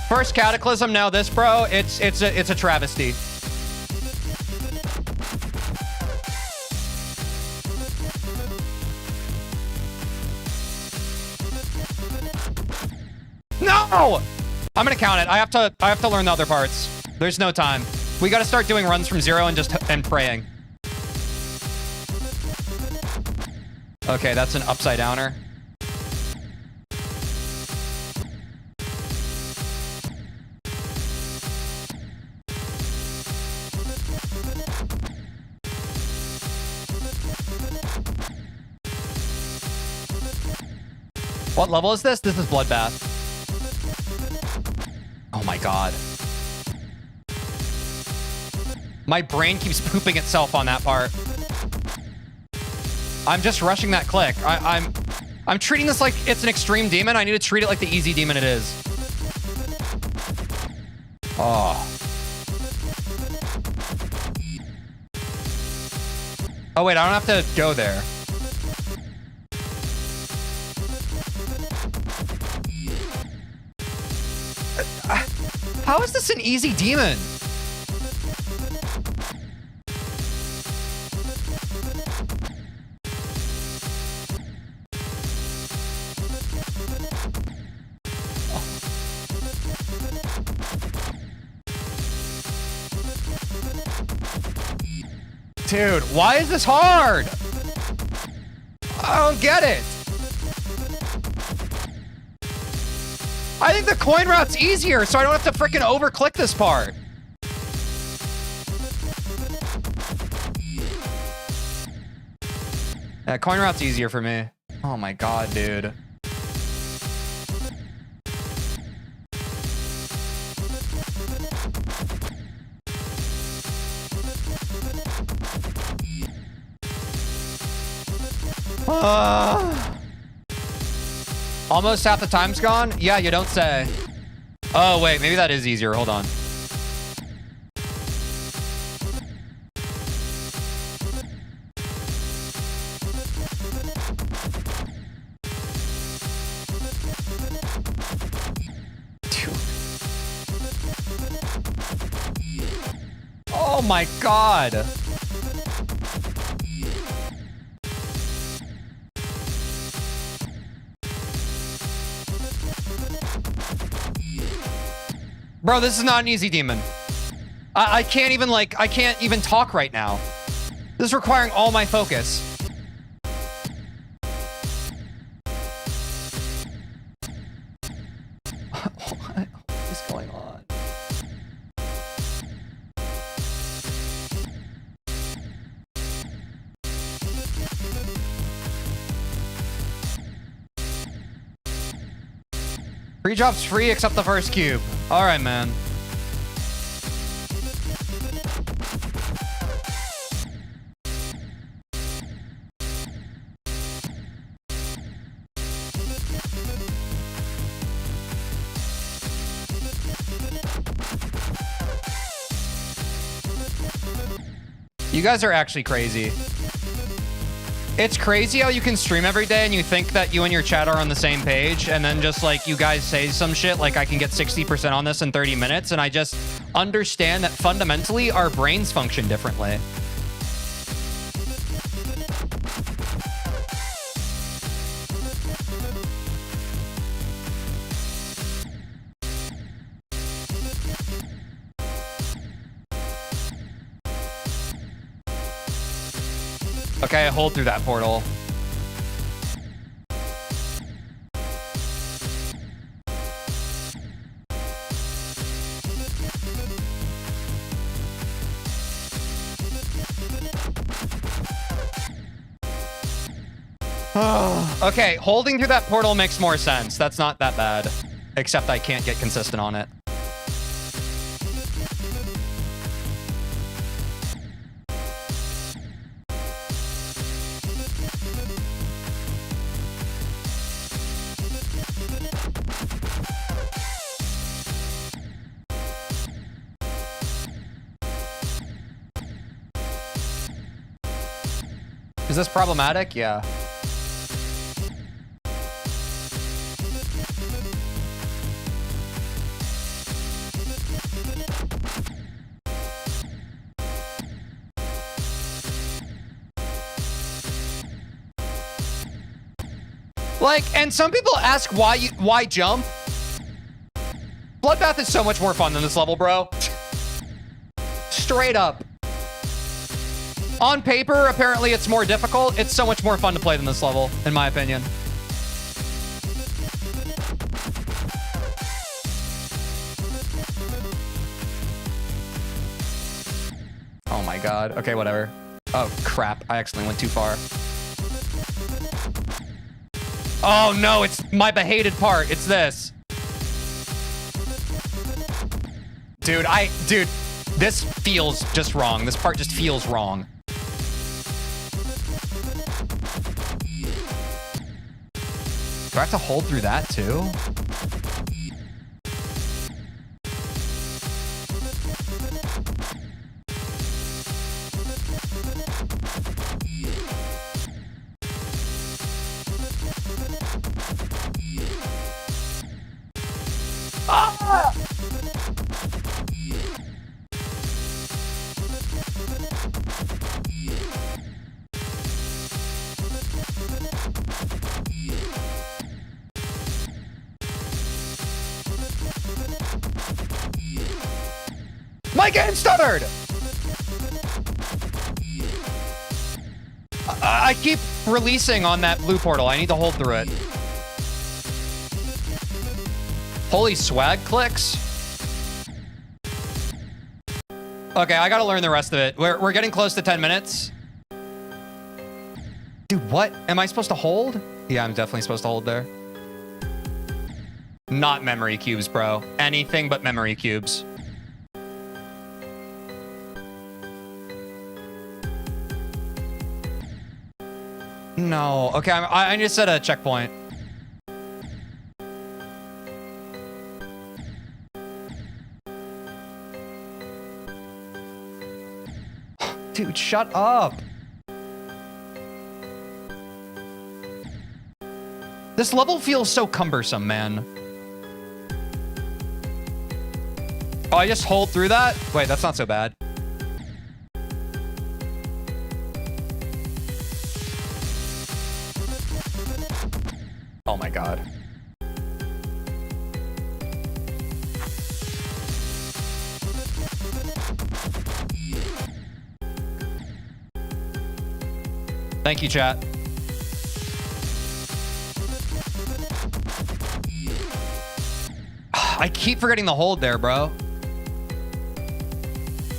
S1: First Cataclysm, now this, bro. It's a travesty. No! I'm gonna count it. I have to learn the other parts. There's no time. We gotta start doing runs from zero and praying. Okay, that's an upside downer. What level is this? This is Bloodbath. Oh my god. My brain keeps pooping itself on that part. I'm just rushing that click. I'm treating this like it's an extreme demon. I need to treat it like the easy demon it is. Oh. Oh wait, I don't have to go there. How is this an easy demon? Dude, why is this hard? I don't get it. I think the coin route's easier, so I don't have to freaking overclick this part. Yeah, coin route's easier for me. Oh my god, dude. Almost half the time's gone? Yeah, you don't say. Oh, wait, maybe that is easier. Hold on. Oh my god. Bro, this is not an easy demon. I can't even I can't even talk right now. This is requiring all my focus. What is going on? Free drop's free except the first cube. All right, man. You guys are actually crazy. It's crazy how you can stream every day and you think that you and your chat are on the same page, and then just you guys say some shit like I can get 60% on this in 30 minutes, and I just understand that fundamentally our brains function differently. Okay, hold through that portal. Okay, holding through that portal makes more sense. That's not that bad. Except I can't get consistent on it. Is this problematic? Yeah. And some people ask why jump? Bloodbath is so much more fun than this level, bro. Straight up. On paper, apparently it's more difficult. It's so much more fun to play than this level, in my opinion. Oh my god. Okay, whatever. Oh, crap. I accidentally went too far. Oh no, it's my behated part. It's this. Dude, this feels just wrong. This part just feels wrong. Do I have to hold through that too? Ah! My game stuttered! I keep releasing on that blue portal. I need to hold through it. Holy swag clicks. Okay, I gotta learn the rest of it. We're getting close to 10 minutes. Dude, what? Am I supposed to hold? Yeah, I'm definitely supposed to hold there. Not memory cubes, bro. Anything but memory cubes. No. Okay, I need to set a checkpoint. Dude, shut up. This level feels so cumbersome, man. Oh, I just hold through that? Wait, that's not so bad. Oh my god. Thank you, chat. I keep forgetting the hold there, bro.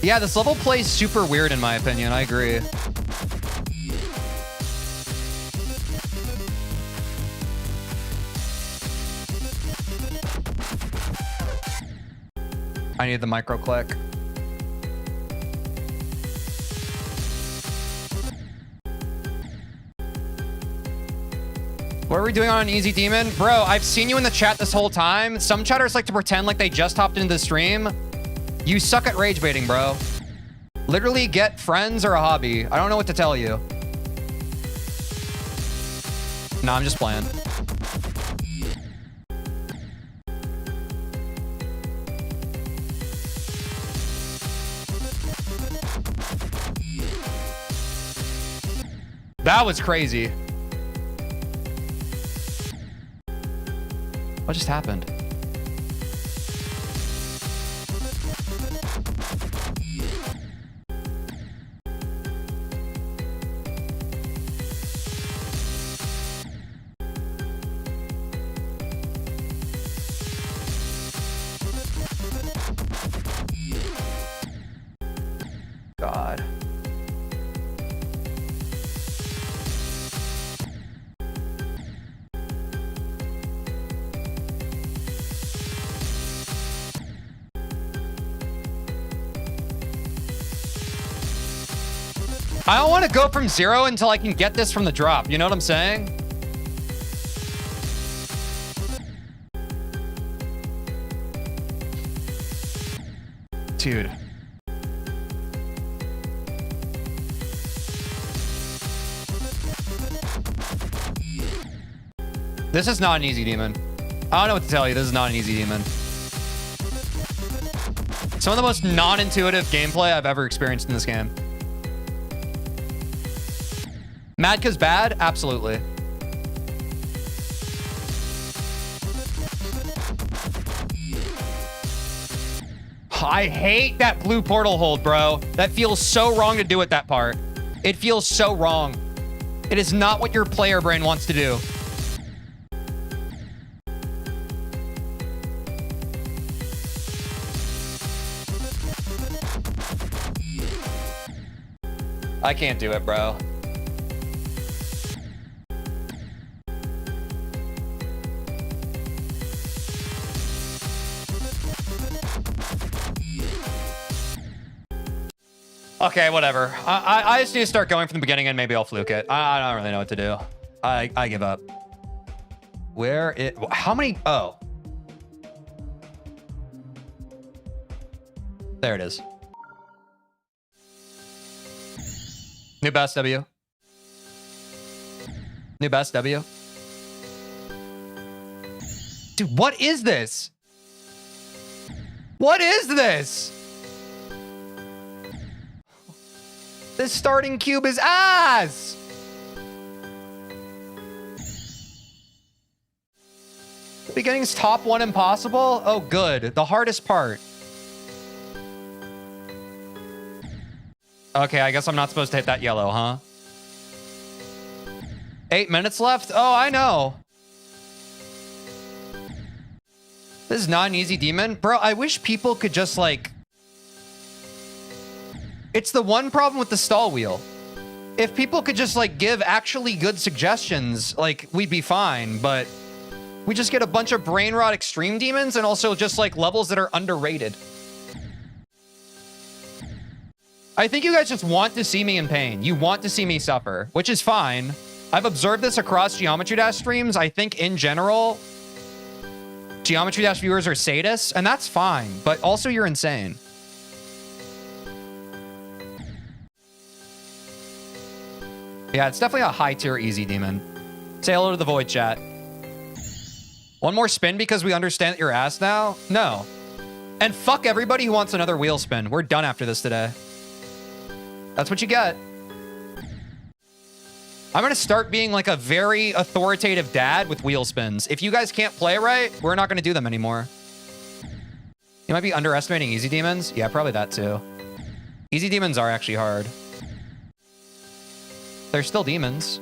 S1: Yeah, this level plays super weird in my opinion. I agree. I need the micro click. What are we doing on an easy demon? Bro, I've seen you in the chat this whole time. Some chatters like to pretend like they just hopped into the stream. You suck at rage baiting, bro. Literally get friends or a hobby. I don't know what to tell you. No, I'm just playing. That was crazy. What just happened? God. I don't want to go from 0 until I can get this from the drop. You know what I'm saying? Dude. This is not an easy demon. I don't know what to tell you. This is not an easy demon. Some of the most non-intuitive gameplay I've ever experienced in this game. Madka's bad? Absolutely. I hate that blue portal hold, bro. That feels so wrong to do at that part. It feels so wrong. It is not what your player brain wants to do. I can't do it, bro. Okay, whatever. I just need to start going from the beginning and maybe I'll fluke it. I don't really know what to do. I give up. Where it? How many? Oh. There it is. New best W. New best W. Dude, what is this? What is this? This starting cube is ass! The beginning's top 1 impossible? Oh, good. The hardest part. Okay, I guess I'm not supposed to hit that yellow, huh? 8 minutes left? Oh, I know. This is not an easy demon. Bro, I wish people could just like... It's the one problem with the stall wheel. If people could just like give actually good suggestions, like we'd be fine, but we just get a bunch of brain rot extreme demons and also just like levels that are underrated. I think you guys just want to see me in pain. You want to see me suffer, which is fine. I've observed this across Geometry Dash streams. I think in general, Geometry Dash viewers are sadists, and that's fine, but also you're insane. Yeah, it's definitely a high tier easy demon. Say hello to the void chat. One more spin because we understand that you're ass now? No. And fuck everybody who wants another wheel spin. We're done after this today. That's what you get. I'm gonna start being like a very authoritative dad with wheel spins. If you guys can't play right, we're not gonna do them anymore. You might be underestimating easy demons. Yeah, probably that too. Easy demons are actually hard. They're still demons.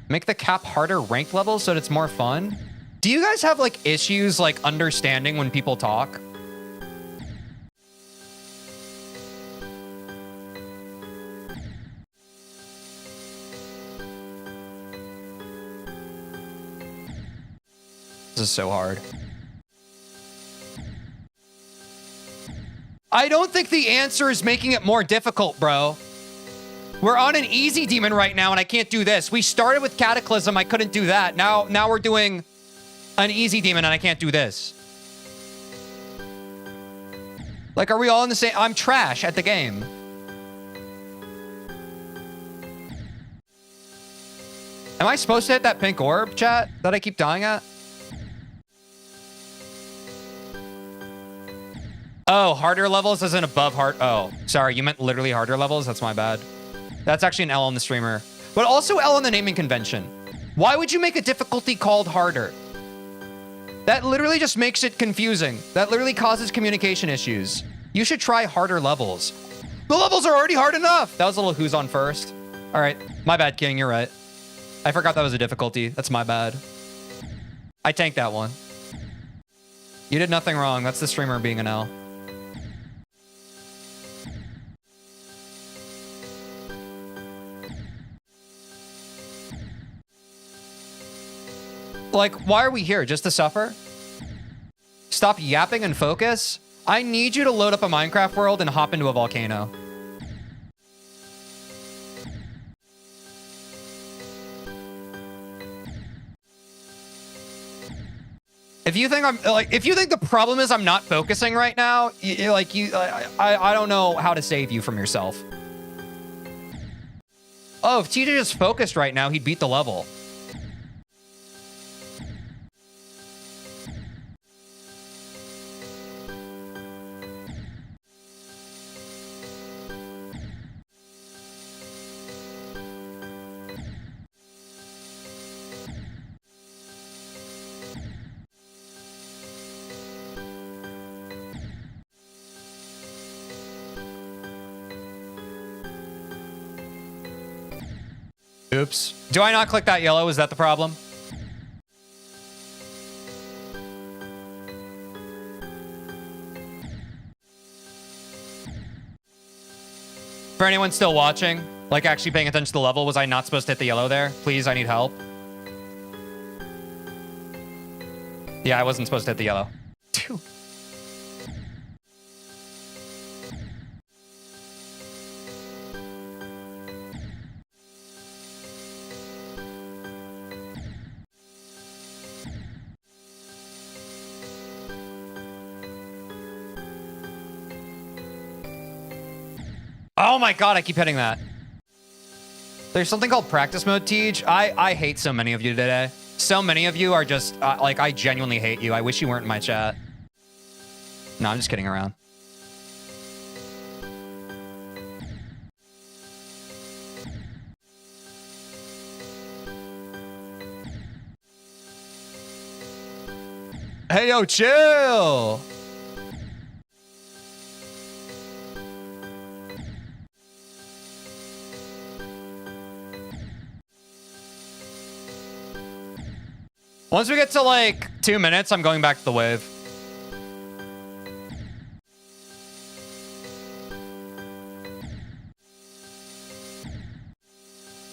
S1: Make the cap harder ranked levels so that it's more fun. Do you guys have like issues like understanding when people talk? This is so hard. I don't think the answer is making it more difficult, bro. We're on an easy demon right now, and I can't do this. We started with Cataclysm. I couldn't do that. Now we're doing an easy demon, and I can't do this. Like, are we all in the same? I'm trash at the game. Am I supposed to hit that pink orb, chat, that I keep dying at? Oh, harder levels isn't above hard. Oh, sorry. You meant literally harder levels? That's my bad. That's actually an L on the streamer. But also L on the naming convention. Why would you make a difficulty called harder? That literally just makes it confusing. That literally causes communication issues. You should try harder levels. The levels are already hard enough. That was a little who's on first. All right. My bad, King. You're right. I forgot that was a difficulty. That's my bad. I tanked that one. You did nothing wrong. That's the streamer being an L. Like, why are we here? Just to suffer? Stop yapping and focus? I need you to load up a Minecraft world and hop into a volcano. If you think if you think the problem is I'm not focusing right now, I don't know how to save you from yourself. Oh, if TJ just focused right now, he'd beat the level. Oops. Do I not click that yellow? Is that the problem? For anyone still watching, like actually paying attention to the level, was I not supposed to hit the yellow there? Please, I need help. Yeah, I wasn't supposed to hit the yellow. Dude. Oh my god, I keep hitting that. There's something called practice mode, Teej. I hate so many of you today. So many of you are just, like, I genuinely hate you. I wish you weren't in my chat. No, I'm just kidding around. Hey, yo, chill! Once we get to like 2 minutes, I'm going back to the wave.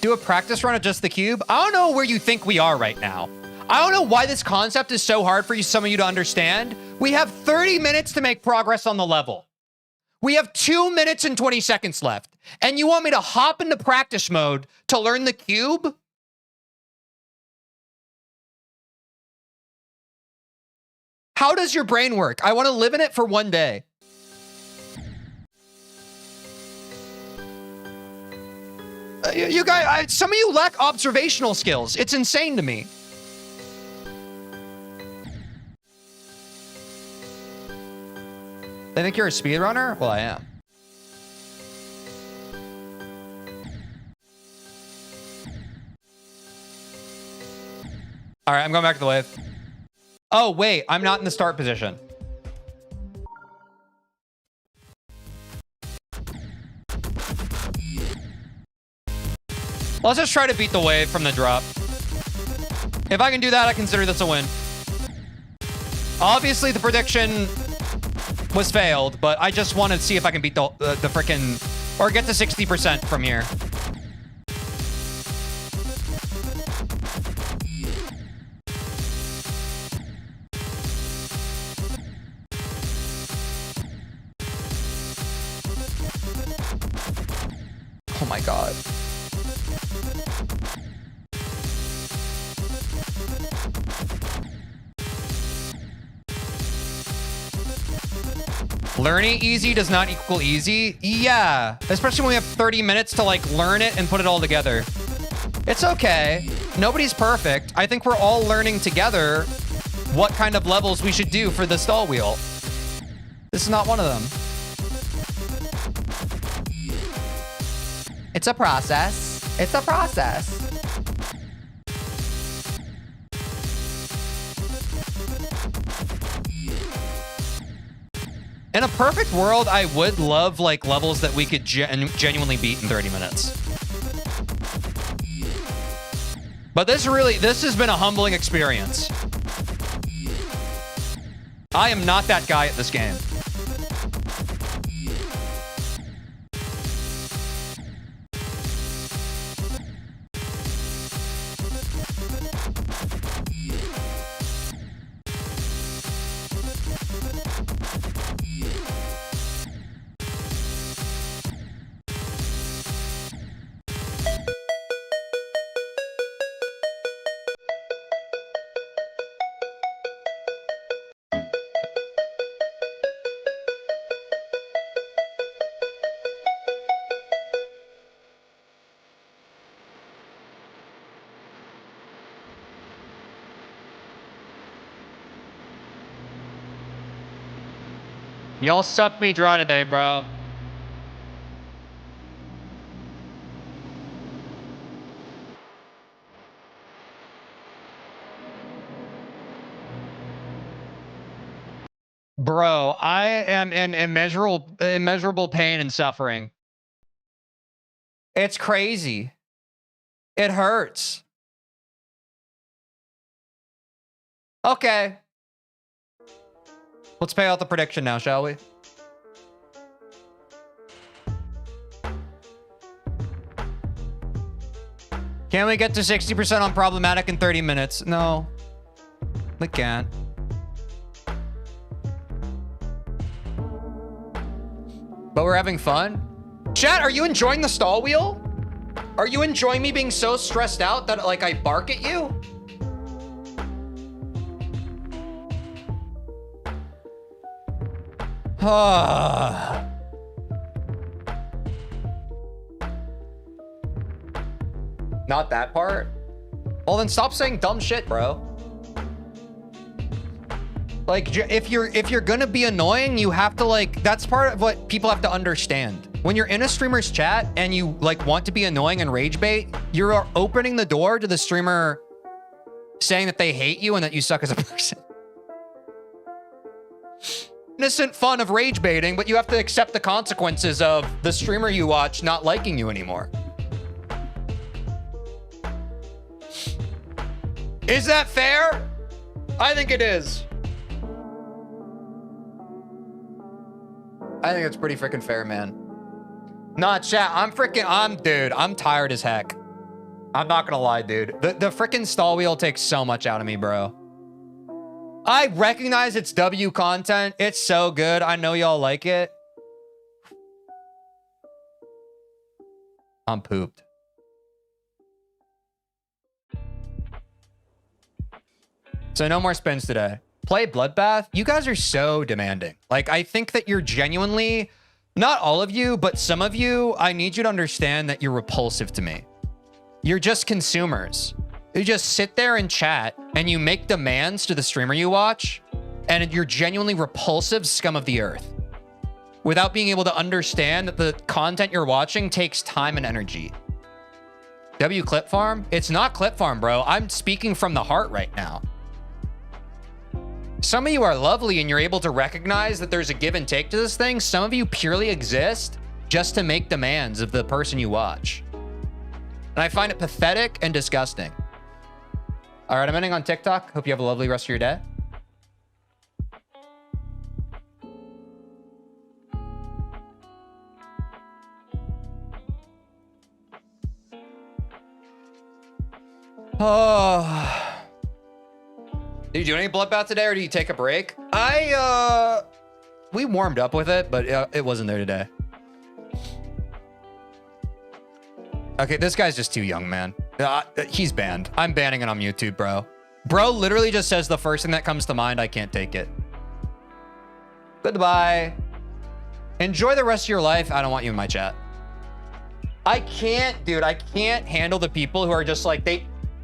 S1: Do a practice run of just the cube? I don't know where you think we are right now. I don't know why this concept is so hard for some of you to understand. We have 30 minutes to make progress on the level. We have 2 minutes and 20 seconds left. And you want me to hop into practice mode to learn the cube? How does your brain work? I want to live in it for 1 day. You guys, some of you lack observational skills. It's insane to me. They think you're a speedrunner? Well, I am. All right, I'm going back to the wave. Oh, wait, I'm not in the start position. Let's just try to beat the wave from the drop. If I can do that, I consider this a win. Obviously, the prediction was failed, but I just want to see if I can beat the frickin' or get to 60% from here. Oh my god. Learning easy does not equal easy. Yeah, especially when we have 30 minutes to like learn it and put it all together. It's okay. Nobody's perfect. I think we're all learning together what kind of levels we should do for the stall wheel. This is not one of them. It's a process. It's a process. In a perfect world, I would love like levels that we could genuinely beat in 30 minutes. But this has been a humbling experience. I am not that guy at this game. Y'all sucked me dry today, bro. Bro, I am in immeasurable pain and suffering. It's crazy. It hurts. Okay. Let's pay out the prediction now, shall we? Can we get to 60% on problematic in 30 minutes? No. We can't. But we're having fun. Chat, are you enjoying the stall wheel? Are you enjoying me being so stressed out that like I bark at you? Not that part? Well, then stop saying dumb shit, bro. Like, if you're gonna be annoying, you have to like, that's part of what people have to understand. When you're in a streamer's chat and you like want to be annoying and rage bait, you're opening the door to the streamer saying that they hate you and that you suck as a person. Innocent fun of rage baiting, but you have to accept the consequences of the streamer you watch not liking you anymore. Is that fair? I think it is. I think it's pretty freaking fair, man. Nah, chat, dude, I'm tired as heck. I'm not gonna lie, dude. The freaking stall wheel takes so much out of me, bro. I recognize it's W content. It's so good. I know y'all like it. I'm pooped. So no more spins today. Play Bloodbath. You guys are so demanding. Like, I think that you're genuinely, not all of you, but some of you, I need you to understand that you're repulsive to me. You're just consumers. You just sit there and chat and you make demands to the streamer you watch, and you're genuinely repulsive scum of the earth without being able to understand that the content you're watching takes time and energy. W clip farm? It's not clip farm, bro. I'm speaking from the heart right now. Some of you are lovely and you're able to recognize that there's a give and take to this thing. Some of you purely exist just to make demands of the person you watch. And I find it pathetic and disgusting. All right, I'm ending on TikTok. Hope you have a lovely rest of your day. Oh. Did you do any Bloodbath today, or did you take a break? We warmed up with it, but it wasn't there today. Okay, this guy's just too young, man. He's banned. I'm banning it on YouTube, bro. Bro literally just says the first thing that comes to mind. I can't take it. Goodbye. Enjoy the rest of your life. I don't want you in my chat. I can't, dude. I can't handle the people who are just like,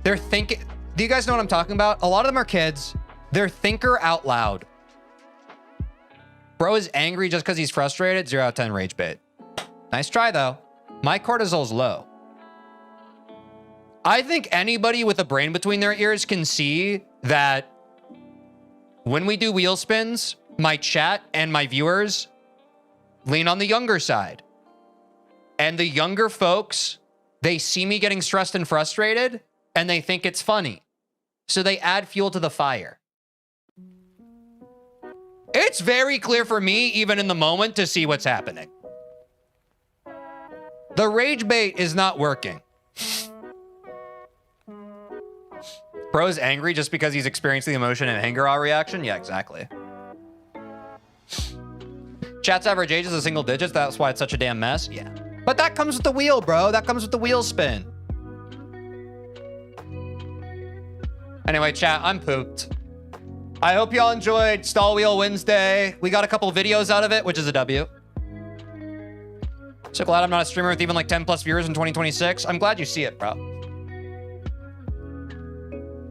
S1: they're thinking. Do you guys know what I'm talking about? A lot of them are kids. They're thinker out loud. Bro is angry just because he's frustrated. 0 out of 10 rage bait. Nice try, though. My cortisol's low. I think anybody with a brain between their ears can see that when we do wheel spins, my chat and my viewers lean on the younger side. And the younger folks, they see me getting stressed and frustrated, and they think it's funny. So they add fuel to the fire. It's very clear for me, even in the moment, to see what's happening. The rage bait is not working. Bro's angry just because he's experiencing the emotion and anger reaction? Yeah, exactly. Chat's average age is a single digits. That's why it's such a damn mess. Yeah. But that comes with the wheel, bro. That comes with the wheel spin. Anyway, chat, I'm pooped. I hope y'all enjoyed Stall Wheel Wednesday. We got a couple videos out of it, which is a W. So glad I'm not a streamer with even like 10 plus viewers in 2026. I'm glad you see it, bro.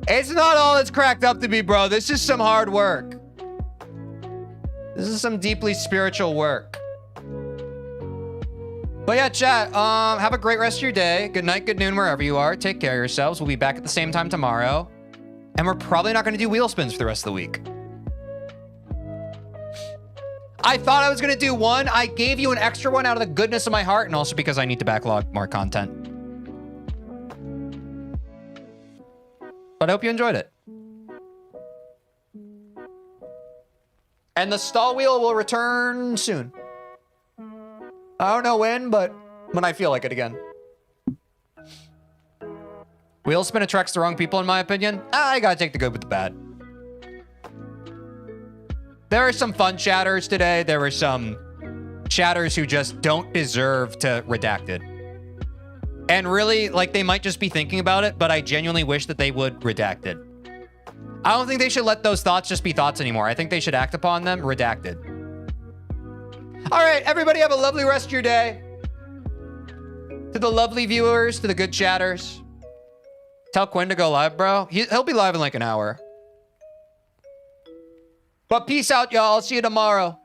S1: It's not all it's cracked up to be, bro. This is some hard work. This is some deeply spiritual work. But yeah, chat, have a great rest of your day. Good night, good noon, wherever you are. Take care of yourselves. We'll be back at the same time tomorrow. And we're probably not going to do wheel spins for the rest of the week. I thought I was going to do one. I gave you an extra one out of the goodness of my heart, and also because I need to backlog more content. But I hope you enjoyed it. And the stall wheel will return soon. I don't know when, but when I feel like it again. Wheel spin attracts the wrong people, in my opinion. I gotta take the good with the bad. There are some fun chatters today. There were some chatters who just don't deserve to redacted. And really, like, they might just be thinking about it, but I genuinely wish that they would redacted. I don't think they should let those thoughts just be thoughts anymore. I think they should act upon them, redacted. All right, everybody have a lovely rest of your day. To the lovely viewers, to the good chatters. Tell Quinn to go live, bro. He'll be live in like an hour. But peace out, y'all. I'll see you tomorrow.